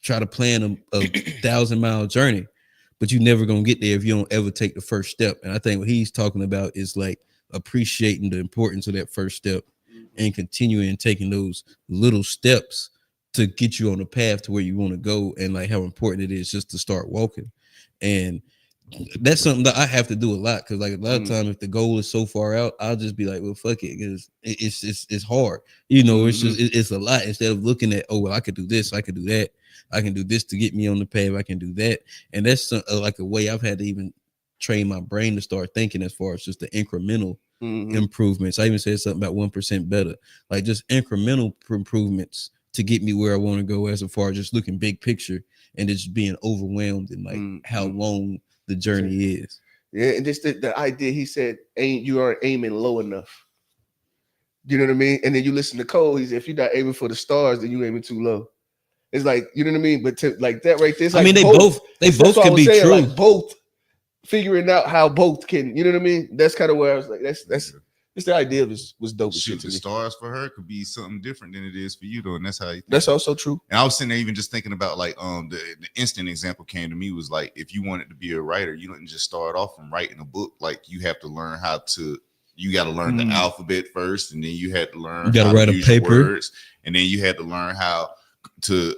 try to plan a 1,000-mile journey, but you're never gonna get there if you don't ever take the first step. And I think what he's talking about is like appreciating the importance of that first step and continuing and taking those little steps to get you on the path to where you want to go, and like how important it is just to start walking. And that's something that I have to do a lot, because like a lot of time if the goal is so far out, I'll just be like, well, fuck it, because it's hard, you know. It's just it's a lot. Instead of looking at, oh well, I could do this, I could do that, I can do this to get me on the path, I can do that. And that's like a way I've had to even train my brain to start thinking as far as just the incremental improvements. I even said something about 1% better, like just incremental improvements to get me where I want to go, as far as just looking big picture and just being overwhelmed and like how long the journey is. Yeah, and just the idea, he said, you aren't aiming low enough. You know what I mean? And then you listen to Cole, he said, if you're not aiming for the stars, then you're aiming too low. It's like, you know what I mean? But like that right there, I mean, they both can be true. Like both figuring out how both can, you know what I mean? That's kind of where I was like, that's the idea was dope. Shit, the stars for her could be something different than it is for you, though, and that's how you think. That's also true. And I was sitting there even just thinking about like the instant example came to me was like, if you wanted to be a writer, you didn't just start off from writing a book. Like you have to learn you got to learn the alphabet first, and then you had to learn how to write a paper, words, and then you had to learn how to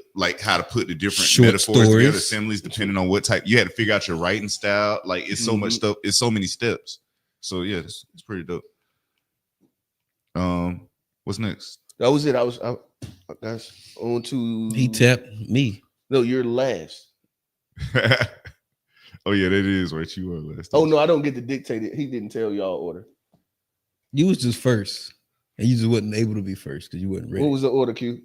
put the different short metaphors stories together, similes, depending on what type. You had to figure out your writing style. Like it's so much stuff. It's so many steps. So yeah, it's pretty dope. What's next? That was it. That's on to. He tapped me. No, you're last. Oh yeah, that is right. You were last. Oh no, I don't get to dictate it. He didn't tell y'all order. You was just first, and you just wasn't able to be first because you wasn't ready. What was the order, Q,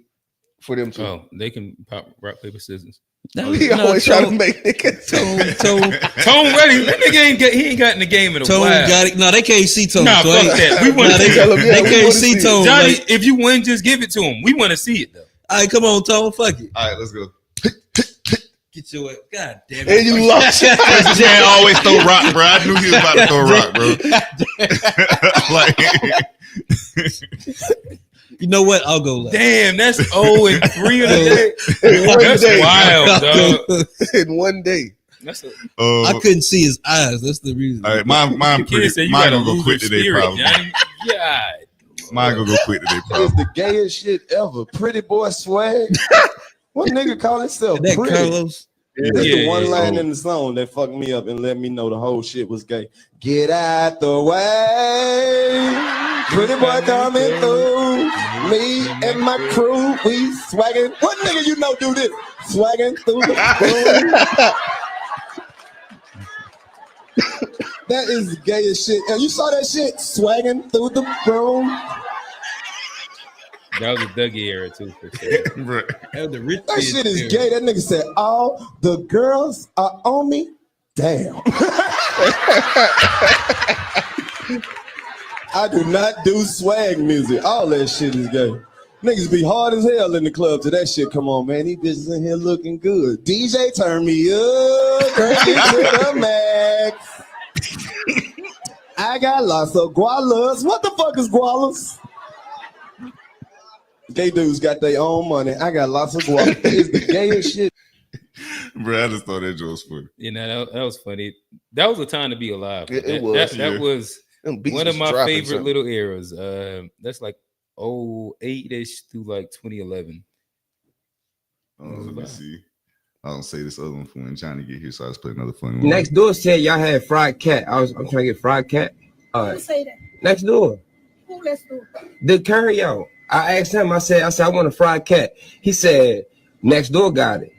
for them two? Oh, they can pop rock paper scissors. He always trying to make niggas. Tone ready. That nigga he ain't got in the game in a while. Got it. No, they can't see Tone. Nah, fuck that. We want to see it. They can't see Tone. Johnny, if you win, just give it to him. We want to see it though. All right, come on, Tone. Fuck it. All right, let's go. Get your ass. God damn it. And you lost. Jan always throw rock, bro. I knew he was about to throw rock, bro. Like, you know what? I'll go last. Damn, that's 0-3 in a day. That's wild, dog. In one day. I couldn't see his eyes. That's the reason. All right, mine gonna go quit today, probably. Yeah. Mine gonna go quit today, probably. It's the gayest shit ever. Pretty boy swag. What nigga call himself that pretty? Carlos? That's the one line in the song that fucked me up and let me know the whole shit was gay. Get out the way. Pretty boy coming through. Me and my crew, we swagging. What nigga you know do this? Swagging through the room. That is gay as shit. And you saw that shit? Swagging through the room. That was a Doechii era too, for sure. That shit is gay. That nigga said, all the girls are on me. Damn. I do not do swag music. All that shit is gay. Niggas be hard as hell in the club to that shit. Come on, man. These bitches in here looking good. DJ, turn me up. Turn me to the max. I got lots of gualas. What the fuck is gualas? Gay dudes got their own money. I got lots of gualas. It's the gayest shit. Bro, I just thought that joke was funny. You know, that was funny. That was a time to be alive. It was. That was one of my favorite little eras. That's like 08-ish through like 2011. Let me see. I don't say this other one for when Johnny get here, so I just play another funny one. Next door said y'all had fried cat. I'm trying to get fried cat. Who say that? Next door. Who next door? The carry-out. I asked him, I said, I want a fried cat. He said, next door got it.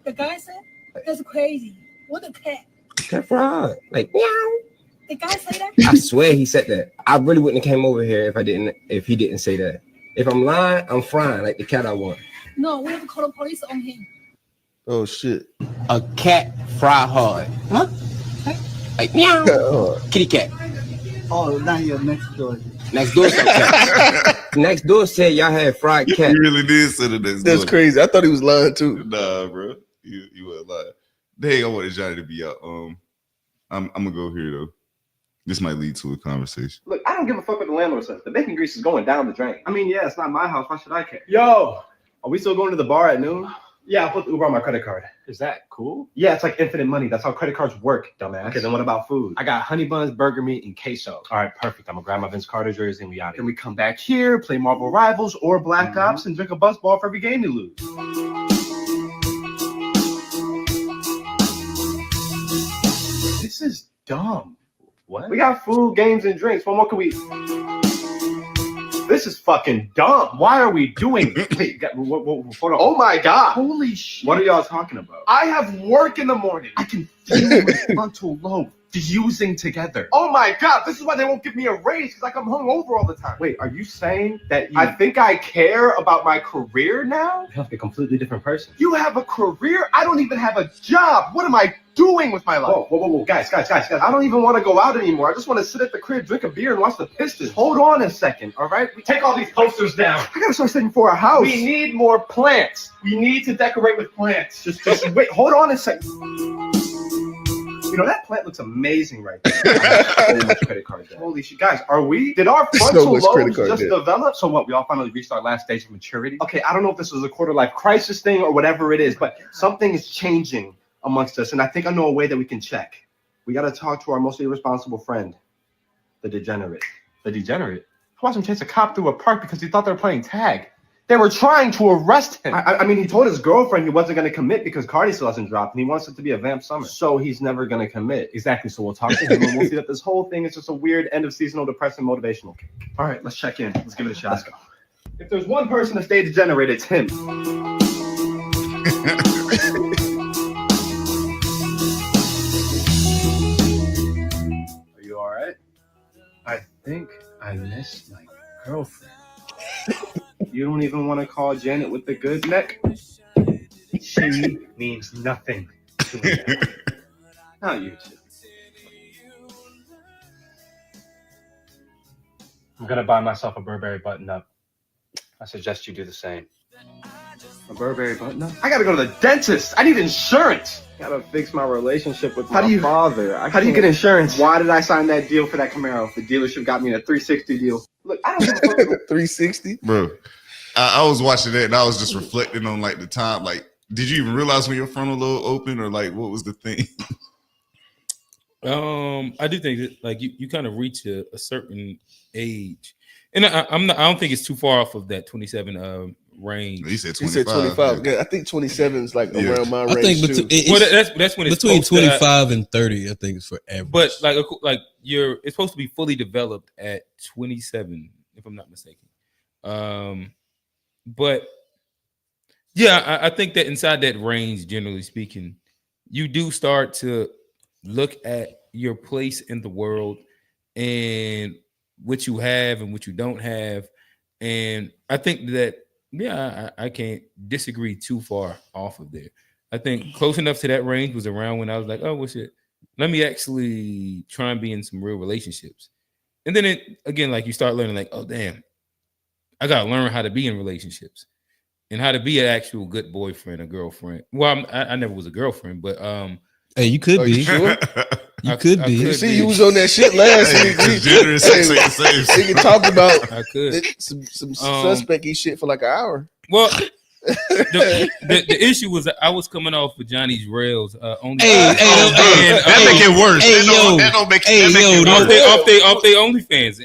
The guy said? That's crazy. What a cat? Cat fried. Like, meow. The guy say that? I swear he said that. I really wouldn't have came over here if he didn't say that. If I'm lying, I'm frying like the cat I want. No, we have to call the police on him. Oh shit. A cat fry hard. Huh? Like meow. Kitty cat. Oh, not your next door. Next door said cat. Next door said y'all had fried cat. You really did say the next door. That's crazy. I thought he was lying too. Nah, bro. You wasn't lying. Dang, I wanted Johnny to be out. I'm gonna go here though. This might lead to a conversation. Look, I don't give a fuck what the landlord says. The bacon grease is going down the drain. I mean, yeah, it's not my house. Why should I care? Yo, are we still going to the bar at noon? Yeah, I'll put the Uber on my credit card. Is that cool? Yeah, it's like infinite money. That's how credit cards work, dumbass. Okay, then what about food? I got honey buns, burger meat, and queso. All right, perfect. I'm gonna grab my Vince Carter jersey and we out. Then we come back here, play Marvel Rivals or Black Ops, and drink a buzz ball for every game you lose. This is dumb. What? We got food, games, and drinks. What more can we? This is fucking dumb. Why are we doing this? Wait, hold on. Oh my god. Holy shit. What are y'all talking about? I have work in the morning. I can feel my frontal lobe fusing together. Oh my god, this is why they won't give me a raise, because like I'm hungover all the time. Wait, are you saying that I think I care about my career now? You have a completely different person. You have a career? I don't even have a job. What am I doing with my life? Whoa. Guys. I don't even want to go out anymore. I just want to sit at the crib, drink a beer, and watch the Pistons. Hold on a second, all right? We take all these posters down. I gotta start saving for a house. We need more plants. We need to decorate with plants. Just wait, hold on a second. You know, that plant looks amazing right there. So much credit card debt. Holy shit. Guys, did our frontal lobes just develop? So what, we all finally reached our last stage of maturity? Okay, I don't know if this was a quarter life crisis thing or whatever it is, but something is changing amongst us, and I think I know a way that we can check. We got to talk to our most irresponsible friend, the degenerate. The degenerate? I watched him chase a cop through a park because he thought they were playing tag. They were trying to arrest him. I mean, he told his girlfriend he wasn't going to commit because Cardi still hasn't dropped, and he wants it to be a vamp summer. So he's never going to commit. Exactly. So we'll talk to him, and we'll see that this whole thing is just a weird end-of-seasonal depressing motivational kick. All right, let's check in. Let's give it a shot. Let's go. If there's one person that stayed degenerate, it's him. Are you all right? I think I missed my girlfriend. You don't even want to call Janet with the good neck? She means nothing to me now. Not you two. I'm going to buy myself a Burberry button-up. I suggest you do the same. A Burberry button-up? I got to go to the dentist. I need insurance. Got to fix my relationship with my father. How do you get insurance? Why did I sign that deal for that Camaro? The dealership got me a 360 deal. Look, I don't give a fuck. 360? Bro, I was watching that and I was just reflecting on like the time, like Did you even realize when your frontal lobe opened, or like what was the thing? I do think that like you kind of reach a certain age, and I don't think it's too far off of that 27 range. He said 25. He said 25. Yeah, I think 27 is like around my I range think too. Well, that's when it's between supposed to, 25 and 30. I think it's for average. But like it's supposed to be fully developed at 27, if I'm not mistaken. But yeah, I think that inside that range, generally speaking, you do start to look at your place in the world and what you have and what you don't have. And I think that, yeah, I can't disagree too far off of there. I think close enough to that range was around when I was like, oh, well, shit, let me actually try and be in some real relationships. And then again, like you start learning like, oh, damn, I got to learn how to be in relationships and how to be an actual good boyfriend or girlfriend. Well, I never was a girlfriend, but hey, you could be. You sure? You could be. You see, you was on that shit last week. We talked about some suspect-y shit for like an hour. Well, the issue was that I was coming off with Johnny's rails. Only that make it worse. That don't make it off they OnlyFans.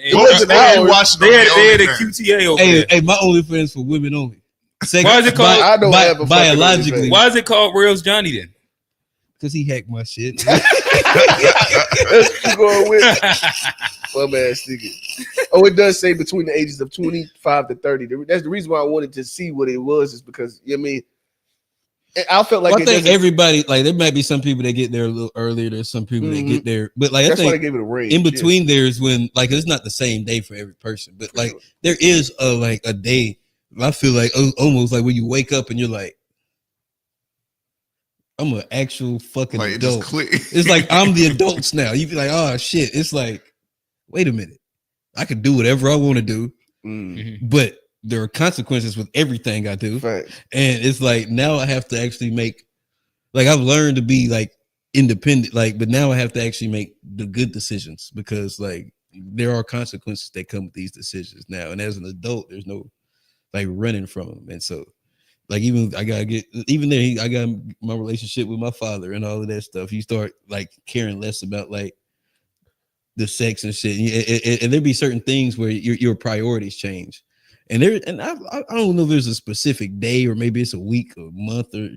They had a QTA over there. Hey, my OnlyFans for women only. Why is it called? I don't have a biologically. Why is it called Rails Johnny then? Because he hacked my shit. That's what you going with. Bum ass nigga. Oh, it does say between the ages of 25 to 30. That's the reason why I wanted to see what it was, is because, you know what I mean, I felt like I think everybody, like, there might be some people that get there a little earlier. There's some people that get there, but like that's I think why they gave it a range. In between there is when, like, it's not the same day for every person, but like there is a day. I feel like almost like when you wake up and you're like, I'm an actual fucking like adult. It just click. It's like I'm the adults now. You be like, oh shit. It's like, wait a minute. I can do whatever I want to do, but there are consequences with everything I do. Right. And it's like now I have to actually make, like, I've learned to be like independent, like, but now I have to actually make the good decisions, because like there are consequences that come with these decisions now. And as an adult, there's no like running from them. And so, like, even I got my relationship with my father and all of that stuff. You start like caring less about like the sex and shit, and there'd be certain things where your priorities change. And I don't know if there's a specific day, or maybe it's a week, or month, or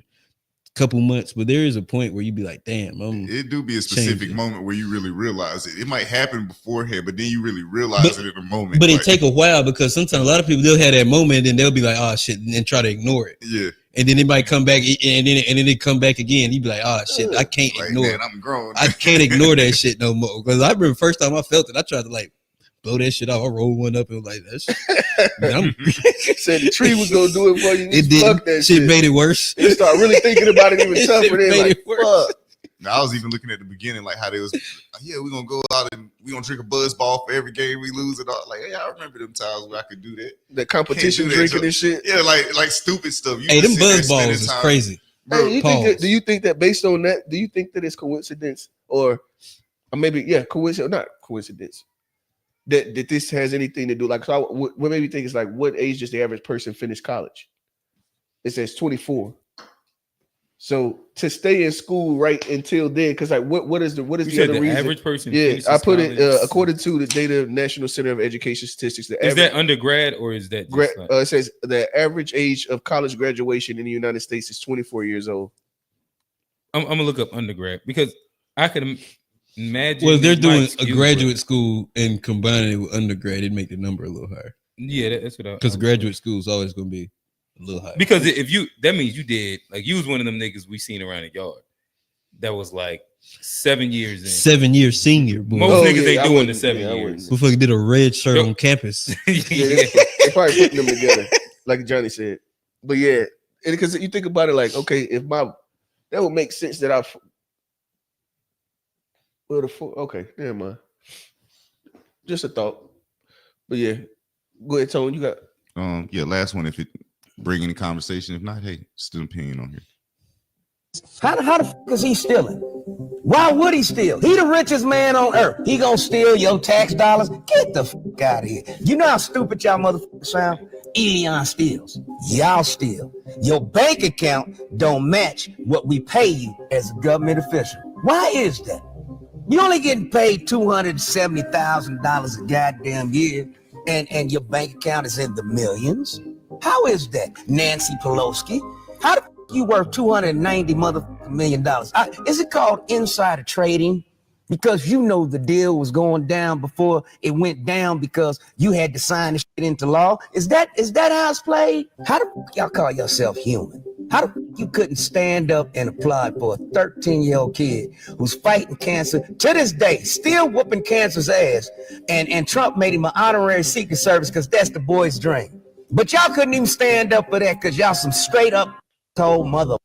couple months, but there is a point where you'd be like, damn, it do be a specific moment where you really realize it. It might happen beforehand, but then you really realize it in the moment. But it take a while, because sometimes a lot of people, they'll have that moment and they'll be like, oh shit, and then try to ignore it. Yeah. And then it might come back, and then they come back again. You'd be like, oh shit, I can't ignore it. I'm grown. I can't ignore that shit no more. Because I remember the first time I felt it, I tried to like blow that shit off. I rolled one up and was like, that shit. Said the tree was gonna do it for you. It did. Fuck that shit. Made it worse. You start really thinking about it even tougher. Then like, fuck. Now, I was even looking at the beginning, like how they was, yeah, we're gonna go out and we're gonna drink a buzz ball for every game we lose and all. Like, yeah, I remember them times where I could do that. The competition drinking and shit. Yeah, like stupid stuff. Hey, them buzz balls is crazy. Bro, do you think that based on that, do you think that it's coincidence, or maybe coincidence, not coincidence, that this has anything to do? Like, so what made me think is like, what age does the average person finish college? It says 24. So to stay in school right until then, because like what is the other reason? Average person? Yeah, I put it according to the data of National Center of Education Statistics. Is that undergrad or is that just like... it says the average age of college graduation in the United States is 24 years old. I'm gonna look up undergrad, because I could imagine. Well, if they're doing a graduate school and combining it with undergrad, it'd make the number a little higher. Yeah, that's what because graduate school is always going to be a little higher. Because that means you did, like, you was one of them niggas we seen around the yard that was like 7 years in. 7 year senior, boy. Most niggas ain't doing the 7 years. Before you did a red shirt on campus. They probably putting them together, like Johnny said. But yeah, because you think about it, like, okay, if that would make sense that okay, never mind. Just a thought. But yeah, go ahead, Tone. You got last one. If it bring any conversation, if not, hey, still an opinion on here. How the fuck is he stealing? Why would he steal? He the richest man on earth. He gonna steal your tax dollars? Get the fuck out of here. You know how stupid y'all motherfuckers sound? Elon steals. Y'all steal. Your bank account don't match what we pay you as a government official. Why is that? You only getting paid $270,000 a goddamn year, and your bank account is in the millions. How is that, Nancy Pelosi? How the f you worth $290 million? Is it called insider trading? Because you know the deal was going down before it went down because you had to sign the shit into law. Is that how it's played? How the f y'all call yourself human? How the f you couldn't stand up and apply for a 13-year-old kid who's fighting cancer to this day, still whooping cancer's ass, and Trump made him an honorary Secret Service because that's the boy's dream. But y'all couldn't even stand up for that because y'all some straight up told mother.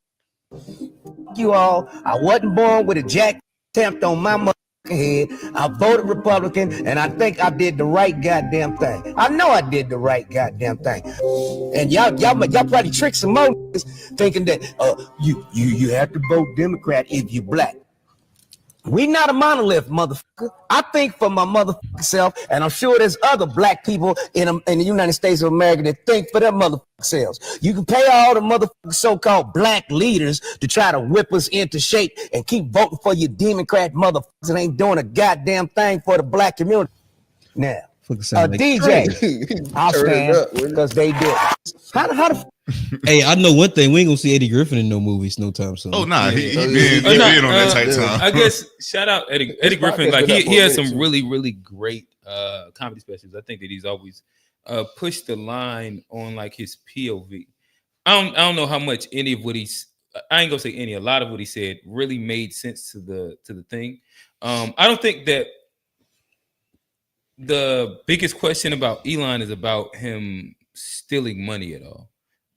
You all, I wasn't born with a jack attempt on my motherfucking head. I voted Republican, and I think I did the right goddamn thing. I know I did the right goddamn thing. And y'all probably trick some more niggas thinking that you have to vote Democrat if you black. We not a monolith, motherfucker. I think for my motherfucking self, and I'm sure there's other black people in the United States of America that think for their motherfucking selves. You can pay all the motherfucking so-called black leaders to try to whip us into shape and keep voting for your Democrat motherfuckers and ain't doing a goddamn thing for the black community. Now, DJ, I'll stand because they did. How the Hey, I know one thing. We ain't gonna see Eddie Griffin in no movies no time soon. Oh nah, he been on that tight time. I guess shout out Eddie Griffin. Like he has some really great comedy specials. I think that he's always pushed the line on like his POV. I don't know how much any of what I ain't gonna say any. A lot of what he said really made sense to the thing. I don't think that the biggest question about Elon is about him stealing money at all.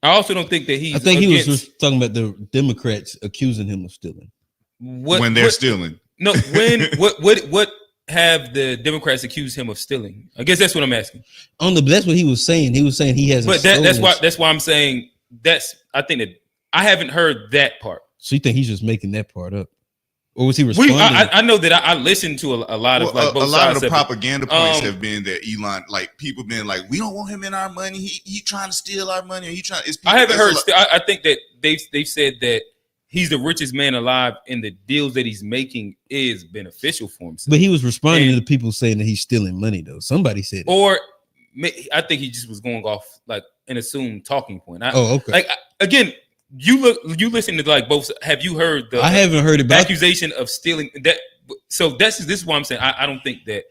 I also don't think that he's. I think he was just talking about the Democrats accusing him of stealing. When they're stealing. No, what have the Democrats accused him of stealing? I guess that's what I'm asking. That's what he was saying. He was saying he hasn't. But that's why I'm saying I think that I haven't heard that part. So you think he's just making that part up? Or was he responding? I know that I listened to a lot of like both a lot of the sides propaganda points have been that Elon, like people been like, we don't want him in our money. He trying to steal our money. Or he trying. I haven't heard. I think that they've said that he's the richest man alive, and the deals that he's making is beneficial for him. But he was responding to the people saying that he's stealing money, though. Somebody said, or I think he just was going off like an assumed talking point. Okay. Like again. You listen to like both. Have you heard the? I haven't heard about accusation of stealing. That so this is why I'm saying I don't think that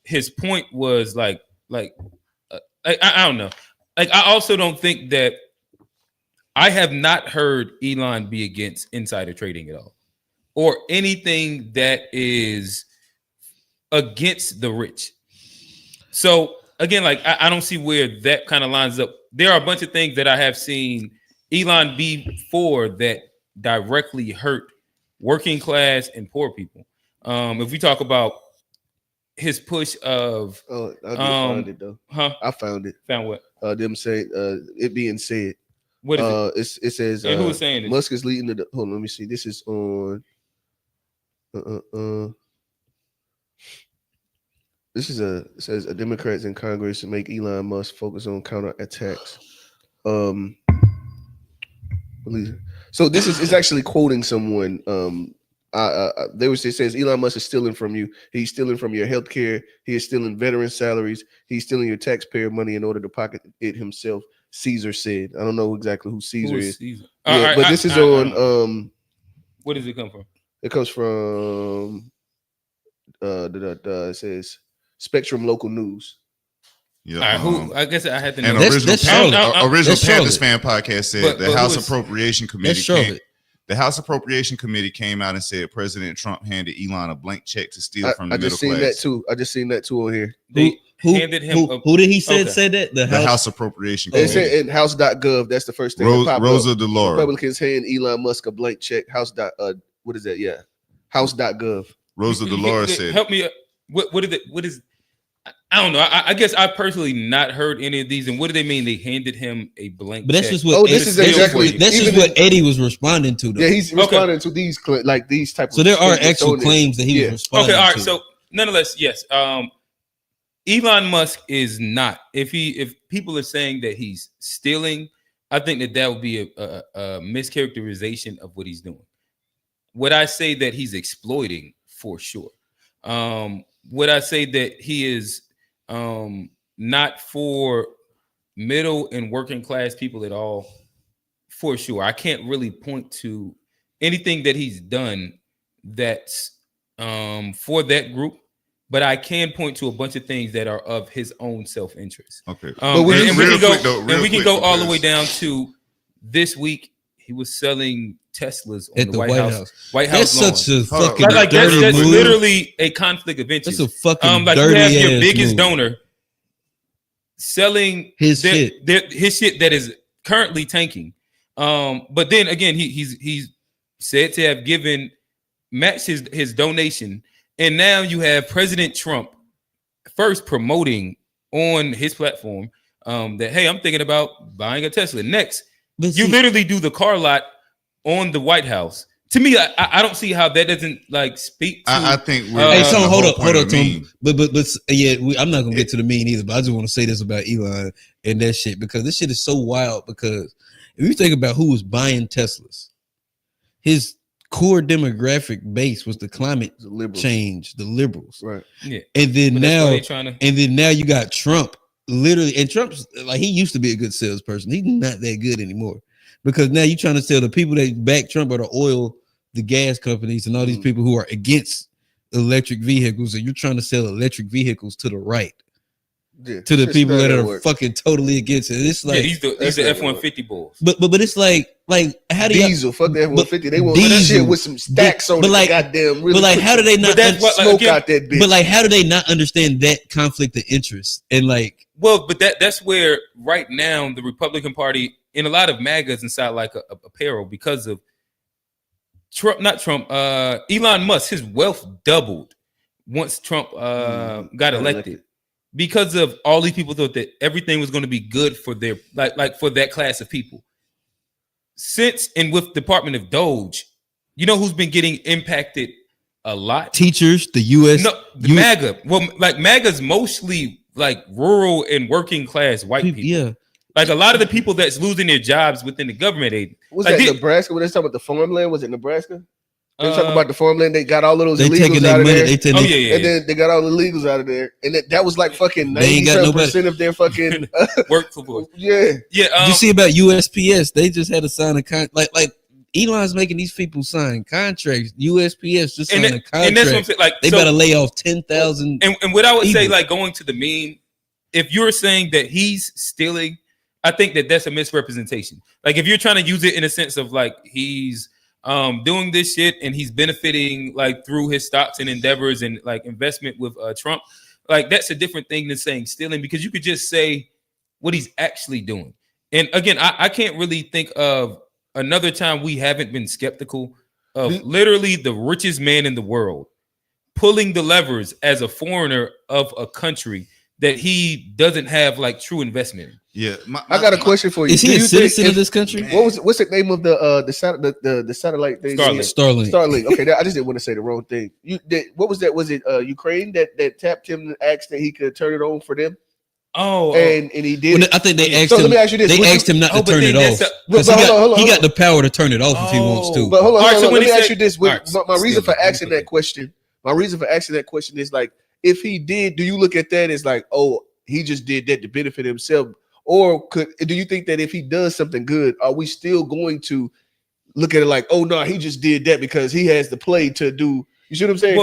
his point was like I don't know. Like I also don't think that I have not heard Elon be against insider trading at all, or anything that is against the rich. So again, like I don't see where that kind of lines up. There are a bunch of things that I have seen Elon be for that directly hurt working class and poor people. If we talk about his push of I found it though. I found it. Found what? Them saying it being said. What is it says who was saying it? Musk is leading the hold on, let me see. This is on this is it says Democrats in Congress to make Elon Musk focus on counterattacks. So this is actually quoting someone. It says Elon Musk is stealing from you. He's stealing from your health care. He is stealing veteran salaries. He's stealing your taxpayer money in order to pocket it himself. Caesar said. I don't know exactly who Caesar is. Caesar? Yeah, but this is on. Where does it come from? It comes from. It says Spectrum Local News. Yeah, I guess I had to know. And original Panthers fan podcast said the House Appropriation Committee the House Appropriation Committee came out and said President Trump handed Elon a blank check to steal from the middle class. I just seen that too on here. They handed him. Who did he say that? The House Appropriation Committee. They said in House.gov. That's the first thing. Rosa DeLauro. Republicans hand Elon Musk a blank check. What is that? Yeah, House.gov. Rosa DeLauro said. Help me. What is it? What is? I don't know. I guess I personally not heard any of these. And what do they mean? They handed him a blank. But that's check? just what. That's just what Eddie was responding to. Though. Yeah, he's responding to these these type. So there are actual claims that he was responding. Okay, all right. to. So nonetheless, yes. Elon Musk is not. If people are saying that he's stealing, I think that would be a mischaracterization of what he's doing. Would I say that he's exploiting? For sure. Would I say that he is not for middle and working class people at all? For sure. I can't really point to anything that he's done that's for that group, but I can point to a bunch of things that are of his own self-interest. Okay. And we can go all the way down to this week. He was selling Teslas on at the White House. White House. That's such a fucking like dirty that's move. Literally a conflict of interest. That's a fucking like dirty you have your ass biggest move. donor selling his shit that is currently tanking. But then again, he's said to have matched his donation, and now you have President Trump first promoting on his platform that, hey, I'm thinking about buying a Tesla. Next, you literally do the car lot on the White House. To me, I don't see how that doesn't like speak to. I think we're hey, so hold up, Tom. But yeah, I'm not gonna get to the mean either. But I just want to say this about Elon and that shit, because this shit is so wild. Because if you think about who was buying Teslas, his core demographic base was the climate change, the liberals, right? Yeah, and then now you got Trump, literally, and Trump's like, he used to be a good salesperson. He's not that good anymore, because now you're trying to sell the people that back Trump are the oil, the gas companies, and all these people who are against electric vehicles, and you're trying to sell electric vehicles to the right. Yeah, to the people that are fucking totally against it. It's like he's the F-150 bulls. But it's like how do Diesel? Fuck the F-150. They want that shit with some stacks on it. Like, goddamn. Really, but like, how do they not smoke out that bitch? But like, how do they not understand that conflict of interest? And like, well, but that's where right now the Republican Party in a lot of MAGAs inside like apparel, because of Elon Musk, his wealth doubled once Trump got elected. Because of all these people thought that everything was going to be good for their like for that class of people. Since and with Department of Doechii, you know who's been getting impacted a lot? Teachers, the U.S. No, the MAGA. Well, like MAGA's mostly like rural and working class white people. Yeah. Like a lot of the people that's losing their jobs within the government aid. Was like that Nebraska? When they talking about the farmland, was it Nebraska? They talking about the farmland. They got all of those illegals out of there. And then they got all the illegals out of there. And that was like fucking 97% of their fucking workforce. Yeah. Did you see about USPS? They just had to sign a contract. Like Elon's making these people sign contracts. USPS just signed a contract. And that's what I'm saying. Like, they better lay off 10,000. And what I would say, like going to the meme, if you're saying that he's stealing, I think that that's a misrepresentation. Like if you're trying to use it in a sense of like he's doing this shit and he's benefiting like through his stocks and endeavors and like investment with Trump, like that's a different thing than saying stealing, because you could just say what he's actually doing. And again, I can't really think of another time we haven't been skeptical of literally the richest man in the world pulling the levers as a foreigner of a country that he doesn't have like true investment in. Yeah, I got a question for you. Is he a citizen of this country? What's the name of the satellite thing? Starlink. Okay, I just didn't want to say the wrong thing. What was that? Was it Ukraine that tapped him and asked that he could turn it on for them? And he did. Well, I think they asked him. Let me ask you this: they asked him not to turn it off. He got the power to turn it off if he wants to. But hold on. Let me ask you this: my reason for asking that question. My reason for asking that question is like, if he did, do you look at that as like, oh, he just did that to benefit himself? Or do you think that if he does something good, are we still going to look at it like, oh no, he just did that because he has the play to do? You see what I'm saying?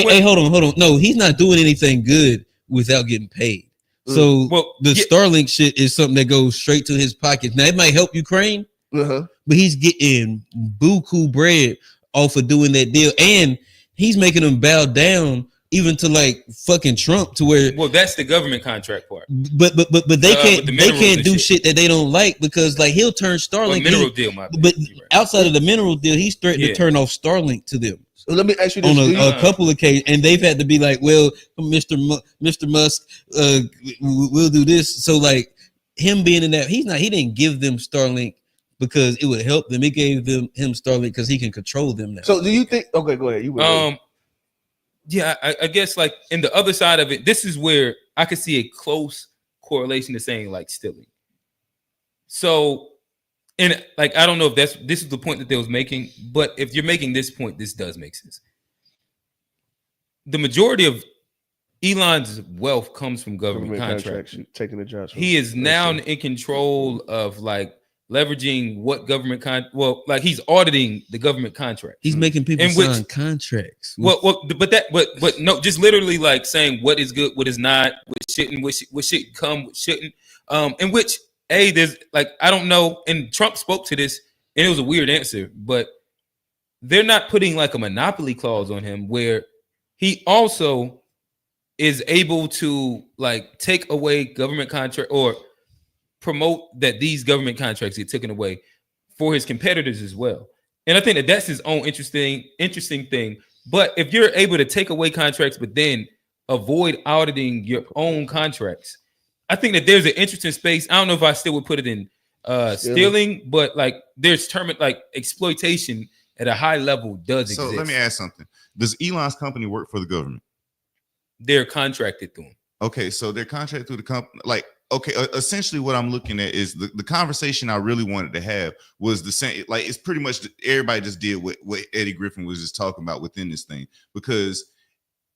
Hey, hold on. No, he's not doing anything good without getting paid. So the Starlink shit is something that goes straight to his pockets. Now it might help Ukraine, but he's getting buku bread off of doing that deal, and he's making them bow down even to like fucking Trump, to where that's the government contract part. But they can't do shit that they don't like, because like he'll turn Starlink deal, but outside of the mineral deal, he's threatened to turn off Starlink to them. So let me ask you this: on a couple of occasions, and they've had to be like, well, Mr. Musk, we'll do this. So like him being in that, he didn't give them Starlink because it would help them. It gave him Starlink because he can control them now. So do you think? Okay, go ahead. Yeah, I guess like in the other side of it, this is where I could see a close correlation to saying like stealing. So, and like I don't know if this is the point that they was making, but if you're making this point, this does make sense. The majority of Elon's wealth comes from government contracts. Taking the jobs. He is now in control of like leveraging what government like he's auditing the government contract. He's making people sign contracts. But no, just literally like saying what is good, what is not, what should come, what shouldn't. In which there's like I don't know, and Trump spoke to this, and it was a weird answer, but they're not putting like a monopoly clause on him where he also is able to like take away government contract or promote that these government contracts get taken away for his competitors as well. And I think that that's his own interesting thing. But if you're able to take away contracts, but then avoid auditing your own contracts, I think that there's an interesting space. I don't know if I still would put it in stealing, but like there's like exploitation at a high level does exist. So let me ask something. Does Elon's company work for the government? They're contracted through him. Okay, so they're contracted through the company. Like, okay, essentially what I'm looking at is the conversation I really wanted to have was the same. Like, it's pretty much everybody just did what Eddie Griffin was just talking about within this thing. Because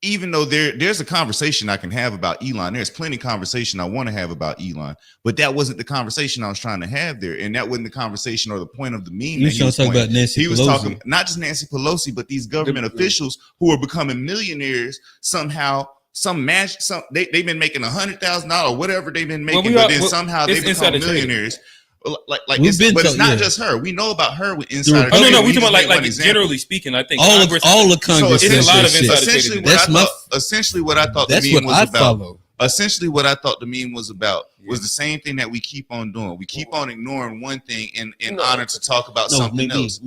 even though there's a conversation I can have about Elon, there's plenty of conversation I want to have about Elon, but that wasn't the conversation I was trying to have there, and that wasn't the conversation or the point of the meme. He was trying to talk about Nancy Pelosi. He was talking not just Nancy Pelosi, but these government officials who are becoming millionaires somehow. They've been making $100,000 or whatever they've been making, but then somehow they become millionaires. It's not just her. We know about her with insider. Oh no, we talking about like generally speaking. I think all the Congress. It's a lot of insider. Essentially, what I thought the meme was about. Essentially, what I thought the meme was about was the same thing that we keep on doing. We keep on ignoring one thing in honor to talk about something else.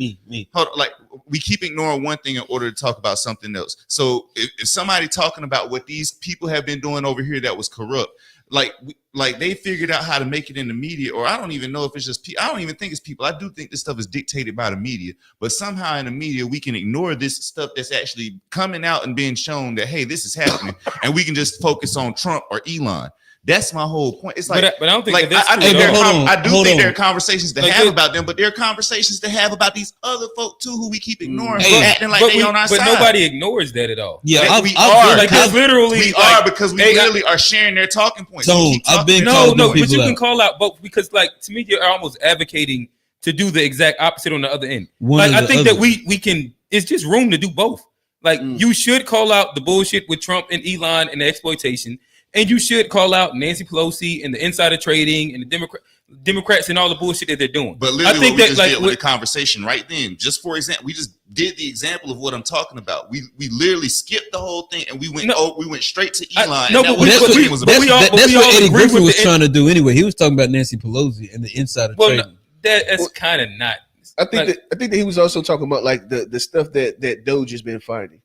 Hold on, like we keep ignoring one thing in order to talk about something else. So if somebody talking about what these people have been doing over here that was corrupt, like they figured out how to make it in the media, or I don't even know if it's just I don't even think it's people. I do think this stuff is dictated by the media, but somehow in the media we can ignore this stuff that's actually coming out and being shown that hey, this is happening, and we can just focus on Trump or Elon. That's my whole point. It's like, but I don't think like that's I do think there are conversations to like have about them, but there are conversations to have about these other folk too, who we keep ignoring, acting like they on our side. But nobody ignores that at all. Yeah, like, we are. Like literally, we are because we literally are sharing their talking points. I've been but you can call out both because, like, to me, you're almost advocating to do the exact opposite on the other end. I think that we can. It's just room to do both. Like, you should call out the bullshit with Trump and Elon and the exploitation. And you should call out Nancy Pelosi and the insider trading and the Democrats and all the bullshit that they're doing. But literally, I think what we just did with the conversation right then, just for example, we just did the example of what I'm talking about. We literally skipped the whole thing and we went straight to Elon. That's what Eddie Griffin was trying to do anyway. He was talking about Nancy Pelosi and the insider trading. No, that's kind of not. I think that he was also talking about like the stuff that Doge has been finding.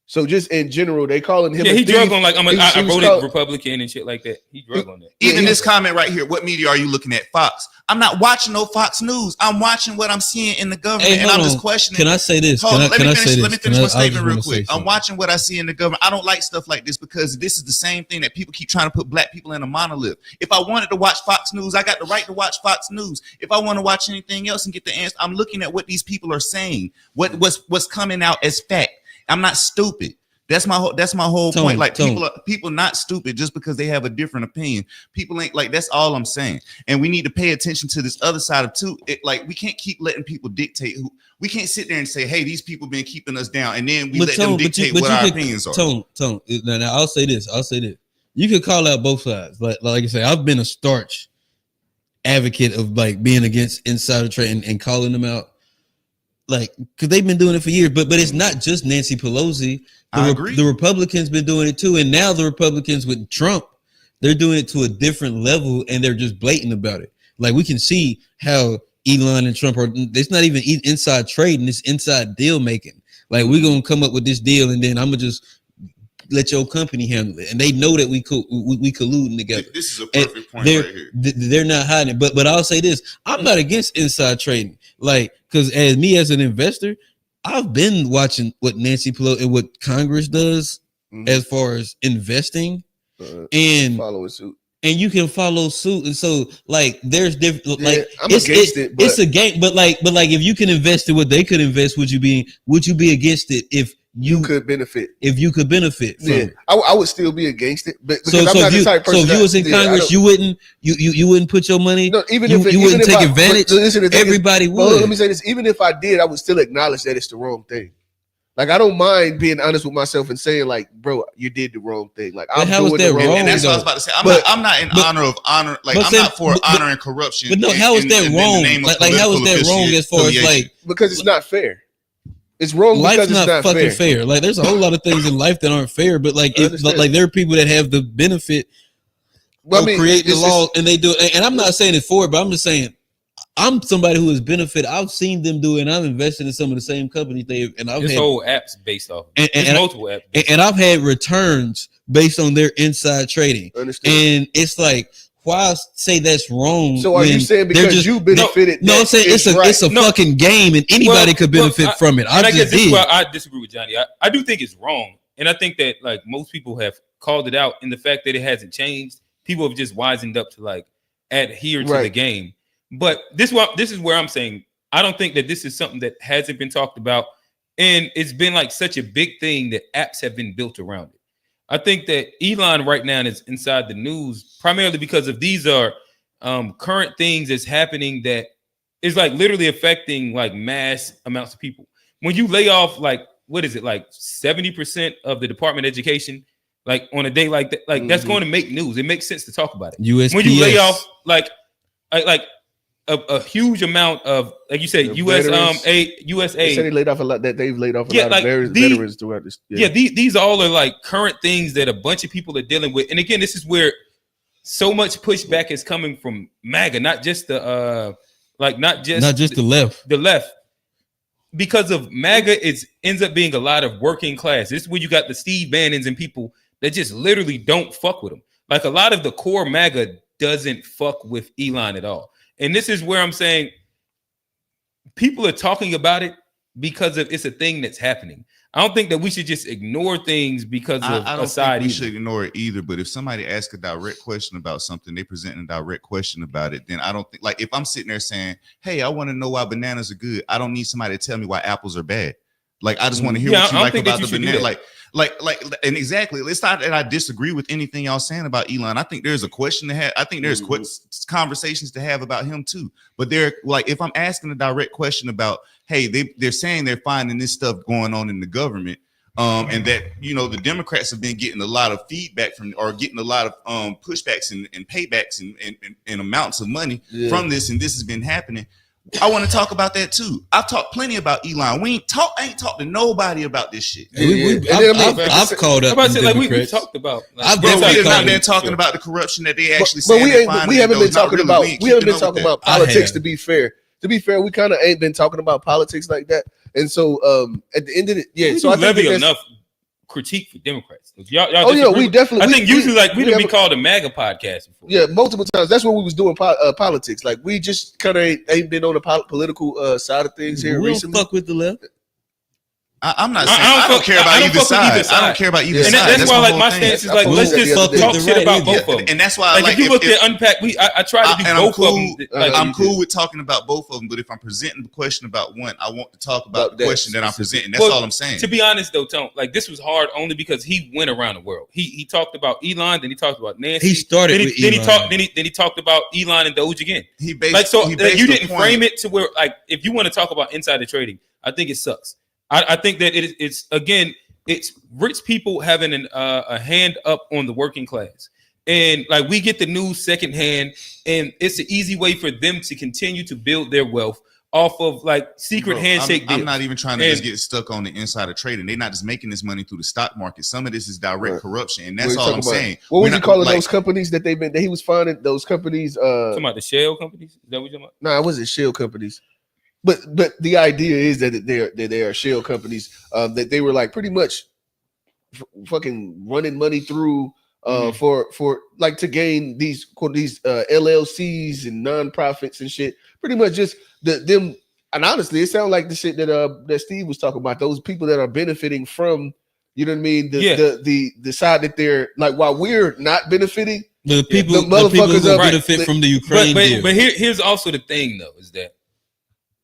So just in general, they calling him. Yeah, he drug on like I wrote it Republican and shit like that. He drug on that. Even this comment right here. What media are you looking at? Fox. I'm not watching no Fox News. I'm watching what I'm seeing in the government, and I'm just questioning. Can I say this? Let me finish my statement real quick. I'm watching what I see in the government. I don't like stuff like this because this is the same thing that people keep trying to put black people in a monolith. If I wanted to watch Fox News, I got the right to watch Fox News. If I want to watch anything else and get the answer, I'm looking at what these people are saying. What's coming out as fact. I'm not stupid. That's my whole point. Like people not stupid just because they have a different opinion. People ain't like, that's all I'm saying. And we need to pay attention to this other side of too. Like we can't keep letting people dictate who. We can't sit there and say, hey, these people been keeping us down, and then we let them dictate what our opinions are. Tone. Now I'll say this. You could call out both sides. Like I say, I've been a staunch advocate of like being against insider trading and calling them out. Like, because they've been doing it for years, but it's not just Nancy Pelosi. I agree. The Republicans been doing it too, and now the Republicans with Trump, they're doing it to a different level, and they're just blatant about it. Like we can see how Elon and Trump are. It's not even inside trading; it's inside deal making. Like we're gonna come up with this deal, and then I'm gonna just let your company handle it, and they know that we colluding together. This is a perfect point right here. They're not hiding it. But I'll say this: I'm not against inside trading. Like, because as an investor, I've been watching what Nancy Pelosi and what Congress does as far as investing, and follow suit. And you can follow suit, and so like there's different. Yeah, like I'm against it, but it's a game. But like if you can invest in what they could invest, would you be against it if you could benefit? If you could benefit from it, I would still be against it. But so I'm not the type of person. So if you was in Congress, you wouldn't put your money. No, even you, if you wouldn't take advantage. Everybody would. Let me say this: even if I did, I would still acknowledge that it's the wrong thing. Like I don't mind being honest with myself and saying, like, bro, you did the wrong thing. Like I'm doing the wrong thing. And that's what I was about to say. I'm not in honor of honor. Like I'm not for honor and corruption. But no, how is that wrong? Like how is that wrong as far as like because it's not fair. It's wrong. Life's because it's not fucking fair. Like there's a whole lot of things in life that aren't fair. But like like there are people that have the benefit of creating the law and they do it. And I'm not saying it's for it, but I'm just saying. I'm somebody who has benefited. I've seen them do it, and I've invested in some of the same companies and I've this had whole apps based off. And multiple apps, and I've had returns based on their inside trading. And it's like, why say that's wrong? So are you saying because you benefited? No, I'm saying it's a fucking game, and anybody could benefit from it. I guess this is why I disagree with Johnny. I do think it's wrong, and I think that like most people have called it out, in the fact that it hasn't changed. People have just wisened up to like adhere to the game. But this is where I'm saying I don't think that this is something that hasn't been talked about, and it's been like such a big thing that apps have been built around it. I think that Elon right now is inside the news primarily because of these are current things that's happening that is like literally affecting like mass amounts of people. When you lay off like what is it like 70% of the Department of Education, like on a day like that, like that's going to make news. It makes sense to talk about it. USPS. When you lay off like a huge amount of, like you said, USA. They said they laid off a lot. That they've laid off a lot of veterans throughout this. These all are like current things that a bunch of people are dealing with. And again, this is where so much pushback is coming from MAGA, not just the left. Because of MAGA, it ends up being a lot of working class. This is where you got the Steve Bannons and people that just literally don't fuck with them. Like a lot of the core MAGA doesn't fuck with Elon at all. And this is where I'm saying people are talking about it because of it's a thing that's happening. I don't think that we should just ignore things because of I don't a side. think we should ignore it either. But if somebody asks a direct question about something, they present a direct question about it, then I don't think, like if I'm sitting there saying, hey, I want to know why bananas are good, I don't need somebody to tell me why apples are bad. Like I just want to hear what you like about the banana. Like, and exactly. It's not that I disagree with anything y'all saying about Elon. I think there's a question to have. I think there's conversations to have about him too. But they're like, if I'm asking a direct question about, hey, they're saying they're finding this stuff going on in the government, and that the Democrats have been getting a lot of feedback from, or getting a lot of pushbacks and paybacks and amounts of money from this, and this has been happening. I want to talk about that too. I've talked plenty about Elon. I ain't talked to nobody about this shit. I've called up. We talked about. Like, we have not been talking about the corruption that they actually. But we haven't been talking about. We haven't been talking about politics. To be fair, we kind of ain't been talking about politics like that. And so, at the end of it, so I think enough critique for Democrats. Y'all we definitely. I think usually we didn't be called a MAGA podcast before. Yeah, multiple times. That's when we was doing politics. Like we just kind of ain't been on the political side of things here recently. Don't fuck with the left. I'm not saying I don't care about either side. I don't care about either side. And that's why like my stance is like let's just talk shit about both of them. And that's why like if you look at unpack, I try to do both of them. I'm cool with talking about both of them, but if I'm presenting the question about one, I want to talk about the question that I'm presenting. That's all I'm saying. To be honest though, Tone, like this was hard only because he went around the world. He talked about Elon, then he talked about Nancy. He started with Elon. Then he talked about Elon and Doge again. He based you didn't frame it to where like if you want to talk about insider trading, I think it sucks. I think that it's rich people having a hand up on the working class, and like we get the news secondhand, and it's an easy way for them to continue to build their wealth off of like secret handshake deals. I'm not even trying to just get stuck on the insider trading. They're not just making this money through the stock market. Some of this is direct corruption, and that's all I'm saying. What was he calling those companies that he was finding? Those companies. Talking about the shell companies? Is that what you're talking about? No, it wasn't shell companies. But the idea is that they are shell companies that they were like pretty much fucking running money through for like to gain these LLCs and nonprofits and shit. Pretty much just them And honestly, it sounds like the shit that Steve was talking about. Those people that are benefiting from, you know what I mean, the side that they're like, while we're not benefiting, the people who benefit from the Ukraine deal. But here's also the thing, though, is that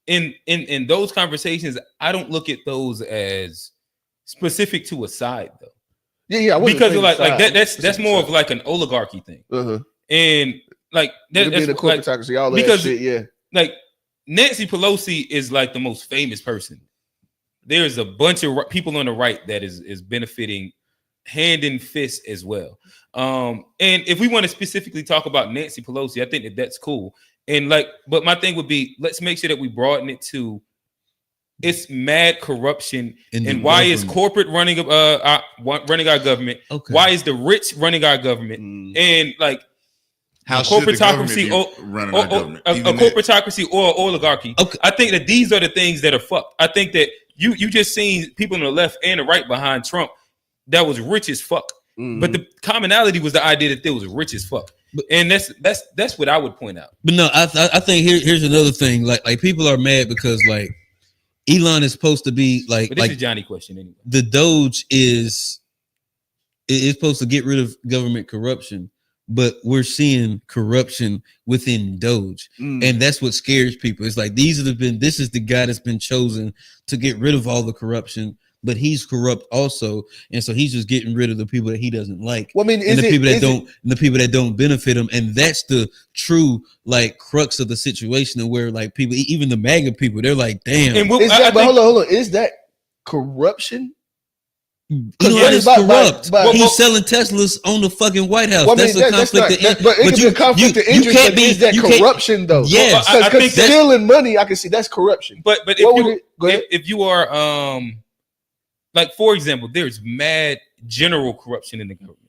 in those conversations, I don't look at those as specific to a side, though. Yeah, because like that's more of like an oligarchy thing, and like that's the corporatocracy, all that shit. Yeah, like Nancy Pelosi is like the most famous person. There's a bunch of people on the right that is benefiting hand in fist as well. And if we want to specifically talk about Nancy Pelosi, I think that's cool. And like, but my thing would be, let's make sure that we broaden it to it's mad corruption and why is corporate running our government? Okay. Why is the rich running our government? And like how corporatocracy running our government? A corporatocracy or oligarchy. Okay. I think that these are the things that are fucked. I think that you just seen people on the left and the right behind Trump that was rich as fuck. But the commonality was the idea that they was rich as fuck. And that's what I would point out. But no, I think here's another thing. Like people are mad because like Elon is supposed to be like. But this is Johnny question anyway. The Doge is supposed to get rid of government corruption, but we're seeing corruption within Doge, and that's what scares people. It's like this is the guy that's been chosen to get rid of all the corruption, but he's corrupt also, and so he's just getting rid of the people that he doesn't like. Well, I mean, and the people that don't benefit him, and that's the true like crux of the situation, and where like people, even the MAGA people, they're like, damn. Hold on, is that corruption? Elon is corrupt. He's selling Teslas on the fucking White House. Well, that's a conflict of interest. But it can be a conflict of interest. But is that corruption though? Yes, because stealing money, I can see that's corruption. But if you are like, for example, there's mad general corruption in the government.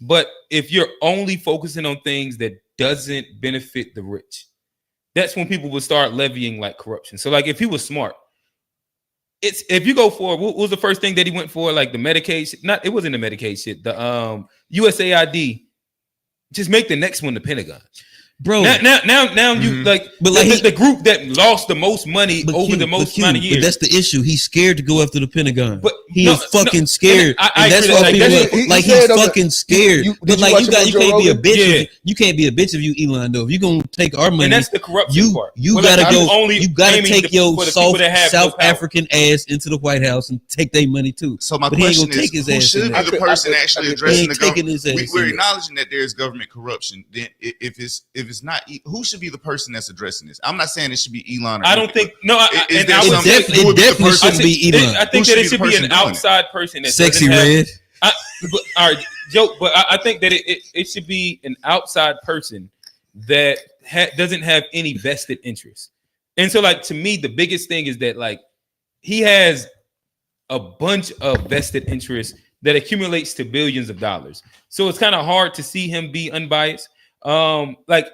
But if you're only focusing on things that doesn't benefit the rich, that's when people would start levying like corruption. So like if he was smart, if you go for what was the first thing that he went for, like the Medicaid shit? It wasn't the Medicaid shit, the USAID. Just make the next one the Pentagon. Bro, now you like, but like the group that lost the most money over the most amount of years. But that's the issue. He's scared to go after the Pentagon. But he is fucking scared, and that's why people he's fucking scared. But like you can't be a bitch. You can't be a bitch if you Elon though. If you gonna take our money, and that's the corruption part. You gotta go. You gotta take your South African ass into the White House and take their money too. So my question is, who should be the person actually addressing the government? We're acknowledging that there's government corruption. Then if it's not, who should be the person that's addressing this? I'm not saying it should be Elon. I don't think it definitely should be Elon. I think that it should be an outside person. That Sexy Red. All right, joke. But I think that it should be an outside person that doesn't have any vested interest. And so, like, to me, the biggest thing is that like he has a bunch of vested interests that accumulates to billions of dollars. So it's kind of hard to see him be unbiased. Like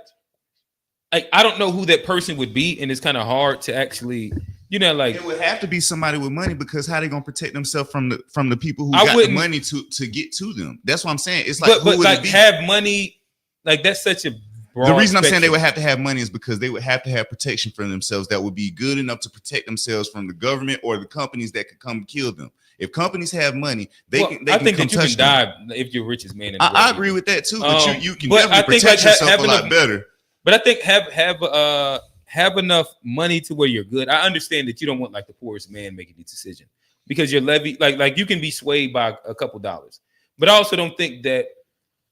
I don't know who that person would be, and it's kind of hard to actually, like it would have to be somebody with money, because how they gonna protect themselves from the people who got the money to get to them? That's what I'm saying. It's like, but like have money, like that's such a broad the reason I'm spectrum. saying they would have to have money is because they would have to have protection for themselves that would be good enough to protect themselves from the government or the companies that could come kill them. If companies have money, they can. I think that you can die if you're richest man in the world. I agree with that too, but you can definitely protect yourself a lot better. But I think have enough money to where you're good. I understand that you don't want like the poorest man making the decision, because you're like you can be swayed by a couple dollars. But I also don't think that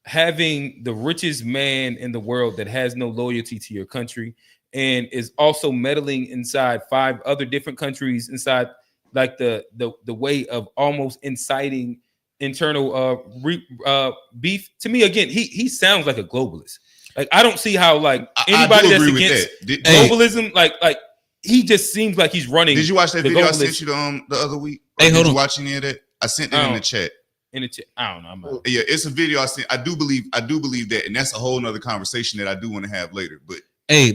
having the richest man in the world that has no loyalty to your country and is also meddling inside 5 other different countries inside like the way of almost inciting internal beef. To me, again, he sounds like a globalist. Like I don't see how like anybody that's against globalism, like he just seems like he's running. Did you watch that video I sent you the other week? Hey, hold on. Watch any of that? I sent it in the chat. I don't know. Yeah, it's a video I sent. I do believe that, and that's a whole nother conversation that I do want to have later. But I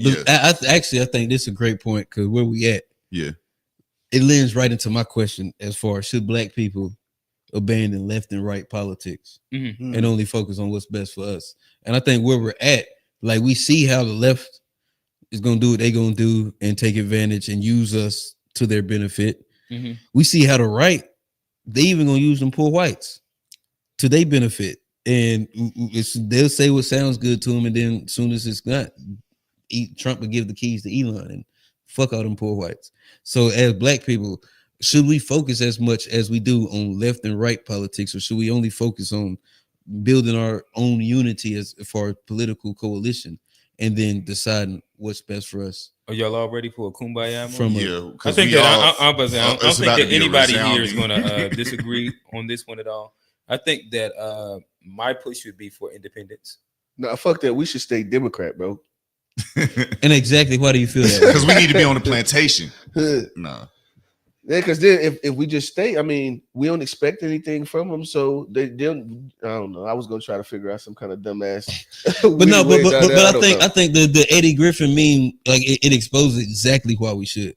think this is a great point, because where we at? Yeah. It lends right into my question as far as should black people abandon left and right politics and only focus on what's best for us. And I think where we're at, like we see how the left is gonna do what they gonna do and take advantage and use us to their benefit. Mm-hmm. We see how the right, they even gonna use them poor whites to their benefit. And they'll say what sounds good to them, and then as soon as it's not, Trump will give the keys to Elon and fuck all them poor whites. So as black people, should we focus as much as we do on left and right politics, or should we only focus on building our own unity as for a political coalition and then deciding what's best for us? Are y'all all ready for a kumbaya moment? From I think that I don't think that anybody here is going to disagree on this one at all. I think that my push would be for independence. No, fuck that. We should stay Democrat, bro. And exactly why do you feel that? Because we need to be on the plantation. No. Yeah, because then if we just stay, I mean, we don't expect anything from them, so they don't. I don't know. I was gonna try to figure out some kind of dumbass. But no, but I think the Eddie Griffin meme, like it exposes exactly why we should.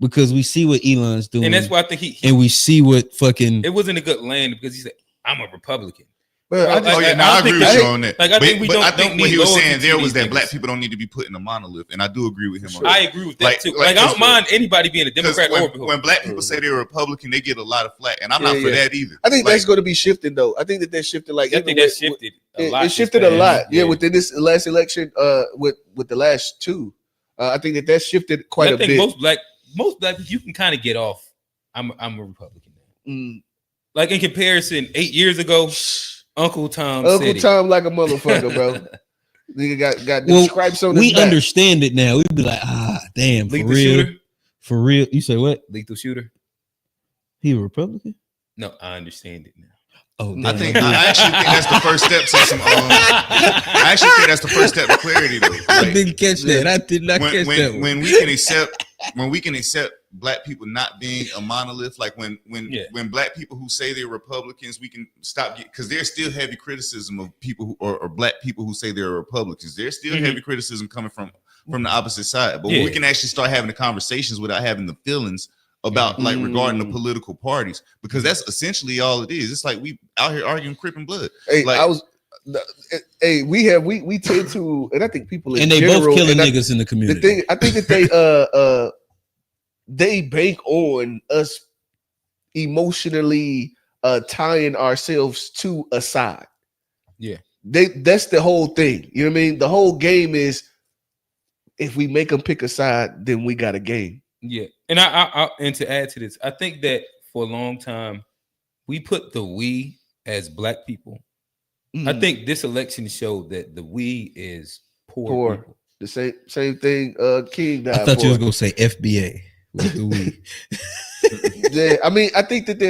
Because we see what Elon's doing, and that's why I think he and we see what fucking. It wasn't a good land because he said, "I'm a Republican." Well, I agree with you on that. Like, I think what he was saying there was that black people don't need to be put in a monolith, and I do agree with him on that. I agree with that too. Like I don't mind anybody being a Democrat or Republican. When black people say they're Republican, they get a lot of flack, and I'm not for that either. I think that's going to be shifted though. I think that shifted. Like I think that shifted a lot. It shifted a lot. Yeah, within this last election, with the last two, I think that shifted quite a bit. Most black people, you can kind of get off. I'm a Republican now. Like in comparison, 8 years ago. Uncle Tom like a motherfucker, bro. Nigga got the stripes on his We back. understand it now. We'd be like, damn, for Lethal real. shooter? For real. You say what? Lethal shooter? He a Republican? No, I understand it now. Oh, I actually think that's the first step to some. I actually think that's the first step to clarity, though. Like, I didn't catch that. I did not catch that. When we can accept black people not being a monolith, like when black people who say they're Republicans, we can stop because there's still heavy criticism of people who or black people who say they're Republicans. There's still heavy criticism coming from the opposite side. But when we can actually start having the conversations without having the feelings about like regarding the political parties, because that's essentially all it is. It's like we out here arguing Crip and blood. Hey, like, we tend to, and I think people in and they general, both killing niggas in the community. I think that they bank on us emotionally tying ourselves to a side. Yeah, that's the whole thing. You know what I mean? The whole game is if we make them pick a side, then we got a game. Yeah, and I and to add to this, I think that for a long time we put the we as black people. I think this election showed that the we is poor people. The same thing. King died. I thought you was gonna say FBA. With the we. Yeah, I mean, I think that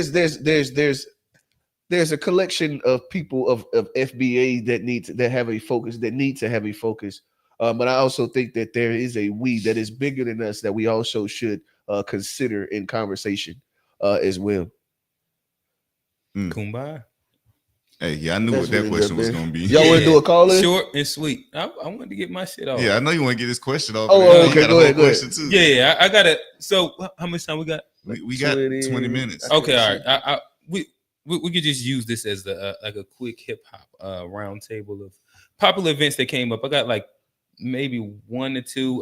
there's a collection of people of FBA that need to have a focus. But I also think that there is a we that is bigger than us that we also should consider in conversation as well. Kumbaya. Hey, yeah, I knew what that question was going to be. Y'all want to do a call in? Short and sweet. I wanted to get my shit off. Yeah, I know you want to get this question off. Oh, okay, go ahead. Too. Yeah, I got it. So, how much time we got? We got 20 minutes. Okay, all right. We could just use this as the like a quick hip hop round table of popular events that came up. I got like maybe 1 or 2.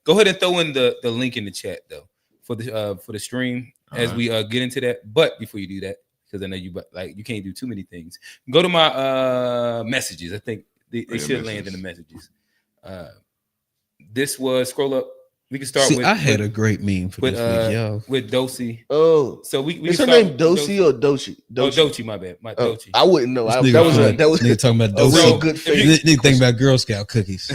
Go ahead and throw in the link in the chat though for the stream as we get into that. But before you do that, because I know you can't do too many things. Go to my messages. I think they should land in the messages. This was scroll up. We can start with. I had a great meme for this week, y'all. With Doechii. Oh, so we is her name Doechii or Doechii? Doechii, my bad. Doechii. I wouldn't know. That was nigga talking about a real good face. Nigga think about Girl Scout cookies.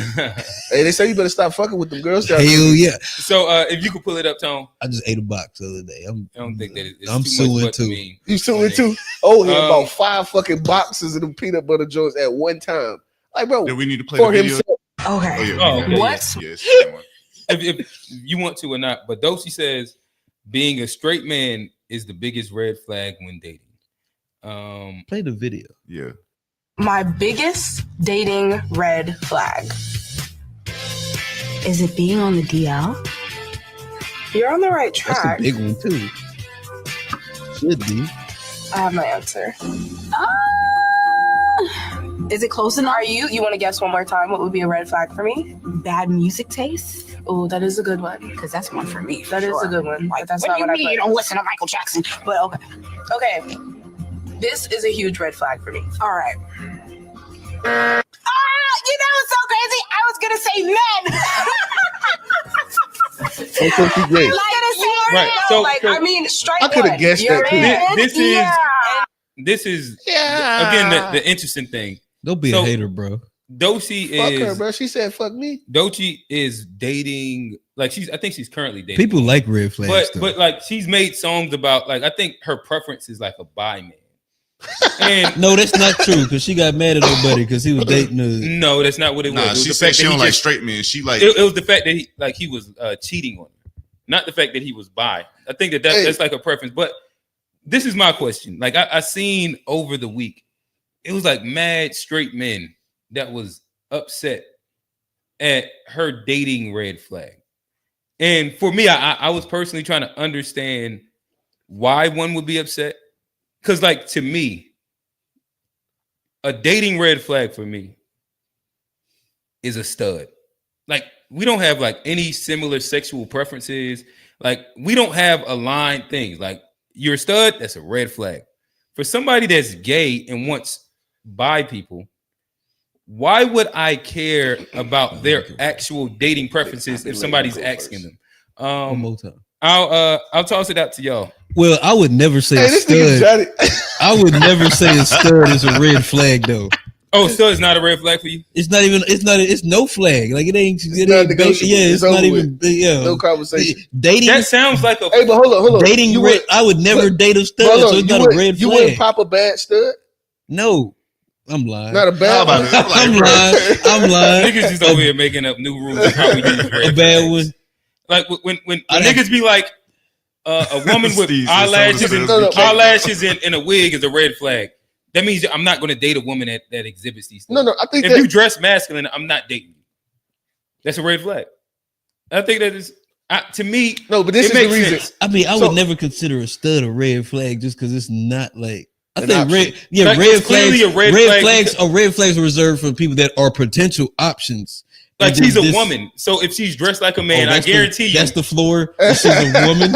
Hey, they say you better stop fucking with them Girl Scout. Hell yeah. So if you could pull it up, Tone. I just ate a box the other day. I don't think that it's I'm too much suing too. You suing too? Oh, he had about 5 fucking boxes of them peanut butter joints at one time. Like, bro, do we need to play for the video? himself. Okay. Okay. What? Yes. If you want to or not, but Doechii says being a straight man is the biggest red flag when dating. Play the video. Yeah. My biggest dating red flag. Is it being on the DL? You're on the right track. That's a big one too. Should be. I have my answer. Is it close enough? You want to guess one more time? What would be a red flag for me? Bad music taste? Oh, that is a good one. Because that's one for me. That is a good one. Like, That's what not do you what mean I you put. don't listen to Michael Jackson? But okay. This is a huge red flag for me. All right. It's so crazy. I was gonna say men. Right. So I mean, strike I could have one. guessed You're that too. in. This is again the interesting thing. Don't be a hater, bro. Doechii Fuck is her, bro. She said, "Fuck me." Doechii is dating. Like I think she's currently dating. People like red flags, but like she's made songs about like I think her preference is like a bi man. And no, that's not true because she got mad at nobody because he was dating a. No, that's not what it was. Nah, It was she the said fact she that don't he like just- straight men. She like it was the fact that he was cheating on her, not the fact that he was bi. I think that's like a preference. But this is my question. Like I seen over the week, it was like mad straight men that was upset at her dating red flag. And for me, I was personally trying to understand why one would be upset. Because, like, to me, a dating red flag for me is a stud. Like, we don't have, like, any similar sexual preferences. Like, we don't have aligned things. Like, you're a stud, that's a red flag. For somebody that's gay and wants bi people, why would I care about their actual dating preferences if somebody's asking them? One more time. I'll toss it out to y'all. Well, I would never say a stud. I would never say a stud is a red flag, though. Oh, stud is not a red flag for you? It's not even. It's no flag. Like it ain't. It's not negotiable. Yeah, it's not even. Yeah, no conversation. Dating. That sounds like a. Hey, but hold on. Dating. I would never date a stud, so it's not a red flag. You wouldn't pop a bad stud? No. I'm lying. Not a bad one. I'm lying. Niggas just over here making up new rules of how we use red A bad flags. one. Like when niggas be like, a woman with eyelashes and a wig is a red flag. That means I'm not going to date a woman that exhibits these things. No, I think if you dress masculine, I'm not dating you. That's a red flag. I think that is to me. No, but this is the reason. Sense. I mean, I would never consider a stud a red flag just because it's not like. I think Like, red flags. red flags are reserved for people that are potential options. Like she's a woman, so if she's dressed like a man, I guarantee you that's the floor. She's a woman.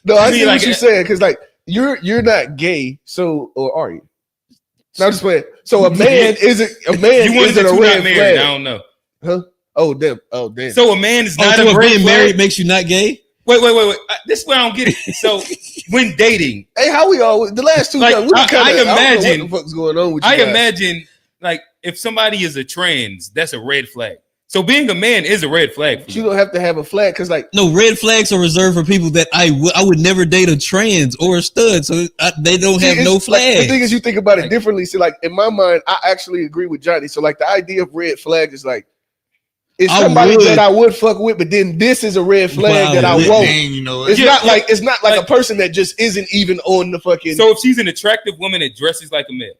No, I see what you're saying because like you're not gay, so or are you? No, I'm just playing. So a man isn't a man. You isn't a not red married? flag. I don't know. Huh? Oh damn! Oh damn! So a man is not so a red being flag? married makes you not gay. Wait. This is where I don't get it. So when dating, hey, how we all the last two? Like, times, I imagine what the fuck's going on with you I guys. imagine like if somebody is a trans, that's a red flag. So being a man is a red flag. But you don't have to have a flag because like no red flags are reserved for people that I would never date a trans or a stud, so they don't have no flag. Like, the thing is, you think about it differently. See, like in my mind, I actually agree with Johnny. So like the idea of red flag is like. It's somebody that I would fuck with, but then this is a red flag that I won't. It's not like a person that just isn't even on the fucking. So if she's an attractive woman that dresses like a man,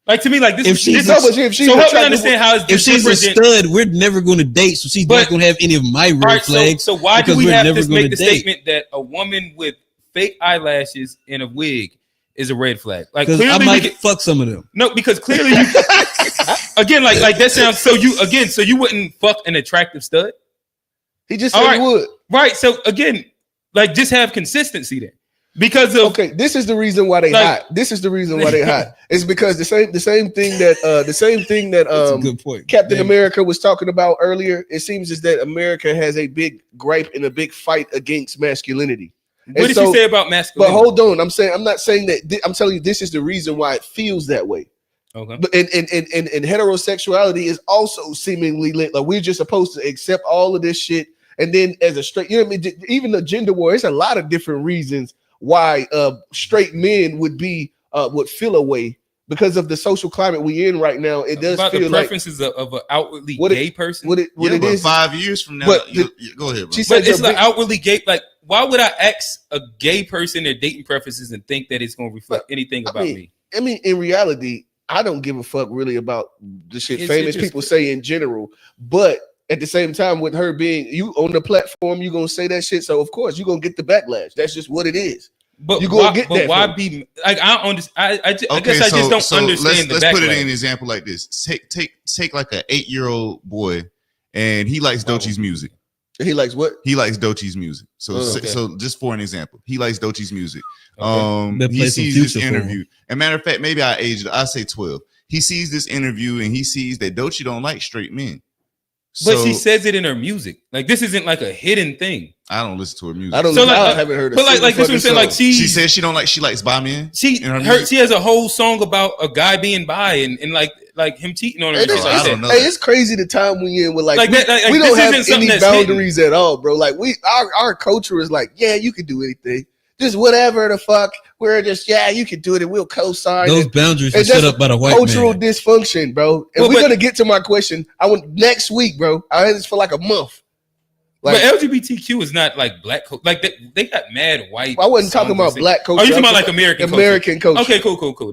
like to me, like this. If she's help me understand how it's if she's a stud, we're never going to date, so she's not going to have any of my red flags. So why do we have to make the statement that a woman with fake eyelashes and a wig is a red flag? Like clearly, I might fuck some of them. No, because clearly you. Again, like that sounds so you wouldn't fuck an attractive stud? He just said he would. Right. So again, like just have consistency there. Because of this is the reason why they hot. This is the reason why they hot. It's because the same thing that good point. Captain America was talking about earlier. It seems as that America has a big gripe and a big fight against masculinity. What did you say about masculinity? But hold on, I'm not saying that. I'm telling you, this is the reason why it feels that way. Okay. But and heterosexuality is also seemingly lit. Like we're just supposed to accept all of this shit, and then as a straight, you know what I mean? Even the gender war, it's a lot of different reasons why straight men would feel away because of the social climate we in right now. It does about feel the like preferences of an outwardly gay person. What it is 5 years from now. Go ahead, bro. She said but it's like outwardly gay. Like, why would I ask a gay person their dating preferences and think that it's going to reflect anything about me? I mean, in reality, I don't give a fuck really about the shit famous people say in general. But at the same time, with her being you on the platform, you're gonna say that shit. So of course you're gonna get the backlash. That's just what it is. But you gonna get that. Why be like I understand? I guess I just don't understand. Let's put it in an example like this. Take like an 8-year-old boy, and he likes Doechii's music. He likes what? He likes Doechii's music. So so just for an example, he likes Doechii's music. He sees this interview. And matter of fact, maybe I say 12. He sees this interview and he sees that Doechii don't like straight men. But she says it in her music. Like this isn't like a hidden thing. I don't listen to her music. I don't. I haven't heard. But like this one said, like she says she don't like. She likes bi men. She has a whole song about a guy being bi and like him cheating on her. Hey, it's crazy the time we in with like we don't have any boundaries at all, bro. Like our culture is like, yeah, you can do anything, just whatever the fuck. We're just you can do it, and we'll co-sign. Those boundaries are set up by the white cultural dysfunction, bro. And we're gonna get to my question. I want next week, bro. I had this for like a month. Like, but LGBTQ is not like black. Like they got mad white. I wasn't talking about black culture. Oh, you talking about like American culture? Okay, cool.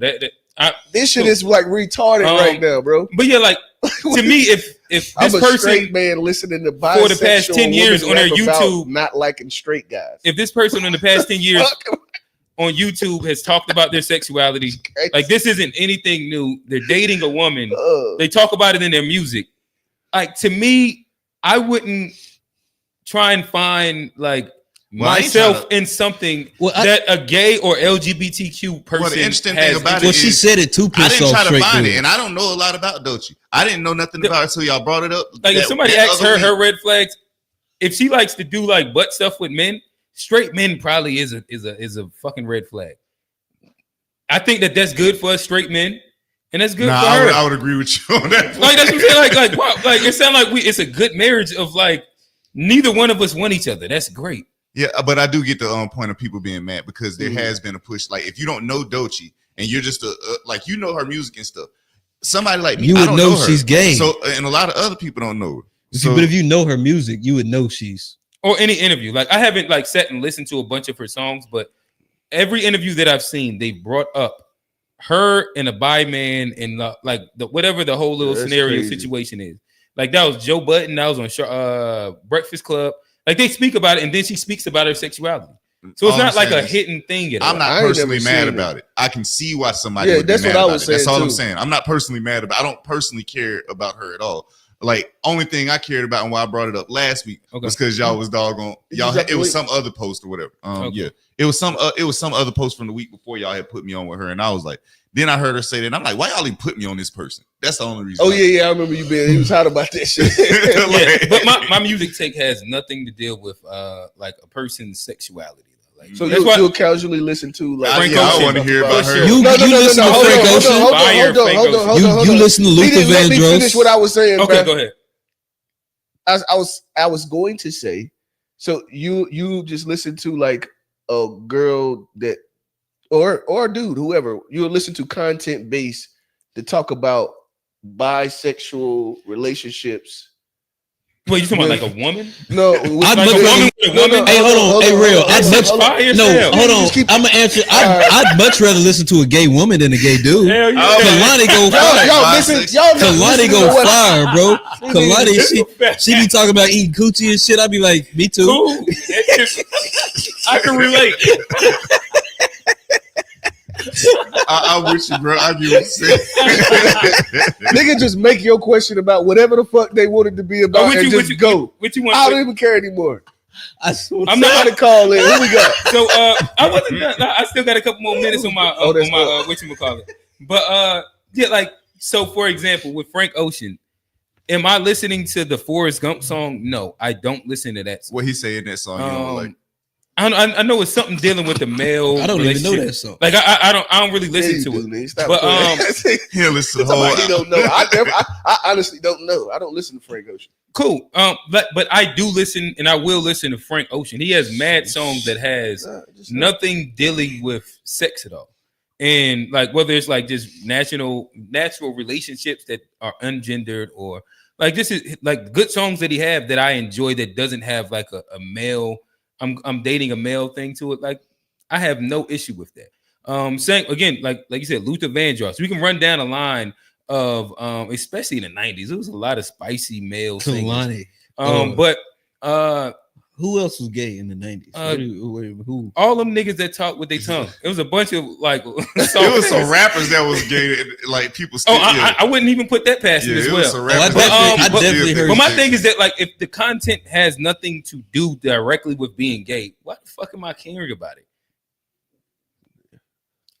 This shit is like retarded right now, bro. But yeah, like to me, if this I'm a person straight man listening to bisexual for the past 10 years on their YouTube not liking straight guys. If this person in the past 10 years on YouTube has talked about their sexuality, like this isn't anything new. They're dating a woman. They talk about it in their music. Like to me, I wouldn't try and find like myself in something that a gay or LGBTQ person. Well, the interesting has thing about it is, she said it too. I didn't try to find it, and I don't know a lot about Doechii. I didn't know nothing about it until y'all brought it up. Like if somebody asks her red flags, if she likes to do like butt stuff with men, straight men probably is a fucking red flag. I think that's good for us straight men, and that's good for her. I would agree with you on that. Like that's what I'm saying. Like wow, like it sounds like it's a good marriage of like neither one of us want each other. That's great. Yeah, but I do get the point of people being mad because there has been a push. Like if you don't know Doechii and you're just like you know her music and stuff, somebody like me, you would I don't know her. she's gay. So and a lot of other people don't know her. But if you know her music, you would know she's. Or any interview. Like I haven't like sat and listened to a bunch of her songs, but every interview that I've seen, they brought up her and a bi man and whatever the whole little scenario situation is. Like that was Joe Budden. That was on Breakfast Club. Like they speak about it, and then she speaks about her sexuality. So it's not like a hidden thing. I'm not personally mad about it. I can see why somebody would be mad about it. That's all I'm saying. I'm not personally mad about it. I don't personally care about her at all. Like only thing I cared about and why I brought it up last week was because y'all was doggone y'all. It was some other post or whatever. Yeah, it was some other post from the week before y'all had put me on with her, and I was like, then I heard her say that, and I'm like, why y'all even put me on this person? That's the only reason. Oh yeah, I remember you being. He was hot about that shit. Yeah, but my music take has nothing to deal with like a person's sexuality. Like, so you'll casually listen to like I want to hear about her. You listen to Frank Ocean. Hold on. You listen to Luther Vandross. Let me finish what I was saying. Okay, go ahead. I was going to say, so you just listen to like a girl that or a dude, whoever, you'll listen to content based to talk about bisexual relationships. Well, you talking about like a woman? No, I'd much rather. Hey, hold on. Hey, real. Hold on. I'm gonna answer. I'd much rather listen to a gay woman than a gay dude. Kalani go fire. Kalani go fire, bro. Kalani, she be talking about eating coochie and shit. I'd be like, me too. Cool. I can relate. I'm with you, bro. I get what you're saying. Nigga, just make your question about whatever the fuck they wanted to be about and just go. I don't even care anymore. I'm not gonna call it. Who we got? So I wasn't done. I still got a couple more minutes on my whatchamacallit. But yeah, like so for example, with Frank Ocean, am I listening to the Forrest Gump song? No, I don't listen to that song. What he say in that song, you don't like? I know it's something dealing with the male. I don't even know that song. Like I don't really listen to it. But he'll listen to the whole. He don't know. I honestly don't know. I don't listen to Frank Ocean. Cool. But I do listen, and I will listen to Frank Ocean. He has mad songs that has nothing dealing with sex at all, and like whether it's like just natural relationships that are ungendered, or like this is like good songs that he have that I enjoy that doesn't have like a male. I'm dating a male thing to it. Like I have no issue with that. Saying again, like you said, Luther Vandross. We can run down a line of especially in the 90s. There was a lot of spicy male singers. Kalani. But Who else was gay in the 90s? Who? All them niggas that talk with their tongue. It was a bunch of like. It was some rappers that was gay. Like people. Still, I wouldn't even put that past it as well. I definitely heard. But my thing is that like, if the content has nothing to do directly with being gay, what the fuck am I caring about it?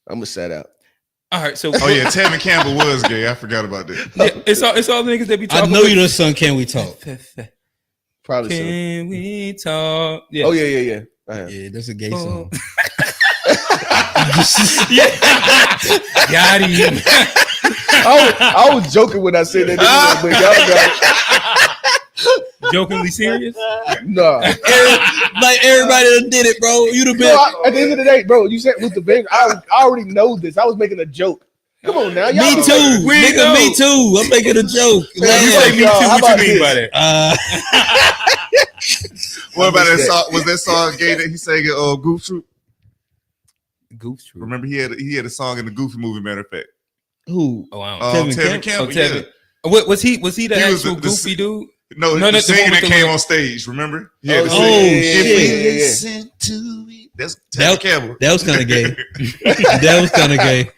I'm gonna set out. All right, so Tevin Campbell was gay. I forgot about that. Yeah, it's all the niggas that be talking. I know you know son. Can we talk? Probably so. Can we talk? Yeah. Oh yeah. Yeah, that's a gay song. Got him. I was joking when I said that, but y'all got it. Jokingly serious? Nah. Like everybody that did it, bro. You'd have been. At the end of the day, bro, you said with the bang. I already know this. I was making a joke. Come on now, y'all. Me too, nigga. Me too. I'm making a joke. You say me too. What you mean by that? What about that song? Was that song gay that he sang at Goof Troop? Goof Troop. Remember he had a song in the Goofy movie. Matter of fact, who? Oh, wow. Tevin Campbell. Tevin. Yeah. What was he? Was he the actual Goofy dude? No, the singer that came on stage. Remember? Yeah. Listen to me. That's Tevin Campbell. That was kind of gay. That was kind of gay.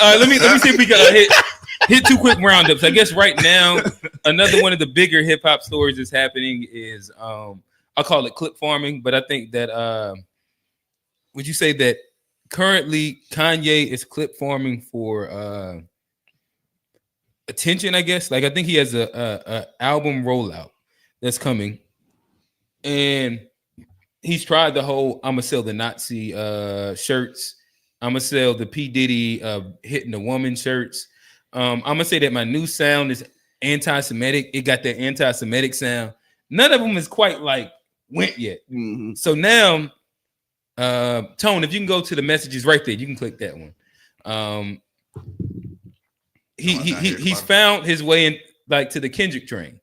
Let me see if we can hit two quick roundups. I guess right now, another one of the bigger hip hop stories that's happening is I'll call it clip farming, but I think that would you say that currently Kanye is clip farming for attention? I guess I think he has a album rollout that's coming, and he's tried the whole "I'ma sell the Nazi shirts, I'ma sell the P Diddy hitting the woman shirts." I'm gonna say that my new sound is anti-Semitic. It got that anti-Semitic sound. None of them is quite like went yet. Mm-hmm. So now, Tone, if you can go to the messages right there, you can click that one. He's found his way in like to the Kendrick train.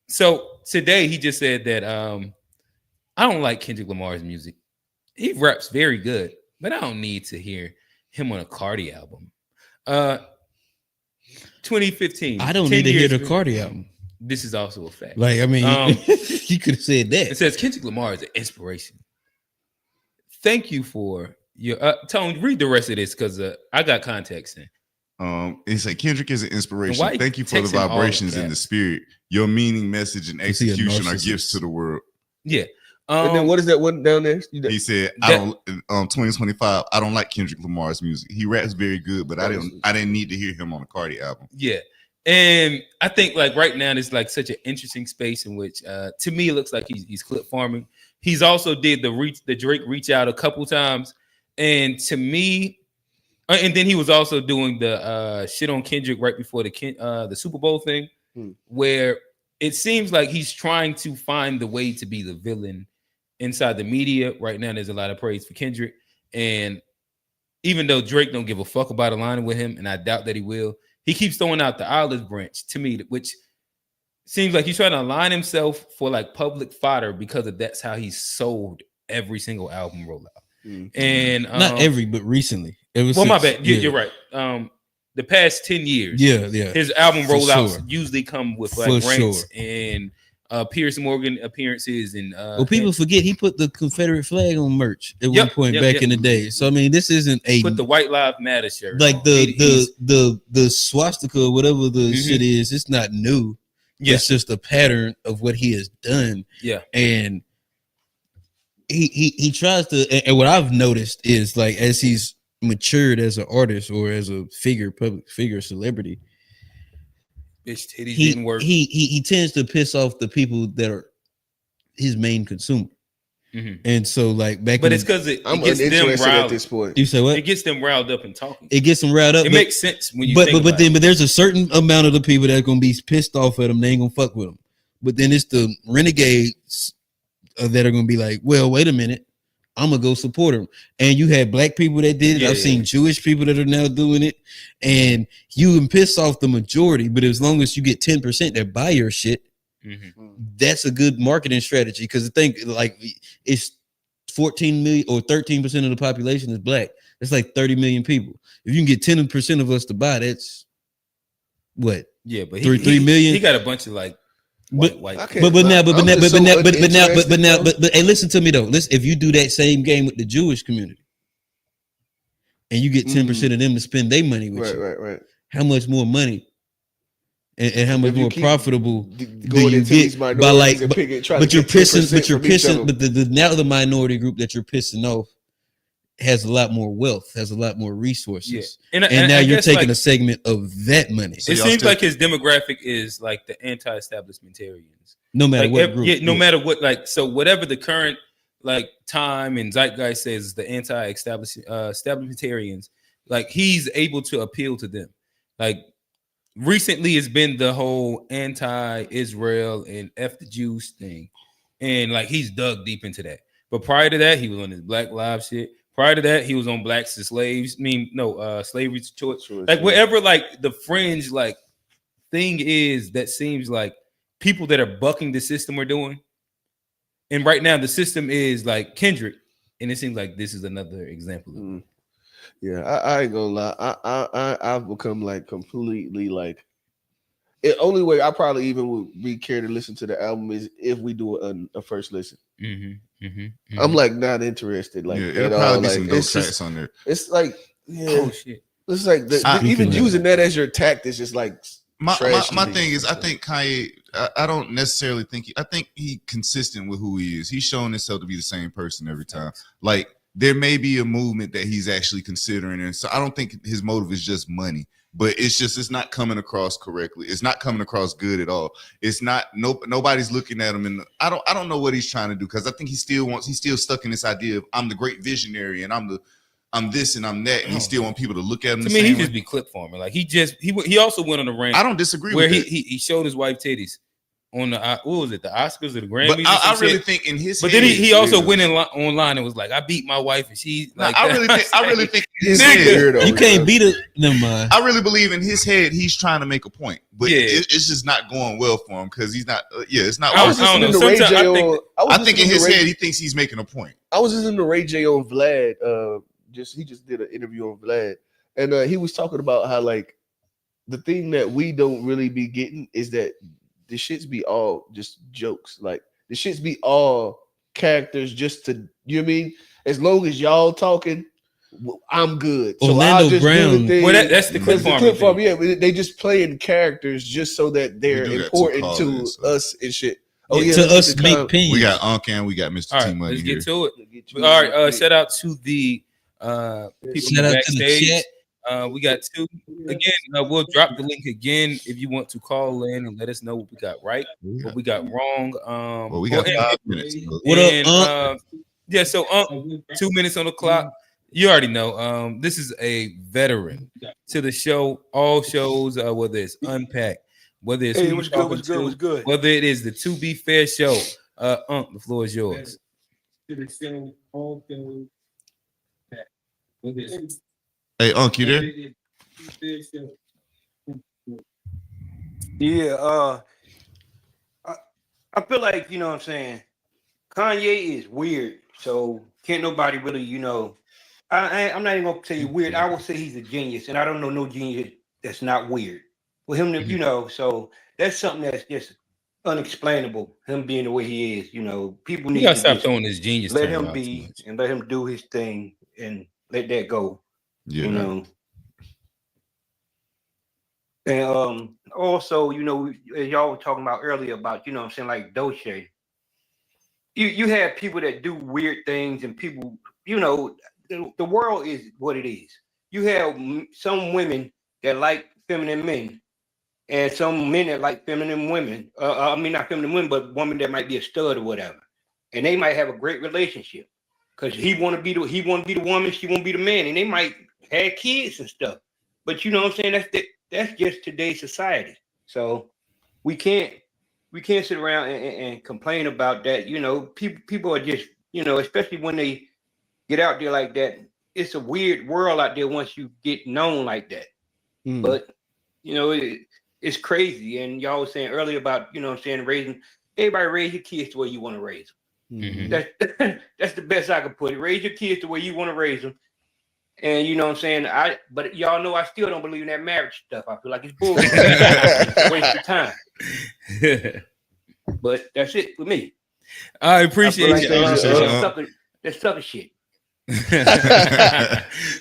So today he just said that I don't like Kendrick Lamar's music. He raps very good, but I don't need to hear him on a Cardi album. 2015. I don't need to hear the Cardi album. This is also a fact. Like, I mean, you could have said that. It says Kendrick Lamar is an inspiration. Thank you for your Tone. Read the rest of this because I got context in. It said Kendrick is an inspiration. Why Thank you for the vibrations in the spirit. Your meaning, message, and execution are gifts to the world. Yeah. And then what is that one down there? He said, "I don't." 2025. I don't like Kendrick Lamar's music. He raps very good, but I didn't need to hear him on a Cardi album. Yeah, and I think like right now it's like such an interesting space in which, to me, it looks like he's clip farming. He's also did the Drake reach out a couple times, and to me, and then he was also doing the shit on Kendrick right before the Super Bowl thing, where it seems like he's trying to find the way to be the villain inside the media. Right now, there's a lot of praise for Kendrick, and even though Drake don't give a fuck about aligning with him, and I doubt that he will, he keeps throwing out the olive branch to me, which seems like he's trying to align himself for like public fodder because that's how he's sold every single album rollout. And not every, but recently. It was my bad. You're right. The past 10 years, his album rollouts usually come with like rants and Pierce Morgan appearances and well, people forget he put the Confederate flag on merch at one point back in the day. So I mean, this isn't a put the White Lives Matter shirt like the swastika or whatever the shit is. It's not new. It's just a pattern of what he has done. Yeah, and he tries to. And what I've noticed is like as he's matured as an artist or as a public figure, celebrity. Bitch titties didn't work. He tends to piss off the people that are his main consumer, and so like back. But it's because it gets them riled at this point. You say what? It gets them riled up and talking. It gets them riled up. It makes sense when you. But there's a certain amount of the people that are gonna be pissed off at him. They ain't gonna fuck with him. But then it's the renegades that are gonna be like, well, wait a minute. I'm gonna go support him. And you had black people that did it. I've seen Jewish people that are now doing it, and you can piss off the majority. But as long as you get 10% that buy your shit, that's a good marketing strategy. Because I think like it's 14 million or 13% of the population is black. That's like 30 million people. If you can get 10% of us to buy, that's what? Yeah, but 3 million. He got a bunch of like white. But now, hey, listen to me though. Listen, if you do that same game with the Jewish community, and you get 10% of them to spend their money with you, right. how much more money and how much more profitable do you into get these by minorities and but you're pissing, but now the minority group that you're pissing off has a lot more wealth, has a lot more resources, and now you're taking a segment of that money. It seems like his demographic is like the anti-establishmentarians. No matter what group, no matter what, like so whatever the current like time and zeitgeist says is the anti-establishmentarians. Like he's able to appeal to them. Like recently, it's been the whole anti-Israel and F the Jews thing, and like he's dug deep into that. But prior to that, he was on his Black Lives shit. Prior to that, he was on blacks to slaves. Slavery to choice. Like whatever, like the fringe like thing is that seems like people that are bucking the system are doing. And right now, the system is like Kendrick, and it seems like this is another example of it. Yeah, I ain't gonna lie. I've become like completely like. The only way I probably even would be care to listen to the album is if we do a first listen. I'm like not interested. Like it'll probably be some dope tracks on there. It's like oh shit. It's like even using that as your tact is just like my thing is I think Kanye. I don't necessarily think I think he consistent with who he is. He's shown himself to be the same person every time. Like there may be a movement that he's actually considering, and so I don't think his motive is just money. But it's not coming across correctly. It's not coming across good at all. It's not nobody's looking at him, and I don't know what he's trying to do because I think he's still stuck in this idea of I'm the great visionary and I'm this and I'm that, and he still want people to look at him. To me, he just be clip farming. Like he also went on a rant. I don't disagree where with he showed his wife titties on the what was it, the Oscars or the Grammys? But I really think in his but then he also went online and was like, I beat my wife and she like I really think his head, you can't beat it. Never mind. I really believe in his head he's trying to make a point, but it's just not going well for him because he's not. It's not. I think in his head he thinks he's making a point. I was listening to Ray J on Vlad. He just did an interview on Vlad, and he was talking about how like the thing that we don't really be getting is that the shits be all just jokes. Like the shits be all characters just to, you know what I mean? As long as y'all talking, I'm good. So Orlando just Brown. Well, that's the clip farm. Yeah, they just playing characters just so that they're important to us and shit. Oh yeah, to us make pain. We got Uncan, we got Mr. T Money. Let's here. get to it. All right, shout out to the people Shout out backstage. to the chat. We got two again. We'll drop the link again if you want to call in and let us know what we got right, what we got wrong. Well, we got 5 minutes. What up, yeah, so 2 minutes on the clock. You already know. This is a veteran to the show. All shows, whether it's Unpacked, whether it's what's good, whether it is the To Be Fair show. The floor is yours. Hey, Unc, you there? Yeah, I feel like, you know what I'm saying, Kanye is weird, so can't nobody really, I'm not even gonna say he's weird. I will say he's a genius, and I don't know no genius that's not weird. For him to, so that's something that's just unexplainable, him being the way he is. People need to stop throwing his genius. Let him be and let him do his thing and let that go. Yeah. And also, as y'all were talking about earlier about, like Doechii. You have people that do weird things, and people, the world is what it is. You have some women that like feminine men, and some men that like feminine women. Not feminine women, but women that might be a stud or whatever, and they might have a great relationship because he want to be the woman, she want to be the man, and they might have kids and stuff. But you know what I'm saying? That's just today's society. So we can't sit around and complain about that. People are just, especially when they get out there like that. It's a weird world out there once you get known like that. But it's crazy. And y'all was saying earlier about, raising your kids the way you want to raise them. That's the best I could put it. Raise your kids the way you want to raise them. And you know what I'm saying? But y'all know I still don't believe in that marriage stuff. I feel like it's bullshit. It's a waste of time. But that's it for me. I appreciate you. That's sucker shit.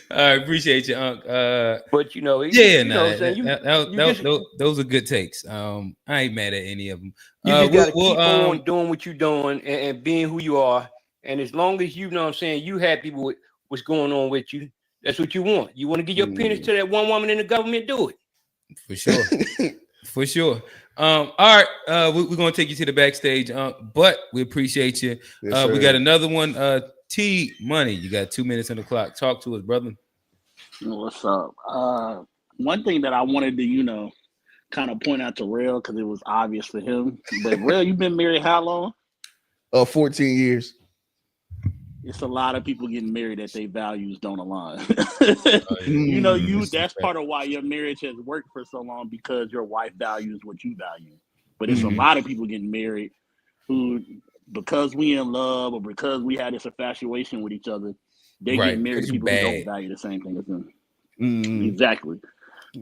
I appreciate you, Unc. But you know, those are good takes. I ain't mad at any of them. You just gotta keep on doing what you're doing and being who you are. And as long as you know what I'm saying, you happy with what's going on with you, that's what you want. You want to give your penis to that one woman in the government, do it. For sure. For sure. All right. We're gonna take you to the backstage, but we appreciate you. Yes, we got another one. T Money. You got 2 minutes on the clock. Talk to us, brother. What's up? One thing that I wanted to, kind of point out to Rail because it was obvious for him. But Rail, you've been married how long? 14 years. It's a lot of people getting married that their values don't align. That's part of why your marriage has worked for so long because your wife values what you value. But it's a lot of people getting married who, because we in love or because we had this infatuation with each other, they get married to people who don't value the same thing as them. Exactly.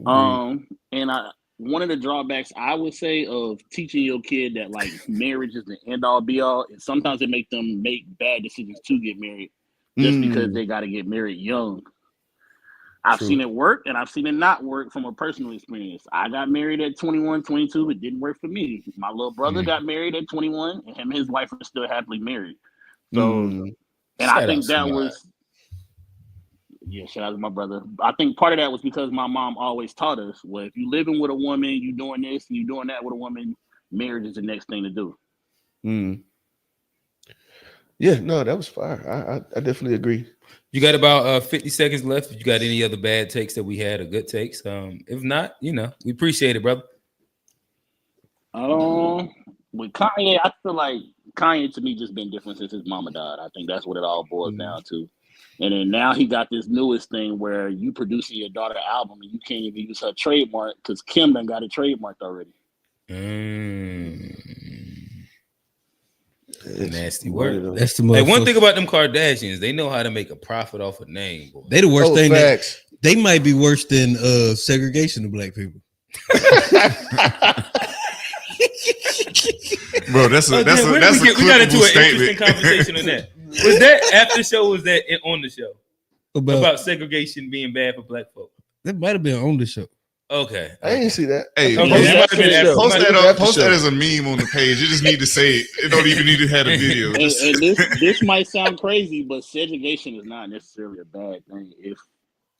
And one of the drawbacks I would say of teaching your kid that like marriage is the end all be all, and sometimes it make them make bad decisions to get married just because they got to get married young. I've seen it work and I've seen it not work from a personal experience. I got married at 21, 22. It didn't work for me. My little brother got married at 21 and him and his wife are still happily married. So, and I think that was, shout out to my brother. I think part of that was because my mom always taught us, well, if you living with a woman, you doing this and you doing that with a woman, marriage is the next thing to do. Yeah, no, that was fire. I definitely agree. You got about 50 seconds left. If you got any other bad takes that we had or good takes, if not, we appreciate it, brother. With Kanye, I feel like Kanye to me just been different since his mama died. I think that's what it all boils down to. And then now he got this newest thing where you producing your daughter album and you can't even use her trademark because Kim done got it trademarked already. Nasty word. That's the one thing about them Kardashians, they know how to make a profit off a name. Boy. They the worst thing. They might be worse than segregation of black people. Bro, that's a we got into an interesting conversation on that. Was that after show? Or was that on the show about segregation being bad for black folk? That might have been on the show. Okay, I didn't see that. Hey, post that as a meme on the page. You just need to say it. It don't even need to have a video. And this might sound crazy, but segregation is not necessarily a bad thing if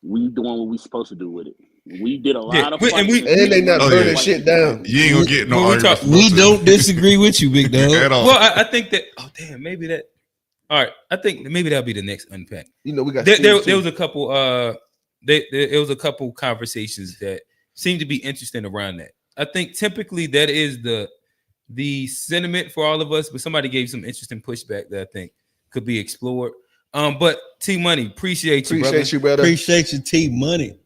we doing what we supposed to do with it. We did a lot of and they not burning shit down. You ain't gonna get no argument. We don't disagree with you, big dog. At all. Well, I think that. Oh damn, maybe that. All right, I think maybe that'll be the next unpack. We got there was a couple. There was a couple conversations that seemed to be interesting around that. I think typically that is the sentiment for all of us, but somebody gave some interesting pushback that I think could be explored. But T Money, appreciate you, brother. Appreciate you, T Money.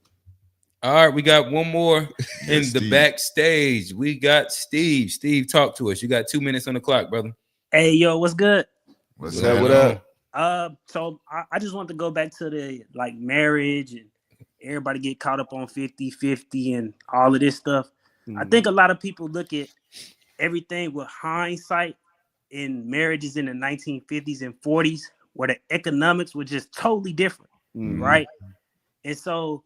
All right, we got one more in the backstage. We got Steve. Steve, talk to us. You got 2 minutes on the clock, brother. Hey, yo, what's good? What's up? So I just want to go back to the marriage and everybody get caught up on 50-50 and all of this stuff. I think a lot of people look at everything with hindsight in marriages in the 1950s and 40s where the economics were just totally different, right? And so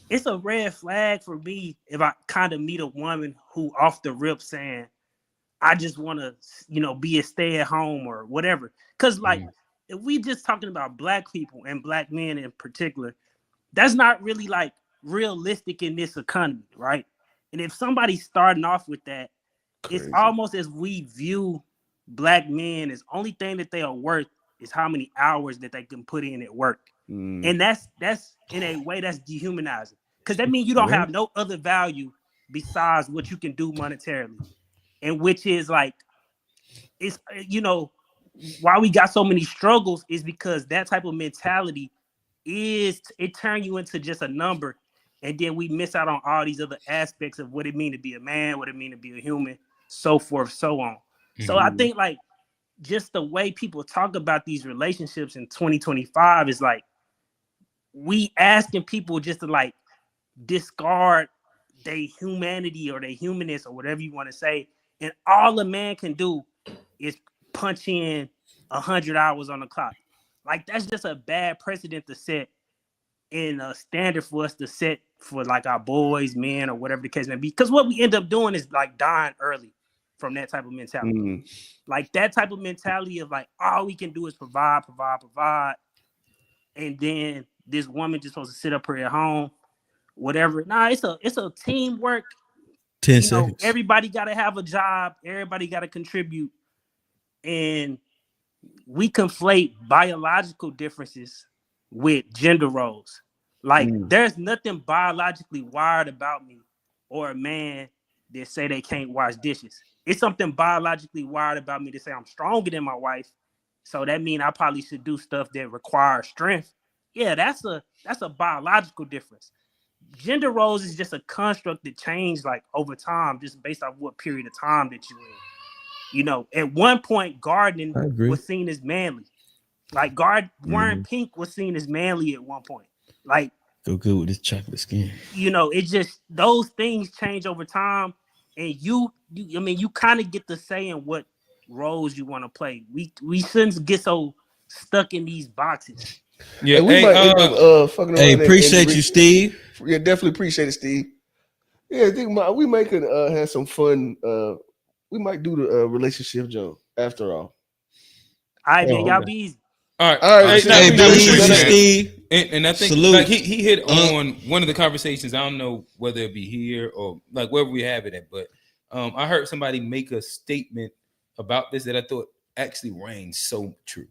it's a red flag for me if I kind of meet a woman who off the rip saying, I just want to, be a stay-at-home or whatever. Because if we just talking about black people and black men in particular, that's not really realistic in this economy, right? And if somebody's starting off with that, it's almost as we view black men as only thing that they are worth is how many hours that they can put in at work. And that's in a way that's dehumanizing. Because that means you don't have no other value besides what you can do monetarily. And which is it's why we got so many struggles is because that type of mentality it turn you into just a number, and then we miss out on all these other aspects of what it means to be a man, what it means to be a human, so forth, so on. So I think just the way people talk about these relationships in 2025 is we asking people just to discard their humanity or their humanness or whatever you want to say and all a man can do is punch in 100 hours on the clock. Like that's just a bad precedent to set and a standard for us to set for like our boys, men, or whatever the case may be. Because what we end up doing is like dying early from that type of mentality. Like that type of mentality of like all we can do is provide, and then this woman just supposed to sit up here at home, whatever. Nah, it's a teamwork. 10 seconds. Everybody got to have a job. Everybody got to contribute, and we conflate biological differences with gender roles. Like there's nothing biologically wired about me or a man that say they can't wash dishes. It's something biologically wired about me to say I'm stronger than my wife. So that means I probably should do stuff that requires strength. Yeah, that's a biological difference. Gender roles is just a construct that changed like over time, just based off what period of time that you're in. You know, at one point, gardening was seen as manly. Like wearing pink was seen as manly at one point. Like go good with this chocolate skin. You know, it just those things change over time, and you kind of get to say in what roles you want to play. We shouldn't get so stuck in these boxes. Yeah, we might end up fucking around. Appreciate you, Steve. Yeah, definitely appreciate it, Steve. Yeah, I think we might could have some fun. We might do the relationship joke after all. All right, man, y'all be easy. All right. Steve. And I think Salute. like he hit on one of the conversations. I don't know whether it be here or like wherever we have it at, but I heard somebody make a statement about this that I thought actually rang so true.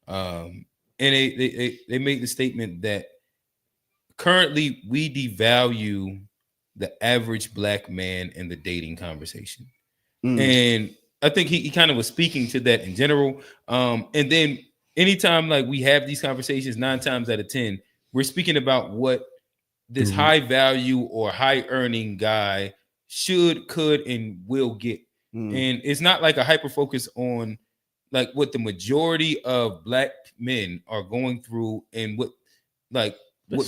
And they made the statement that currently we devalue the average black man in the dating conversation. And I think he kind of was speaking to that in general. And then anytime like we have these conversations, 9 times out of 10, we're speaking about what this high value or high earning guy should, could, and will get. And it's not like a hyper focus on like what the majority of black men are going through and what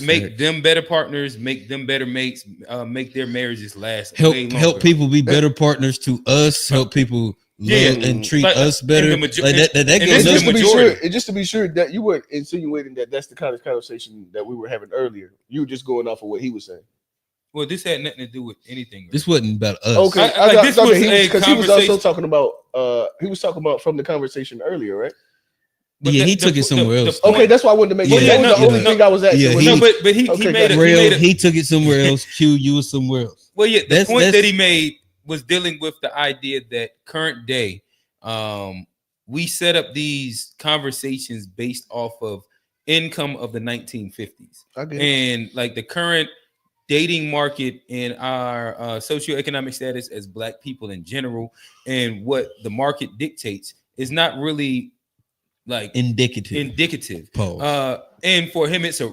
make them better partners, make them better mates, make their marriages last way longer. Help people be better partners to us. Help people love and treat us better. Just to be sure that you weren't insinuating that that's the kind of conversation that we were having earlier. You were just going off of what he was saying. Well, this had nothing to do with anything. Right? This wasn't about us. Okay, he was also talking about. He was talking about from the conversation earlier, right? But yeah, he took it somewhere else. Okay, that's why I wanted to make sure. That was the only thing I was asking. Yeah, but he took it somewhere else. Q, you was somewhere else. Well, yeah, the point that he made was dealing with the idea that current day, we set up these conversations based off of income of the 1950s, and like the current dating market and our socioeconomic status as black people in general, and what the market dictates is not really like indicative. Pause. And for him, it's a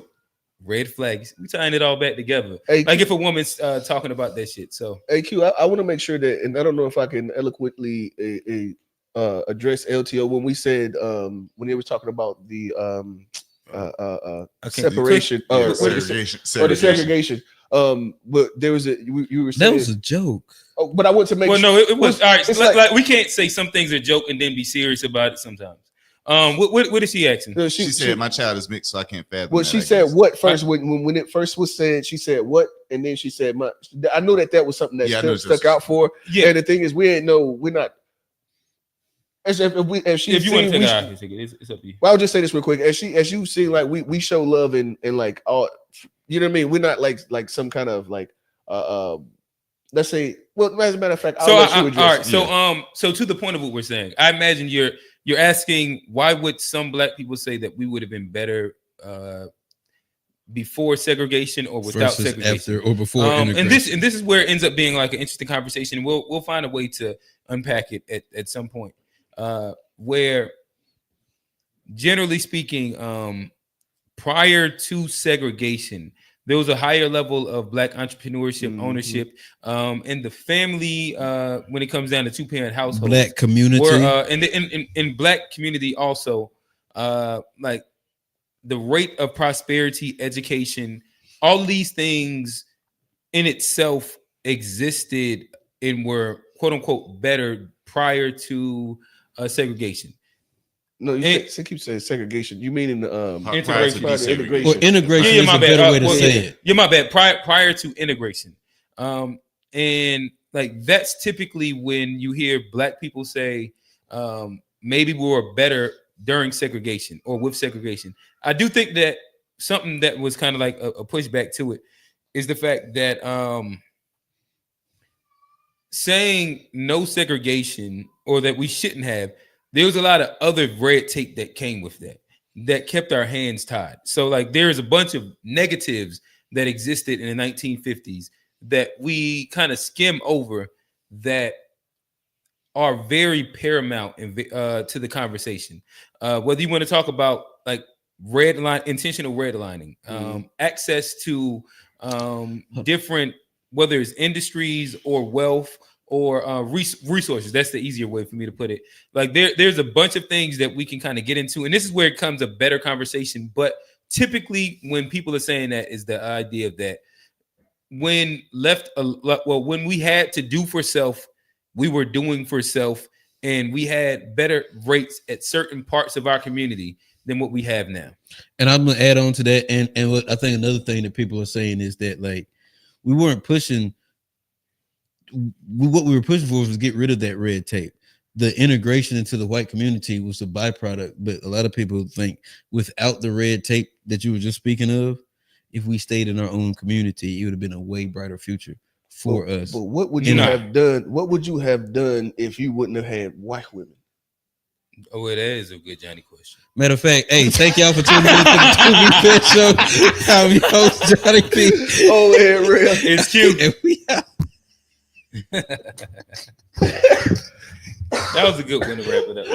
red flag. We tying it all back together. Hey, like if a woman's talking about that shit. So hey Q, I want to make sure that, and I don't know if I can eloquently address LTO when we said when they were talking about the separation or the segregation. But there was you were saying that was a joke. Oh, but I want to make sure. No, it was all right. Like we can't say some things are a joke and then be serious about it sometimes. What is she asking? She said my child is mixed, so I can't fathom. Well, she said what first when it first was said. She said what, and then she said my. I know that was something that stuck out for. Yeah, and the thing is, we're not. If you want to take it, it's up to you. Well, I'll just say this real quick. As you see, like we show love and like all, you know what I mean. We're not like some kind of like let's say. Well, as a matter of fact, all right. So to the point of what we're saying, I imagine you're asking why would some black people say that we would have been better before segregation or without segregation, after or before and this is where it ends up being like an interesting conversation. We'll find a way to unpack it at some point. Where generally speaking, prior to segregation, there was a higher level of black entrepreneurship, ownership, and the family when it comes down to 2-parent households. Black community, in black community also, like the rate of prosperity, education, all these things in itself existed and were quote unquote better prior to segregation. No, you keep saying segregation. You mean in the integration? Integration. Well, integration is a better way to say it. Yeah, my bad. Prior to integration, and like that's typically when you hear Black people say, maybe we were better during segregation or with segregation. I do think that something that was kind of like a pushback to it is the fact that saying no segregation or that we shouldn't have, there was a lot of other red tape that came with that kept our hands tied. So like there's a bunch of negatives that existed in the 1950s that we kind of skim over that are very paramount to the conversation. Whether you want to talk about like intentional redlining, access to different, whether it's industries or wealth or resources. That's the easier way for me to put it. Like there's a bunch of things that we can kind of get into, and this is where it comes a better conversation. But typically, when people are saying that, is the idea of that when when we had to do for self, we were doing for self, and we had better rates at certain parts of our community than what we have now. And I'm gonna add on to that, and what I think another thing that people are saying is that like we weren't pushing. What we were pushing for was get rid of that red tape. The integration into the white community was a byproduct, but a lot of people think without the red tape that you were just speaking of, if we stayed in our own community, it would have been a way brighter future for us. But what would you have done? What would you have done if you wouldn't have had white women? Oh, that is a good Johnny question. Matter of fact, hey, thank y'all for tuning in to the 2B Fed Show. I'm your host, Johnny P. Oh, yeah, real. It's cute. And we out. That was a good one to wrap it up.